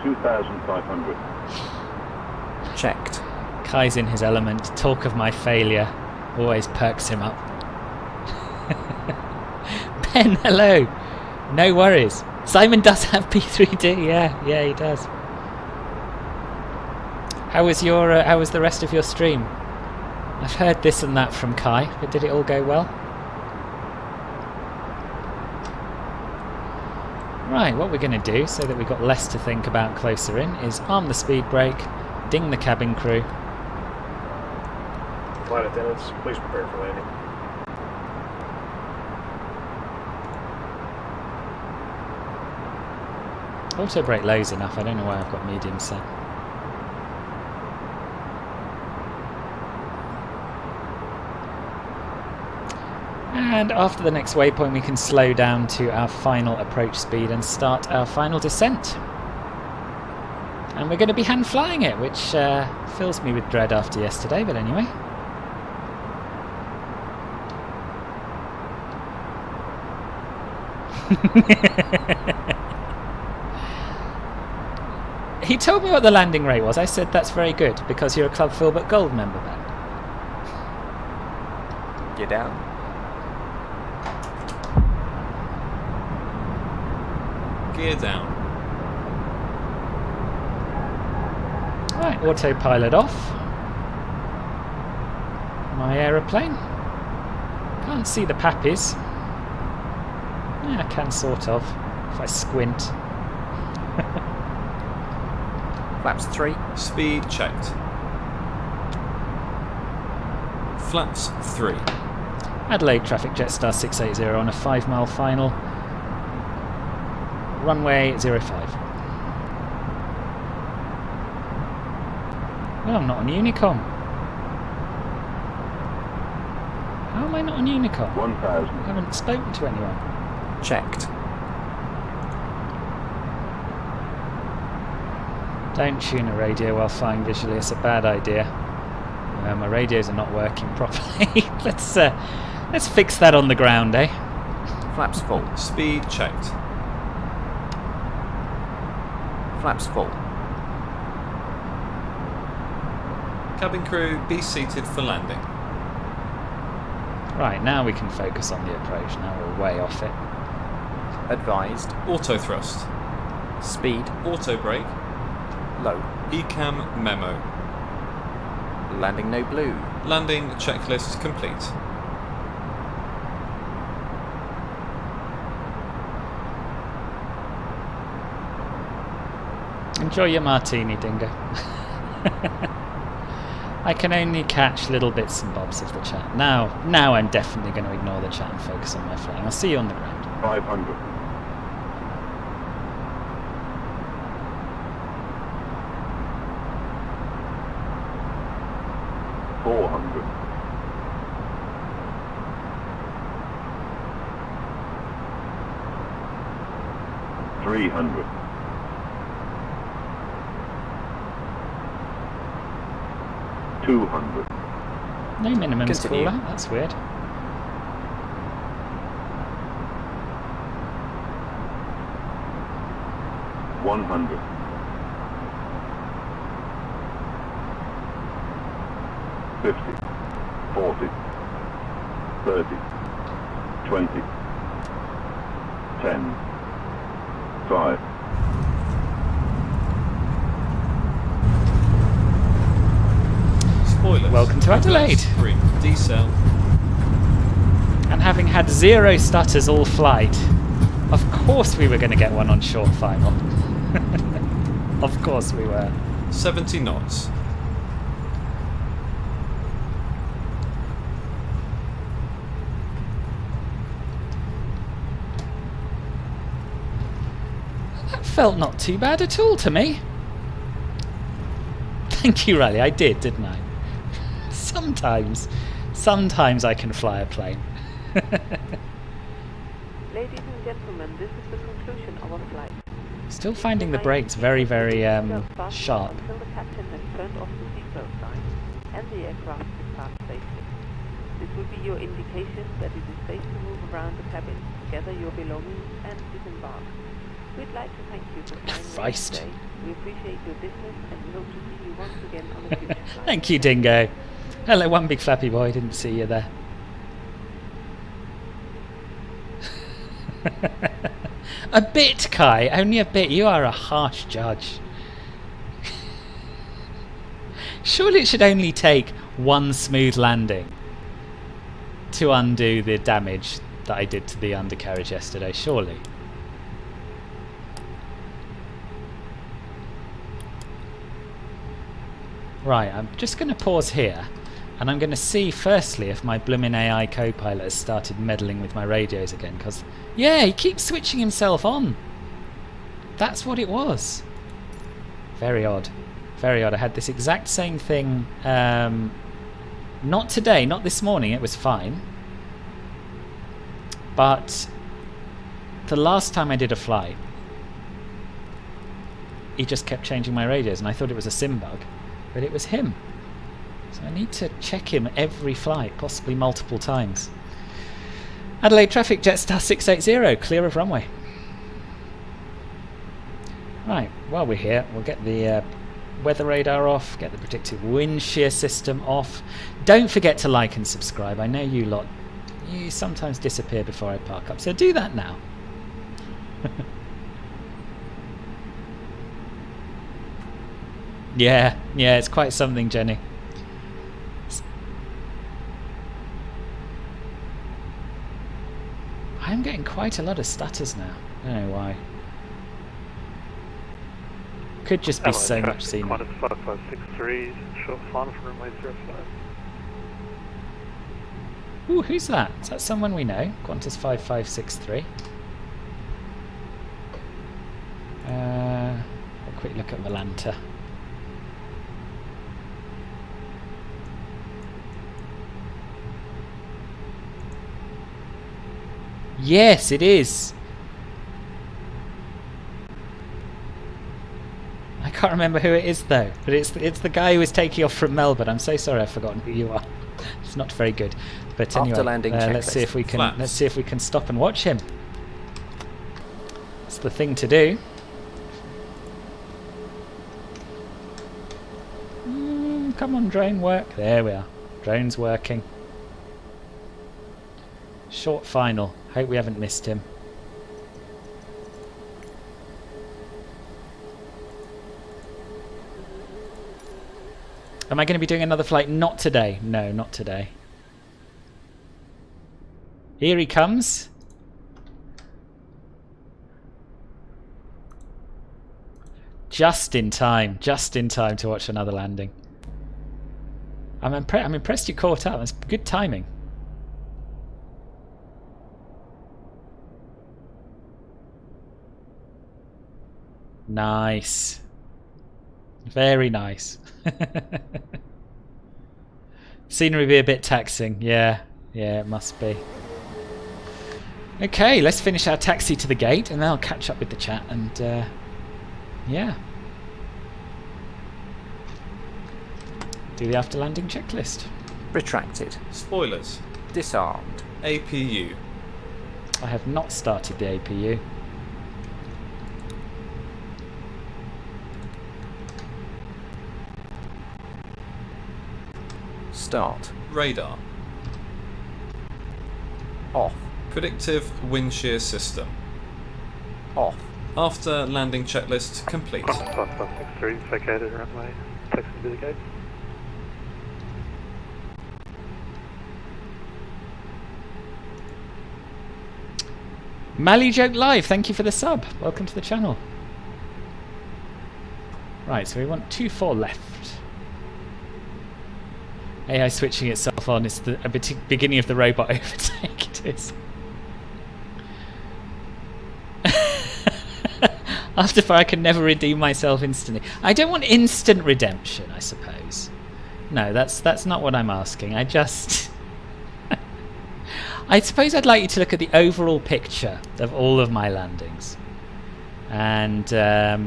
$2,500.
Checked.
Kai's in his element. Talk of my failure always perks him up. Ben, hello. No worries. Simon does have P3D. Yeah, he does. How was the rest of your stream? I've heard this and that from Kai, but did it all go well? Right, what we're going to do, so that we've got less to think about closer in, is arm the speed brake, ding the cabin crew.
Flight attendants, please prepare for landing.
Auto brake low's enough, I don't know why I've got medium set. And after the next waypoint we can slow down to our final approach speed and start our final descent. And we're going to be hand flying it, which fills me with dread after yesterday, but anyway. He told me what the landing rate was. I said that's very good because you're a Club Filbert Gold member, Ben.
Get down.
Gear down.
Right, autopilot off. My aeroplane. Can't see the pappies. Yeah, I can sort of, if I squint.
Flaps 3.
Speed checked. Flaps 3.
Adelaide traffic Jetstar 680 on a 5-mile final. Runway 05. Well, I'm not on Unicom. How am I not on Unicom?
1,000.
I haven't spoken to anyone.
Checked.
Don't tune a radio while flying visually, it's a bad idea. My radios are not working properly. Let's fix that on the ground, eh?
Flaps full.
Speed checked.
Flaps full.
Cabin crew, be seated for landing.
Right, now we can focus on the approach. Now we're way off it.
Advised.
Auto thrust.
Speed.
Auto brake.
Low.
ECAM memo.
Landing no blue.
Landing checklist complete.
Enjoy your martini, Dingo. I can only catch little bits and bobs of the chat. Now I'm definitely going to ignore the chat and focus on my flying. I'll see you on the ground.
500. 400. 300. 200.
No minimums
Continue.
call out, that's weird.
One hundred. 50. 40. 30. 20. 10. 5.
Spoilers.
Welcome to Adelaide.
3. Decel.
And having had 0 stutters all flight, of course we were going to get one on short final. Of course we were.
70 knots.
That felt not too bad at all to me. Thank you, Riley. I did, didn't I? Sometimes I can fly a plane.
Ladies and gentlemen, this is the conclusion of our flight.
Still finding the brakes very, very sharp.
Until the captain has turned off the seatbelt sign and the aircraft is passed safely. This will be your indication that it is safe to move around the cabin, gather your belongings and disembark. We'd like to thank you for flying with us
Christ.
today. We appreciate your business and we hope to see you once again on a future flight.
Thank you, Dingo. Hello, one big flappy boy. Didn't see you there. A bit, Kai. Only a bit. You are a harsh judge. Surely it should only take one smooth landing to undo the damage that I did to the undercarriage yesterday. Surely. Right, I'm just going to pause here, and I'm going to see firstly if my bloomin' AI co-pilot has started meddling with my radios again, because, yeah, he keeps switching himself on. That's what it was. Very odd. Very odd. I had this exact same thing, not today, not this morning, it was fine. But the last time I did a flight, he just kept changing my radios, and I thought it was a SIM bug. But it was him. So I need to check him every flight, possibly multiple times. Adelaide traffic, Jetstar 680, clear of runway. Right, while we're here, we'll get the weather radar off, get the predictive wind shear system off. Don't forget to like and subscribe. I know you lot, you sometimes disappear before I park up, so do that now. Yeah, it's quite something, Jenny. I'm getting quite a lot of stutters now. I don't know why. Could just be so much seen.
Qantas 5563, short final for runway 05.
Ooh, who's that? Is that someone we know? Qantas 5563. A quick look at Volanta. Yes, it is. I can't remember who it is though, but it's the guy who was taking off from Melbourne. I'm so sorry, I've forgotten who you are. It's not very good. But anyway,
After landing
let's see if we can stop and watch him. It's the thing to do. Come on, drone, work. There we are. Drone's working. Short final. Hope we haven't missed him. Am I going to be doing another flight? Not today. No, not today. Here he comes. Just in time to watch another landing. I'm impressed you caught up. That's good timing. Nice. Very nice. Scenery be a bit taxing. Yeah, it must be. Okay, let's finish our taxi to the gate and then I'll catch up with the chat and yeah. Do the after landing checklist.
Retracted.
Spoilers.
Disarmed.
APU.
I have not started the APU.
Start.
Radar.
Off.
Predictive wind shear system.
Off.
After landing checklist complete.
Foxtrot 163, vacated runway, taxi to the gate.
Mally Joke Live, thank you for the sub. Welcome to the channel. Right, so we want 2-4 left. AI switching itself on is the beginning of the robot overtake. It is. After fire, I can never redeem myself instantly. I don't want instant redemption, I suppose. No, that's not what I'm asking. I just... I suppose I'd like you to look at the overall picture of all of my landings. And, yeah,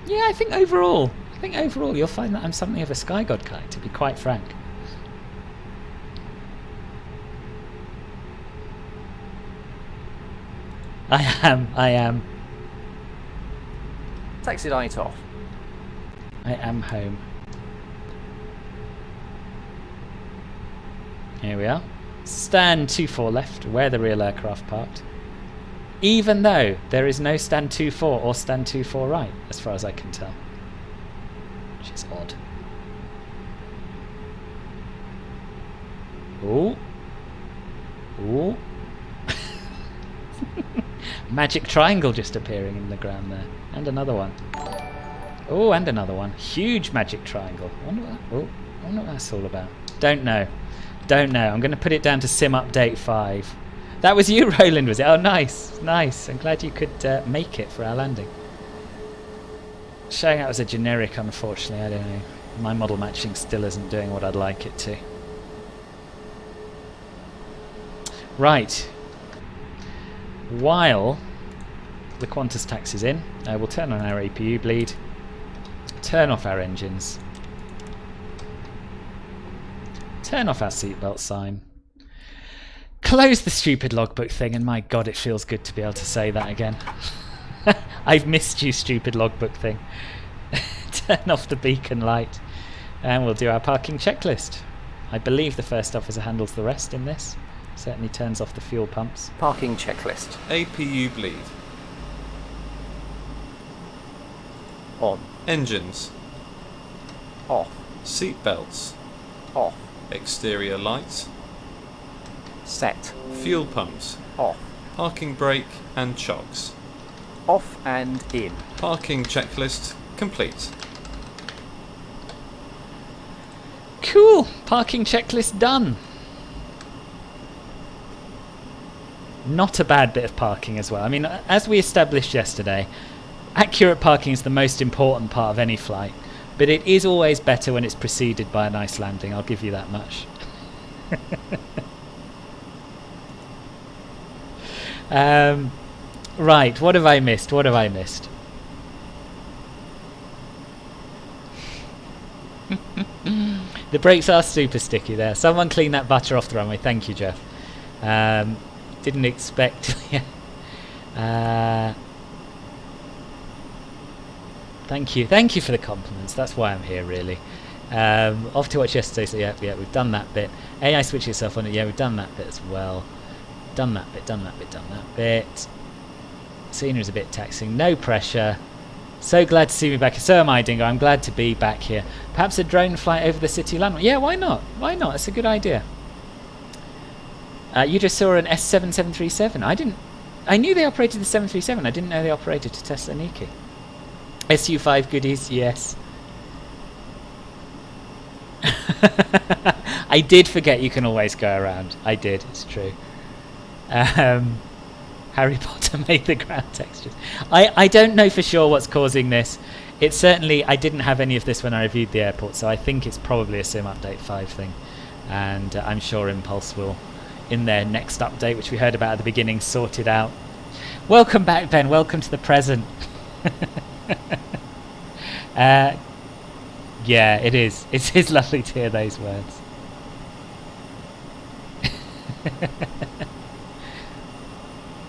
I think overall you'll find that I'm something of a Sky God guy, to be quite frank. I am.
Taxi light off.
I am home. Here we are. Stand 2-4 left, where the real aircraft parked. Even though there is no stand 2-4 or stand 2-4 right, as far as I can tell. Which is odd. Ooh. Ooh. Magic triangle just appearing in the ground there. And another one. Oh, and another one. Huge magic triangle. I wonder what that's all about. Don't know. I'm going to put it down to Sim Update 5. That was you, Roland, was it? Oh, nice. Nice. I'm glad you could make it for our landing. Showing out as a generic, unfortunately. I don't know. My model matching still isn't doing what I'd like it to. Right. While the Qantas taxi's in, we'll turn on our APU bleed, turn off our engines, turn off our seatbelt sign, close the stupid logbook thing, and my god, it feels good to be able to say that again. I've missed you, stupid logbook thing. Turn off the beacon light, and we'll do our parking checklist. I believe the first officer handles the rest in this. Certainly turns off the fuel pumps.
Parking checklist.
APU bleed.
On.
Engines.
Off.
Seat belts.
Off.
Exterior lights.
Set.
Fuel pumps.
Off.
Parking brake and chocks.
Off and in.
Parking checklist complete.
Cool! Parking checklist done. Not a bad bit of parking as well. I mean, as we established yesterday, accurate parking is the most important part of any flight, but it is always better when it's preceded by a nice landing, I'll give you that much. Right, what have I missed? The brakes are super sticky there. Someone clean that butter off the runway. Thank you, Jeff. Didn't expect. Thank you for the compliments. That's why I'm here, really. Off to watch yesterday. So yeah, we've done that bit. AI switch yourself on it. Yeah, we've done that bit as well. done that bit, done that bit, done that bit. Scenery's a bit taxing. No pressure. So glad to see me back here. So am I, Dingo. I'm glad to be back here. Perhaps a drone flight over the city landmark. Yeah, why not? Why not? It's a good idea. You just saw an S7737. I knew they operated the 737. I didn't know they operated to Thessaloniki. SU5 goodies, yes. I did forget you can always go around. I did, it's true. Harry Potter made the ground textures. I don't know for sure what's causing this. It's certainly, I didn't have any of this when I reviewed the airport, so I think it's probably a Sim Update 5 thing. And I'm sure Impulse will, in their next update, which we heard about at the beginning, sort it out. Welcome back, Ben. Welcome to the present. Yeah, it is. It is lovely to hear those words.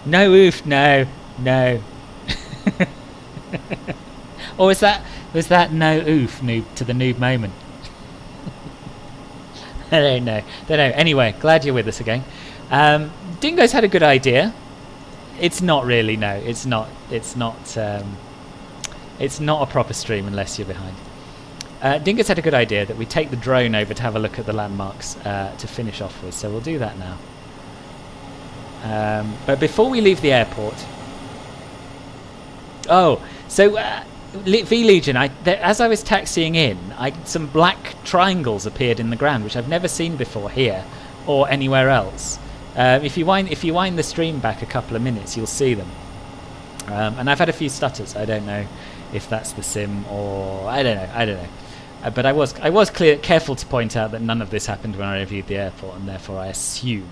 No oof, no. Or was that no oof noob to the noob moment? I don't know. Anyway, glad you're with us again. Dingo's had a good idea. It's not really, no. It's not a proper stream unless you're behind. Dingo's had a good idea that we take the drone over to have a look at the landmarks to finish off with, so we'll do that now. But before we leave the airport... Oh, so V-Legion, as I was taxiing in, some black triangles appeared in the ground, which I've never seen before here or anywhere else. If you wind the stream back a couple of minutes, you'll see them. And I've had a few stutters. I don't know if that's the sim or... I don't know. But I was careful to point out that none of this happened when I reviewed the airport, and therefore I assume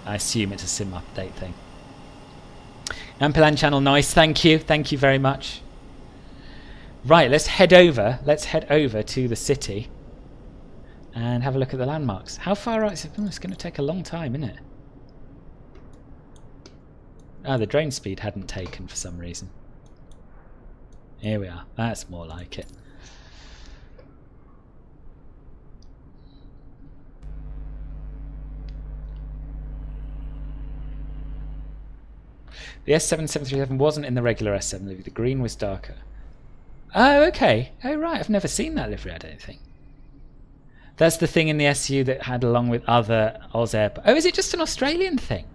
it's a sim update thing. Ampilan channel, nice, thank you very much. Right, let's head over to the city and have a look at the landmarks. How far out? It's going to take a long time, isn't it? Oh, the drone speed hadn't taken for some reason. Here we are. That's more like it. The S7737 wasn't in the regular S7 livery. The green was darker. Oh, okay. Oh, right. I've never seen that livery, I don't think. That's the thing in the SU that had along with other Oz Air... Oh, is it just an Australian thing?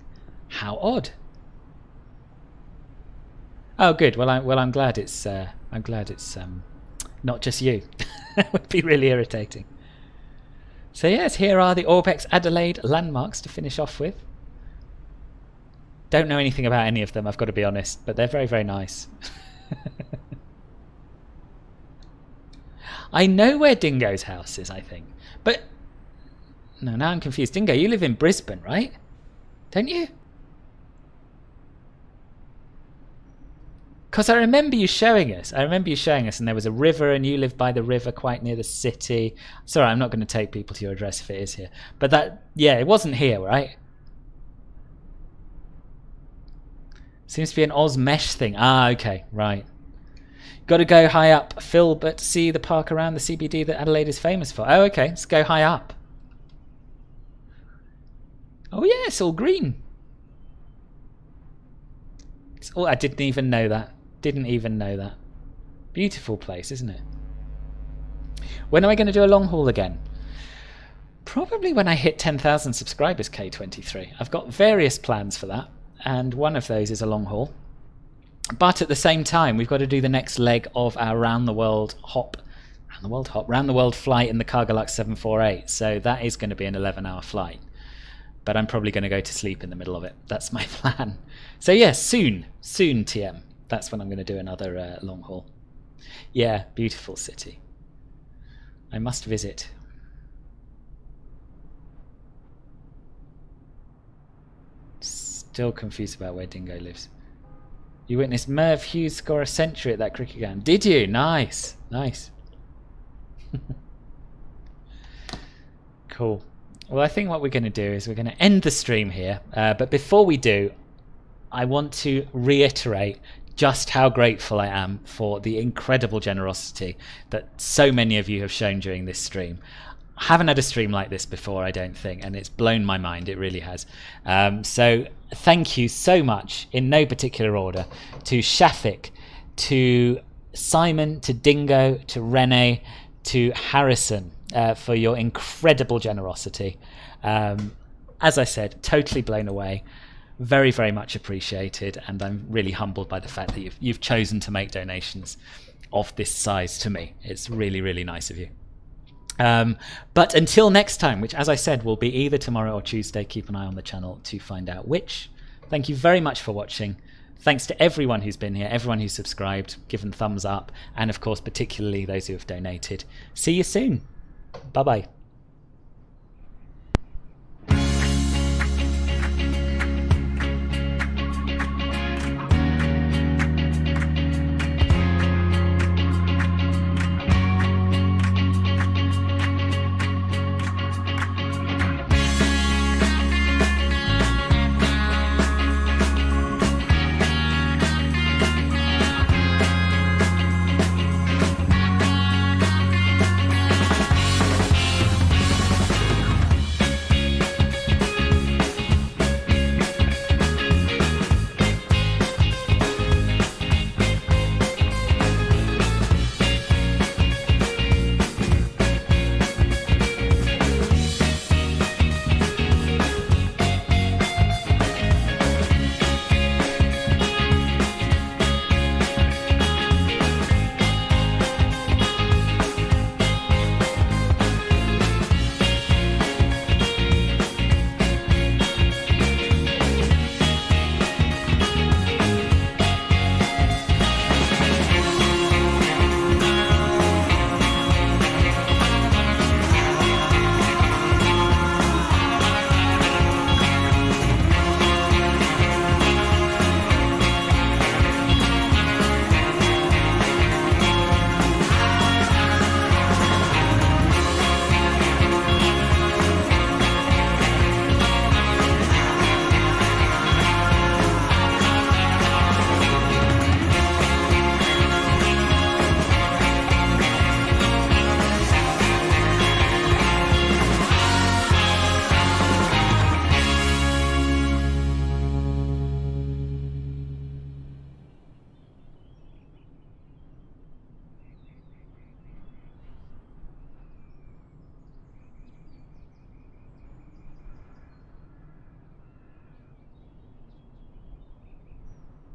How odd. Oh, good. Well, I'm glad it's not just you. That would be really irritating. So yes, here are the Orbx Adelaide landmarks to finish off with. Don't know anything about any of them, I've got to be honest, but they're very, very nice. I know where Dingo's house is, I think. But, no, now I'm confused. Dingo, you live in Brisbane, right? Don't you? Because I remember you showing us. And there was a river, and you live by the river quite near the city. Sorry, I'm not going to take people to your address if it is here. But that, yeah, it wasn't here, right? Seems to be an Oz mesh thing. Ah, okay, right. Got to go high up, Philbert, see the park around the CBD that Adelaide is famous for. Oh, okay, let's go high up. Oh yeah, it's all green. It's all, I didn't even know that. Beautiful place, isn't it? When am I going to do a long haul again? Probably when I hit 10,000 subscribers, K23. I've got various plans for that, and one of those is a long haul. But at the same time, we've got to do the next leg of our round the world flight in the Cargolux 748. So that is going to be an 11-hour flight. But I'm probably going to go to sleep in the middle of it. That's my plan. So yeah, soon TM. That's when I'm going to do another long haul. Yeah, beautiful city. I must visit. Still confused about where Dingo lives. You witnessed Merv Hughes score a century at that cricket game. Did you? Nice. Cool. Well, I think what we're going to do is we're going to end the stream here. But before we do, I want to reiterate just how grateful I am for the incredible generosity that so many of you have shown during this stream. haven't had a stream like this before, I don't think, and it's blown my mind. It really has. So thank you so much, in no particular order, to Shafik, to Simon, to Dingo, to Rene, to Harrison, for your incredible generosity. As I said, totally blown away. Very, very much appreciated, and I'm really humbled by the fact that you've chosen to make donations of this size to me. It's really, really nice of you. But until next time, which, as I said, will be either tomorrow or Tuesday, keep an eye on the channel to find out which. Thank you very much for watching. Thanks to everyone who's been here, everyone who's subscribed, given thumbs up, and of course, particularly those who have donated. See you soon. Bye-bye.